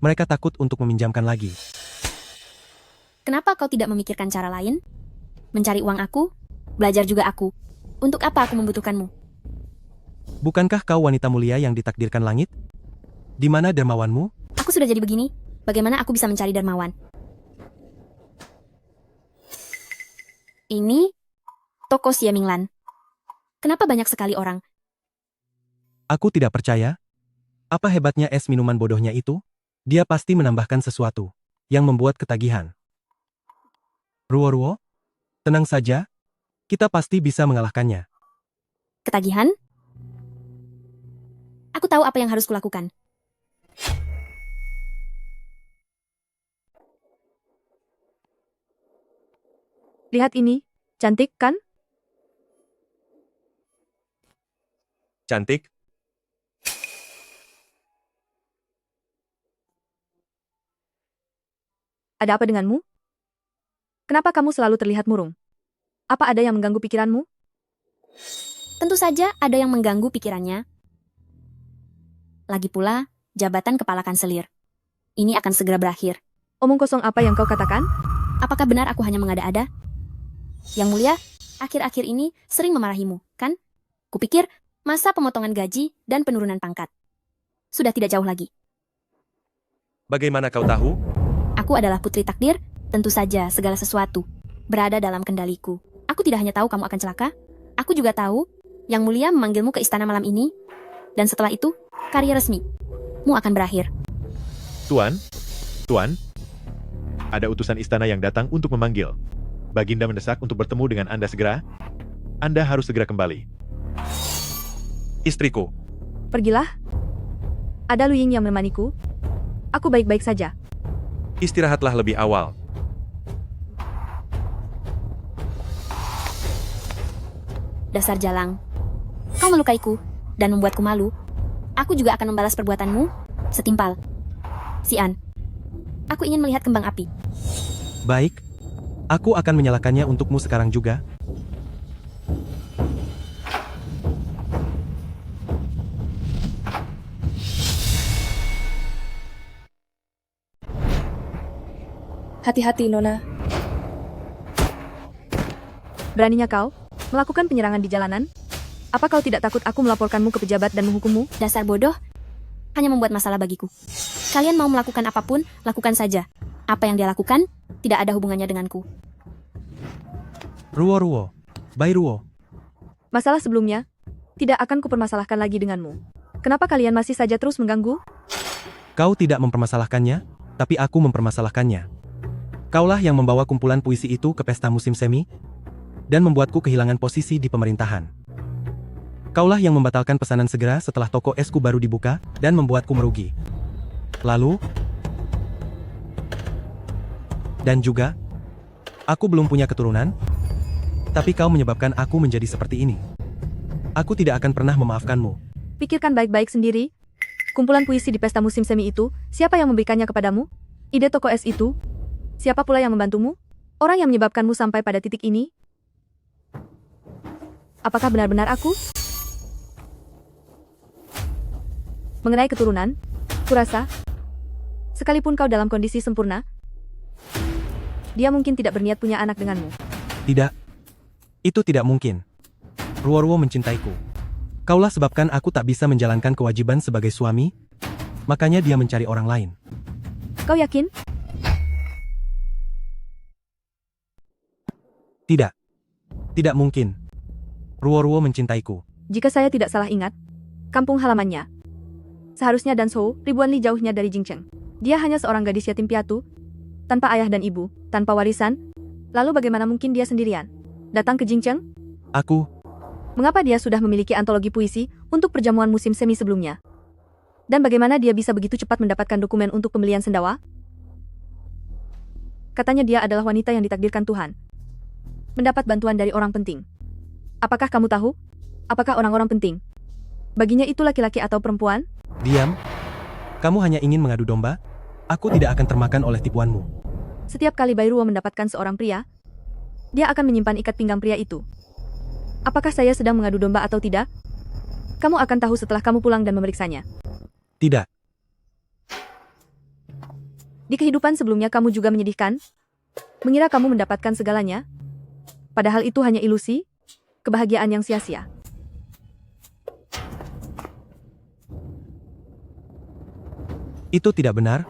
Mereka takut untuk meminjamkan lagi. Kenapa kau tidak memikirkan cara lain? Mencari uang aku? Belajar juga aku. Untuk apa aku membutuhkanmu? Bukankah kau wanita mulia yang ditakdirkan langit? Di mana dermawanmu? Aku sudah jadi begini. Bagaimana aku bisa mencari dermawan? Ini toko Xie Minglan. Kenapa banyak sekali orang? Aku tidak percaya. Apa hebatnya es minuman bodohnya itu? Dia pasti menambahkan sesuatu yang membuat ketagihan. Ruo-ruo? Tenang saja. Kita pasti bisa mengalahkannya. Ketagihan? Aku tahu apa yang harus kulakukan. Lihat ini, cantik kan? Cantik? Ada apa denganmu? Kenapa kamu selalu terlihat murung? Apa ada yang mengganggu pikiranmu? Tentu saja ada yang mengganggu pikirannya. Lagi pula, jabatan kepala kanselir. Ini akan segera berakhir. Omong kosong apa yang kau katakan? Apakah benar aku hanya mengada-ada? Yang mulia, akhir-akhir ini sering memarahimu, kan? Kupikir, masa pemotongan gaji dan penurunan pangkat sudah tidak jauh lagi. Bagaimana kau tahu? Aku adalah putri takdir, tentu saja segala sesuatu berada dalam kendaliku. Aku tidak hanya tahu kamu akan celaka, aku juga tahu Yang Mulia memanggilmu ke istana malam ini, dan setelah itu, karya resmimu akan berakhir. Tuan, ada utusan istana yang datang untuk memanggil. Baginda mendesak untuk bertemu dengan Anda segera. Anda harus segera kembali. Istriku. Pergilah. Ada Lu Ying yang menemaniku. Aku baik-baik saja. Istirahatlah lebih awal. Dasar Jalang. Kau melukaiku dan membuatku malu. Aku juga akan membalas perbuatanmu setimpal. Xian, aku ingin melihat kembang api. Baik. Aku akan menyalakannya untukmu sekarang juga. Hati-hati, Nona. Beraninya kau melakukan penyerangan di jalanan? Apa kau tidak takut aku melaporkanmu ke pejabat dan menghukummu? Dasar bodoh. Hanya membuat masalah bagiku. Kalian mau melakukan apapun, lakukan saja. Apa yang dia lakukan, tidak ada hubungannya denganku. Ruo. Bai Ruo. Masalah sebelumnya, tidak akan kupermasalahkan lagi denganmu. Kenapa kalian masih saja terus mengganggu? Kau tidak mempermasalahkannya, tapi aku mempermasalahkannya. Kaulah yang membawa kumpulan puisi itu ke pesta musim semi, dan membuatku kehilangan posisi di pemerintahan. Kaulah yang membatalkan pesanan segera setelah toko esku baru dibuka, dan membuatku merugi. Lalu, dan juga, aku belum punya keturunan, tapi kau menyebabkan aku menjadi seperti ini. Aku tidak akan pernah memaafkanmu. Pikirkan baik-baik sendiri. Kumpulan puisi di pesta musim semi itu, siapa yang memberikannya kepadamu? Ide toko es itu? Siapa pula yang membantumu? Orang yang menyebabkanmu sampai pada titik ini? Apakah benar-benar aku? Mengenai keturunan, kurasa, sekalipun kau dalam kondisi sempurna, dia mungkin tidak berniat punya anak denganmu. Tidak. Itu tidak mungkin. Ruo mencintaiku. Kaulah sebabkan aku tak bisa menjalankan kewajiban sebagai suami, makanya dia mencari orang lain. Kau yakin? Tidak. Tidak mungkin. Ruo mencintaiku. Jika saya tidak salah ingat, kampung halamannya. Seharusnya Danzhou, ribuan li jauhnya dari Jingcheng. Dia hanya seorang gadis yatim piatu, tanpa ayah dan ibu, tanpa warisan. Lalu bagaimana mungkin dia sendirian datang ke Jingcheng? Aku. Mengapa dia sudah memiliki antologi puisi untuk perjamuan musim semi sebelumnya? Dan bagaimana dia bisa begitu cepat mendapatkan dokumen untuk pembelian sendawa? Katanya dia adalah wanita yang ditakdirkan Tuhan. Mendapat bantuan dari orang penting. Apakah kamu tahu? Apakah orang-orang penting baginya itu laki-laki atau perempuan? Diam. Kamu hanya ingin mengadu domba? Aku tidak akan termakan oleh tipuanmu. Setiap kali Bai Ruo mendapatkan seorang pria, dia akan menyimpan ikat pinggang pria itu. Apakah saya sedang mengadu domba atau tidak? Kamu akan tahu setelah kamu pulang dan memeriksanya. Tidak. Di kehidupan sebelumnya kamu juga menyedihkan? Mengira kamu mendapatkan segalanya? Padahal itu hanya ilusi, kebahagiaan yang sia-sia. Itu tidak benar.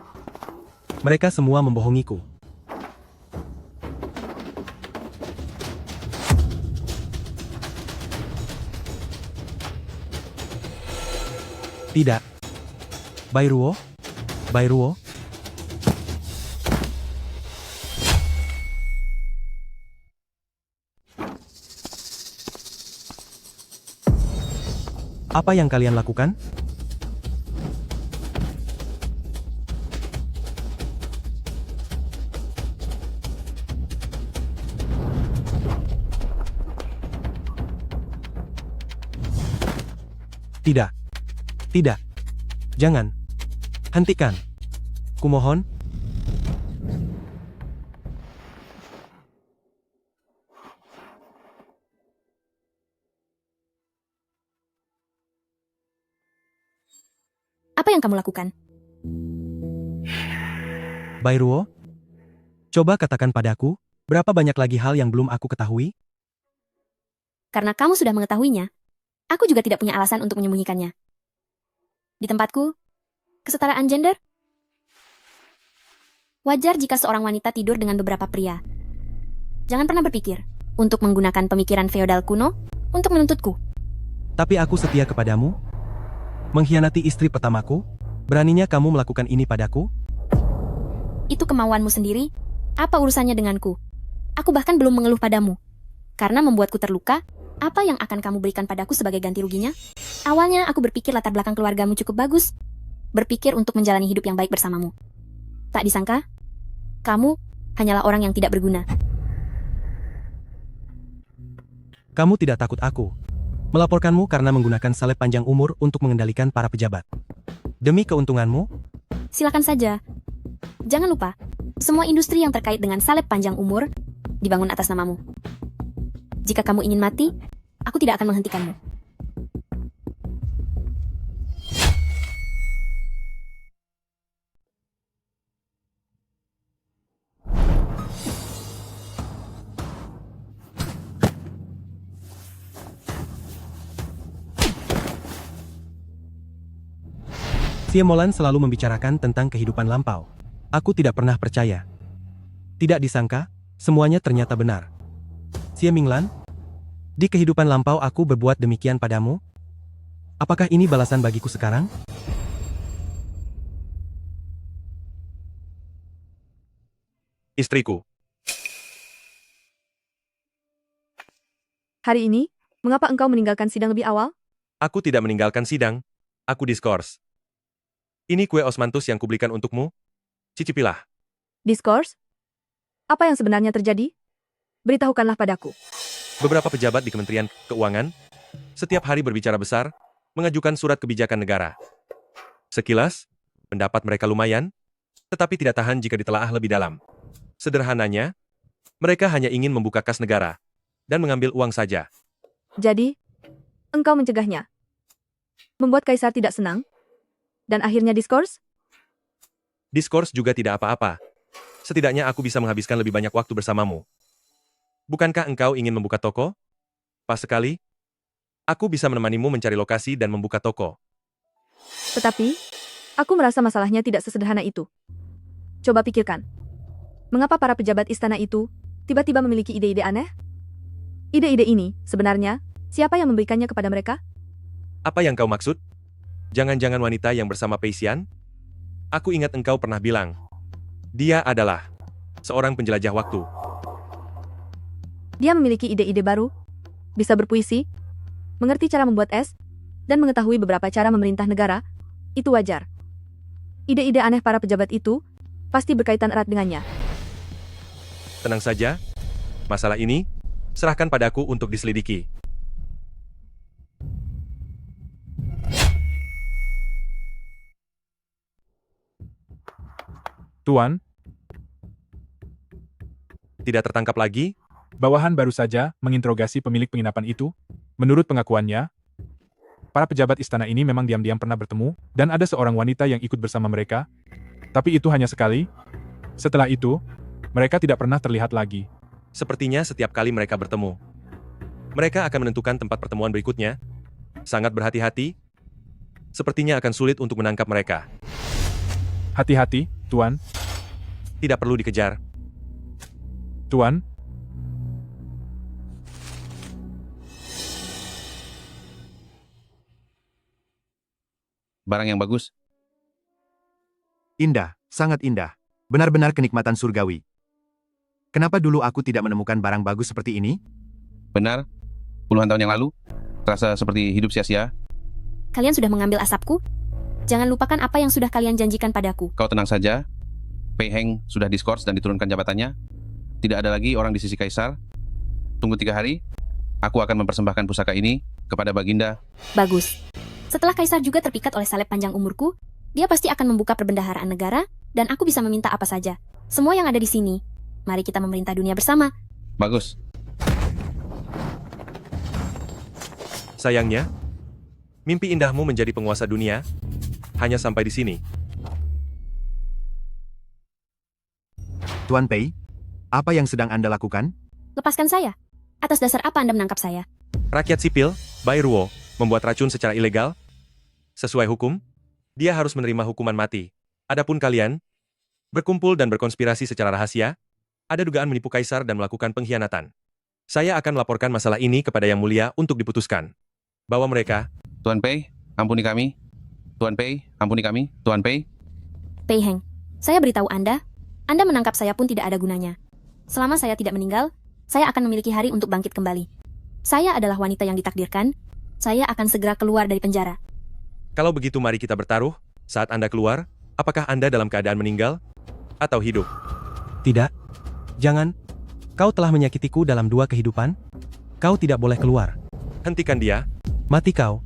Mereka semua membohongiku. Tidak. Bai Ruo. Apa yang kalian lakukan? Tidak. Tidak. Jangan. Hentikan. Kumohon. Apa yang kamu lakukan? Bai Ruo, coba katakan padaku, berapa banyak lagi hal yang belum aku ketahui? Karena kamu sudah mengetahuinya, aku juga tidak punya alasan untuk menyembunyikannya. Di tempatku, kesetaraan gender? Wajar jika seorang wanita tidur dengan beberapa pria. Jangan pernah berpikir untuk menggunakan pemikiran feodal kuno untuk menuntutku. Tapi aku setia kepadamu. Mengkhianati istri pertamaku? Beraninya kamu melakukan ini padaku? Itu kemauanmu sendiri. Apa urusannya denganku? Aku bahkan belum mengeluh padamu. Karena membuatku terluka, apa yang akan kamu berikan padaku sebagai ganti ruginya? Awalnya aku berpikir latar belakang keluargamu cukup bagus. berpikir untuk menjalani hidup yang baik bersamamu. Tak disangka, kamu hanyalah orang yang tidak berguna. Kamu tidak takut aku melaporkanmu karena menggunakan salep panjang umur untuk mengendalikan para pejabat. Demi keuntunganmu, Silakan saja. Jangan lupa, semua industri yang terkait dengan salep panjang umur dibangun atas namamu. Jika kamu ingin mati, aku tidak akan menghentikanmu. Xie Molan selalu membicarakan tentang kehidupan lampau. Aku tidak pernah percaya. Tidak disangka, semuanya ternyata benar. Xie Minglan, di kehidupan lampau aku berbuat demikian padamu? Apakah ini balasan bagiku sekarang? Istriku. Hari ini, mengapa engkau meninggalkan sidang lebih awal? Aku tidak meninggalkan sidang. Aku diskors. Ini kue osmanthus yang kubelikan untukmu. Cicipilah. Diskors? Apa yang sebenarnya terjadi? Beritahukanlah padaku. Beberapa pejabat di Kementerian Keuangan setiap hari berbicara besar, mengajukan surat kebijakan negara. Sekilas, pendapat mereka lumayan, tetapi tidak tahan jika ditelaah lebih dalam. Sederhananya, mereka hanya ingin membuka kas negara dan mengambil uang saja. Jadi, engkau mencegahnya. Membuat kaisar tidak senang? Dan akhirnya diskors? Diskors juga tidak apa-apa. Setidaknya aku bisa menghabiskan lebih banyak waktu bersamamu. Bukankah engkau ingin membuka toko? Pas sekali, aku bisa menemanimu mencari lokasi dan membuka toko. Tetapi, aku merasa masalahnya tidak sesederhana itu. Coba pikirkan. Mengapa para pejabat istana itu tiba-tiba memiliki ide-ide aneh? Ide-ide ini, sebenarnya, siapa yang memberikannya kepada mereka? Apa yang kau maksud? Jangan-jangan wanita yang bersama Pei Xian? Aku ingat engkau pernah bilang, dia adalah seorang penjelajah waktu. Dia memiliki ide-ide baru, bisa berpuisi, mengerti cara membuat es, dan mengetahui beberapa cara memerintah negara. Itu wajar. Ide-ide aneh para pejabat itu pasti berkaitan erat dengannya. Tenang saja, masalah ini serahkan padaku untuk diselidiki. Tuan, tidak tertangkap lagi? Bawahan baru saja menginterogasi pemilik penginapan itu. Menurut pengakuannya, para pejabat istana ini memang diam-diam pernah bertemu, dan ada seorang wanita yang ikut bersama mereka. Tapi itu hanya sekali. Setelah itu, mereka tidak pernah terlihat lagi. Sepertinya setiap kali mereka bertemu, mereka akan menentukan tempat pertemuan berikutnya. Sangat berhati-hati. Sepertinya akan sulit untuk menangkap mereka. Hati-hati, Tuan. Tidak perlu dikejar. Tuan, Barang yang bagus. Indah, sangat indah. Benar-benar kenikmatan surgawi. Kenapa dulu aku tidak menemukan barang bagus seperti ini? Benar, puluhan tahun yang lalu, terasa seperti hidup sia-sia. Kalian sudah mengambil asapku? Jangan lupakan apa yang sudah kalian janjikan padaku. Kau tenang saja, Pei Heng sudah diskors dan diturunkan jabatannya. Tidak ada lagi orang di sisi kaisar. Tunggu 3 hari, aku akan mempersembahkan pusaka ini kepada Baginda. Bagus. Setelah kaisar juga terpikat oleh salep panjang umurku, dia pasti akan membuka perbendaharaan negara, dan aku bisa meminta apa saja. Semua yang ada di sini. Mari kita memerintah dunia bersama. Bagus. Sayangnya, mimpi indahmu menjadi penguasa dunia hanya sampai di sini. Tuan Pei, apa yang sedang Anda lakukan? Lepaskan saya. Atas dasar apa Anda menangkap saya? Rakyat sipil, Bai Ruo, membuat racun secara ilegal. Sesuai hukum, dia harus menerima hukuman mati. Adapun kalian, berkumpul dan berkonspirasi secara rahasia, ada dugaan menipu kaisar dan melakukan pengkhianatan. Saya akan melaporkan masalah ini kepada Yang Mulia untuk diputuskan. Bawa mereka. Tuan Pei, ampuni kami. Tuan Pei, ampuni kami. Tuan Pei. Pei Heng, saya beritahu Anda menangkap saya pun tidak ada gunanya. Selama saya tidak meninggal, saya akan memiliki hari untuk bangkit kembali. Saya adalah wanita yang ditakdirkan, saya akan segera keluar dari penjara. Kalau begitu mari kita bertaruh. Saat Anda keluar, apakah Anda dalam keadaan meninggal? Atau hidup? Tidak. Jangan. Kau telah menyakitiku dalam 2 kehidupan. Kau tidak boleh keluar. Hentikan dia. Mati kau.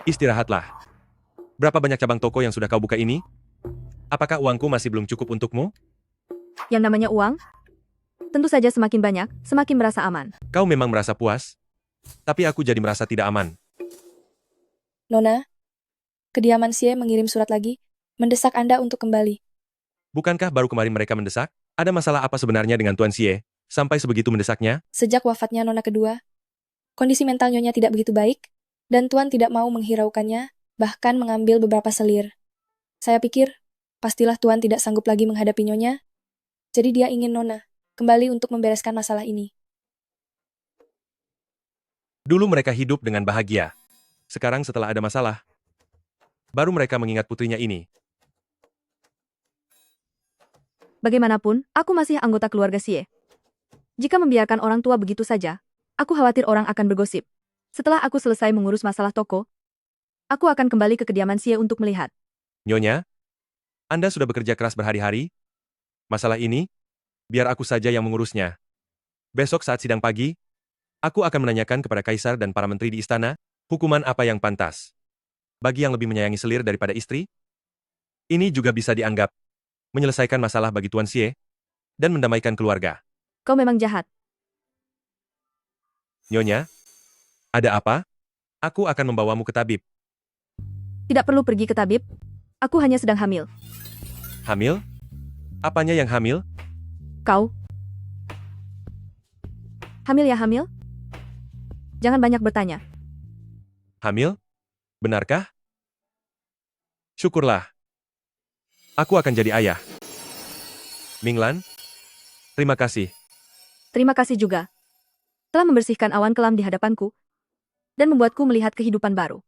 Istirahatlah. Berapa banyak cabang toko yang sudah kau buka ini? Apakah uangku masih belum cukup untukmu? Yang namanya uang? Tentu saja semakin banyak, semakin merasa aman. Kau memang merasa puas? Tapi aku jadi merasa tidak aman. Nona, kediaman Xie mengirim surat lagi, mendesak Anda untuk kembali. Bukankah baru kemarin mereka mendesak? Ada masalah apa sebenarnya dengan Tuan Xie? Sampai sebegitu mendesaknya? Sejak wafatnya Nona kedua, kondisi mental Nyonya tidak begitu baik, dan Tuan tidak mau menghiraukannya, bahkan mengambil beberapa selir. Saya pikir, pastilah Tuan tidak sanggup lagi menghadapi Nyonya, jadi dia ingin Nona kembali untuk membereskan masalah ini. Dulu mereka hidup dengan bahagia. Sekarang setelah ada masalah, baru mereka mengingat putrinya ini. Bagaimanapun, aku masih anggota keluarga Xie. Jika membiarkan orang tua begitu saja, aku khawatir orang akan bergosip. Setelah aku selesai mengurus masalah toko, aku akan kembali ke kediaman Xie untuk melihat. Nyonya, Anda sudah bekerja keras berhari-hari? Masalah ini, biar aku saja yang mengurusnya. Besok saat sidang pagi, aku akan menanyakan kepada Kaisar dan para menteri di istana, hukuman apa yang pantas. Bagi yang lebih menyayangi selir daripada istri, ini juga bisa dianggap menyelesaikan masalah bagi Tuan Xie dan mendamaikan keluarga. Kau memang jahat. Nyonya, ada apa? Aku akan membawamu ke tabib. Tidak perlu pergi ke tabib. Aku hanya sedang hamil. Hamil? Apanya yang hamil? Kau. Hamil ya hamil? Jangan banyak bertanya. Hamil? Benarkah? Syukurlah. Aku akan jadi ayah. Minglan, terima kasih. Terima kasih juga. Telah membersihkan awan kelam di hadapanku dan membuatku melihat kehidupan baru.